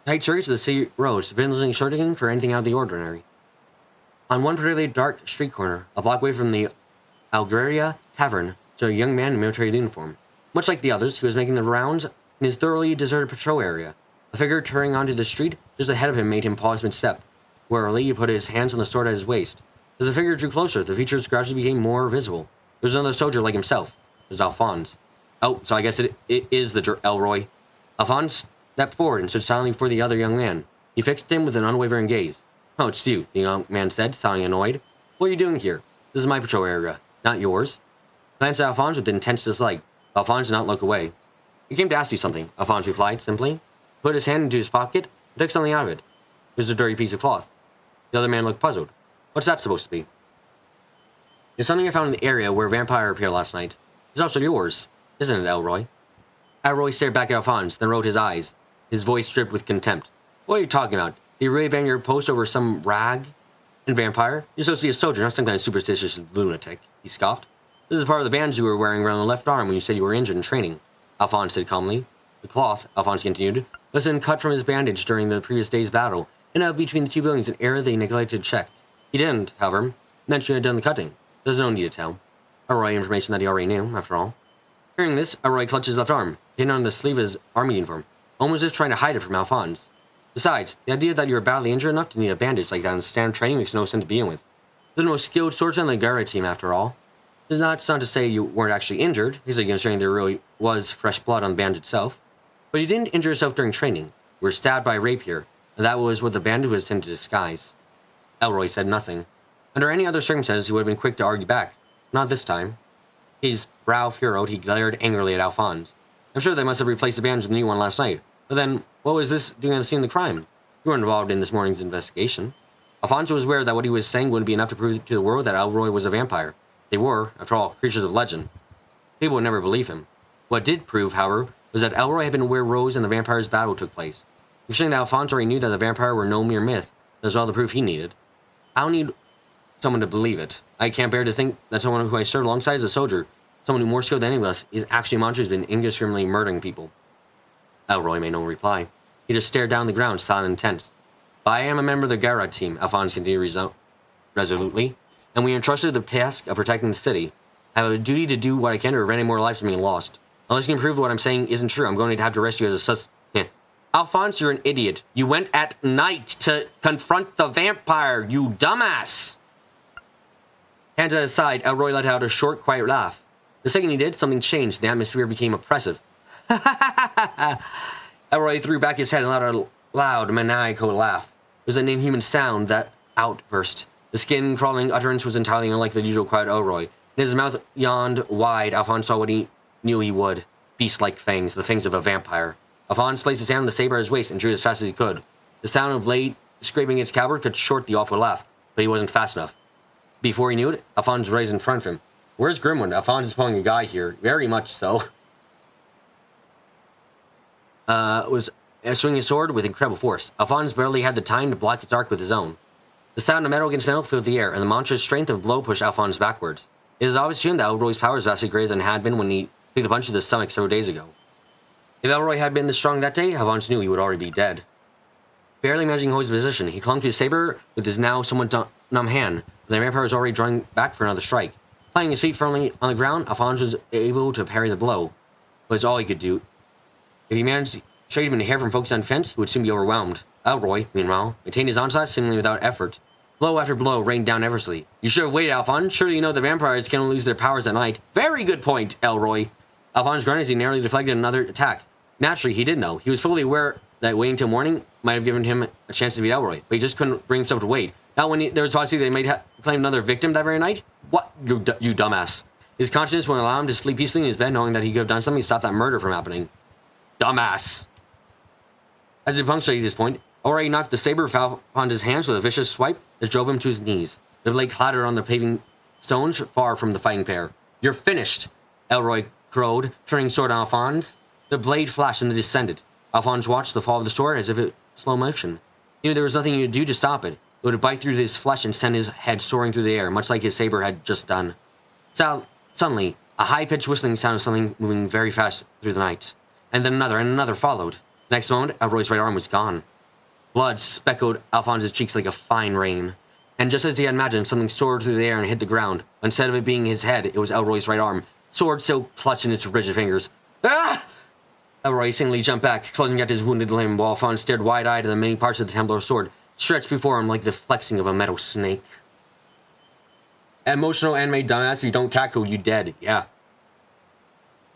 A: tight circuits to the city roads, vigilantly searching for anything out of the ordinary. On one particularly dark street corner, a block away from the Algeria Tavern, stood a young man in military uniform. Much like the others, he was making the rounds in his thoroughly deserted patrol area. A figure turning onto the street just ahead of him made him pause mid-step. Warily, he put his hands on the sword at his waist. As the figure drew closer, the features gradually became more visible. There was another soldier like himself. It was Alphonse. Oh, so I guess it is the Elroy. Alphonse stepped forward and stood silently before the other young man. He fixed him with an unwavering gaze. Oh, it's you, the young man said, sounding annoyed. What are you doing here? This is my patrol area, not yours. He glanced at Alphonse with intense dislike. Alphonse did not look away. He came to ask you something, Alphonse replied, simply. He put his hand into his pocket and took something out of it. It was a dirty piece of cloth. The other man looked puzzled. What's that supposed to be? It's something I found in the area where a vampire appeared last night. It's also yours, isn't it, Elroy? Elroy stared back at Alphonse, then rolled his eyes. His voice dripped with contempt. What are you talking about? Did you really abandon your post over some rag and vampire? You're supposed to be a soldier, not some kind of superstitious lunatic, he scoffed. This is part of the bandage you were wearing around the left arm when you said you were injured in training, Alphonse said calmly. The cloth, Alphonse continued, was been cut from his bandage during the previous day's battle, and out between the two buildings, an area they neglected checked. He didn't, however, mention you had done the cutting. There's no need to tell. Elroy information that he already knew, after all. Hearing this, Elroy clutched his left arm, pinned on the sleeve of his army uniform, almost as if trying to hide it from Alphonse. Besides, the idea that you were badly injured enough to need a bandage like that in standard training makes no sense to begin with. You're the most skilled swordsman in the Gara team, after all. It's not to say you weren't actually injured, easily considering there really was fresh blood on the bandage itself. But you didn't injure yourself during training. You were stabbed by a rapier, and that was what the bandage was intended to disguise. Elroy said nothing. Under any other circumstances, he would have been quick to argue back. Not this time. His brow furrowed, he glared angrily at Alphonse. I'm sure they must have replaced the bandage with a new one last night. But then, what was this doing on the scene of the crime? You weren't involved in this morning's investigation. Alphonse was aware that what he was saying wouldn't be enough to prove to the world that Elroy was a vampire. They were, after all, creatures of legend. People would never believe him. What did prove, however, was that Elroy had been where Rose and the vampire's battle took place. Considering that Alphonse already knew that the vampire were no mere myth, that was all the proof he needed. I don't need someone to believe it. I can't bear to think that someone who I served alongside as a soldier, someone who more skilled than any of us, is actually a monster who's been indiscriminately murdering people. Elroy made no reply. He just stared down the ground, silent and tense. But I am a member of the Gara team, Alphonse continued resolutely, and we are entrusted with the task of protecting the city. I have a duty to do what I can to prevent any more lives from being lost. Unless you can prove what I'm saying isn't true, I'm going to have to arrest you as a Alphonse, you're an idiot. You went at night to confront the vampire, you dumbass! Hands at his side, Elroy let out a short, quiet laugh. The second he did, something changed. The atmosphere became oppressive. Elroy threw back his head and let out a loud, maniacal laugh. It was an inhuman sound, that outburst. The skin-crawling utterance was entirely unlike the usual quiet Elroy. In his mouth yawned wide, Alphonse saw what he knew he would. Beast-like fangs, the fangs of a vampire. Alphonse placed his hand on the saber at his waist and drew it as fast as he could. The sound of blade scraping its scabbard cut short the awful laugh, but he wasn't fast enough. Before he knew it, Alphonse raised in front of him. Where's Grimwood? Alphonse is pulling a guy here. Very much so. Was swinging his sword with incredible force. Alphonse barely had the time to block its arc with his own. The sound of metal against metal filled the air, and the monstrous strength of the blow pushed Alphonse backwards. It is obvious to him that Elroy's power is vastly greater than it had been when he took the punch to the stomach several days ago. If Elroy had been this strong that day, Alphonse knew he would already be dead. Barely managing to hold his position, he clung to his saber with his now somewhat numb hand, but the vampire was already drawing back for another strike. Planting his feet firmly on the ground, Alphonse was able to parry the blow, but it's all he could do. If he managed to straight even a hair from focused on defense, he would soon be overwhelmed. Elroy, meanwhile, maintained his onslaught seemingly without effort. Blow after blow rained down effortlessly. You should have waited, Alphonse. Surely you know the vampires can only lose their powers at night. Very good point, Elroy. Alphonse grunted as he narrowly deflected another attack. Naturally, he did know. He was fully aware that waiting till morning might have given him a chance to beat Elroy, but he just couldn't bring himself to wait, Now, when there was possibly they might claim another victim that very night. What? You dumbass. His conscience wouldn't allow him to sleep peacefully in his bed, knowing that he could have done something to stop that murder from happening. Dumbass. As he punctuated his point, Elroy knocked the saber foul upon his hands with a vicious swipe that drove him to his knees. The blade clattered on the paving stones far from the fighting pair. You're finished, Elroy crowed, turning sword on Alphonse. The blade flashed and descended. Alphonse watched the fall of the sword as if it slow motion. He knew there was nothing he could do to stop it. It would bite through his flesh and send his head soaring through the air, much like his saber had just done. Suddenly, a high-pitched whistling sound of something moving very fast through the night. And then another followed. Next moment, Elroy's right arm was gone. Blood speckled Alphonse's cheeks like a fine rain. And just as he had imagined, something soared through the air and hit the ground. Instead of it being his head, it was Elroy's right arm, sword still clutched in its rigid fingers. Ah! Elroy instantly jumped back, clutching at his wounded limb, while Alphonse stared wide-eyed at the many parts of the Templar's sword, stretched before him like the flexing of a metal snake. Emotional anime dumbass, you don't tackle, you dead. Yeah.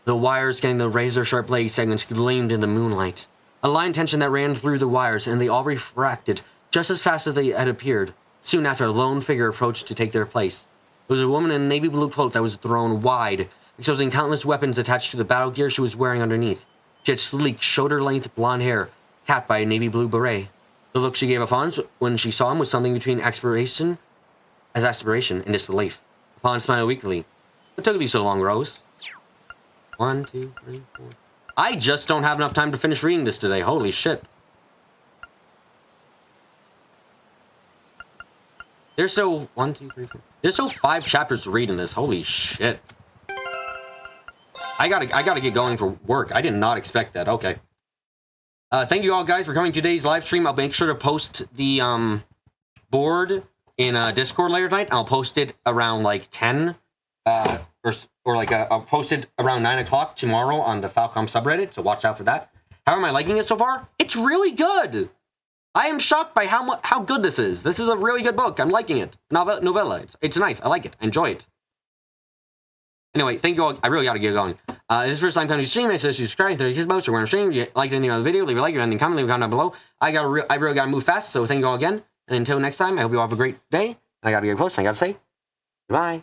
A: The wires getting the razor-sharp blade segments gleamed in the moonlight. A line tension that ran through the wires, and they all refracted just as fast as they had appeared. Soon after, a lone figure approached to take their place. It was a woman in a navy blue cloak that was thrown wide, exposing countless weapons attached to the battle gear she was wearing underneath. She had sleek, shoulder-length blonde hair, capped by a navy blue beret. The look she gave Alphonse when she saw him was something between aspiration and disbelief. Alphonse smiled weakly. What took you so long, Rose? 1, 2, 3, 4. I just don't have enough time to finish reading this today. Holy shit. There's so 1, 2, 3, 4. There's so 5 chapters to read in this. Holy shit. I gotta get going for work. I did not expect that. Okay. Thank you all guys for coming to today's live stream. I'll make sure to post the board in Discord later tonight. I'll post it around like 10 or like I'll post it around 9 o'clock tomorrow on the Falcom subreddit, so watch out for that. How am I liking it so far? It's really good. I am shocked by how good this is. This is a really good book. I'm liking it. Novella. It's nice. I like it. I enjoy it. Anyway, thank you all. I really got to get going. This is the first time coming to stream. I said subscribe to the most. Or when I'm streaming, if you like anything on the video, leave a like. If anything, comment, leave a comment down below. I really got to move fast. So thank you all again. And until next time, I hope you all have a great day. And I got to get close. I got to say goodbye.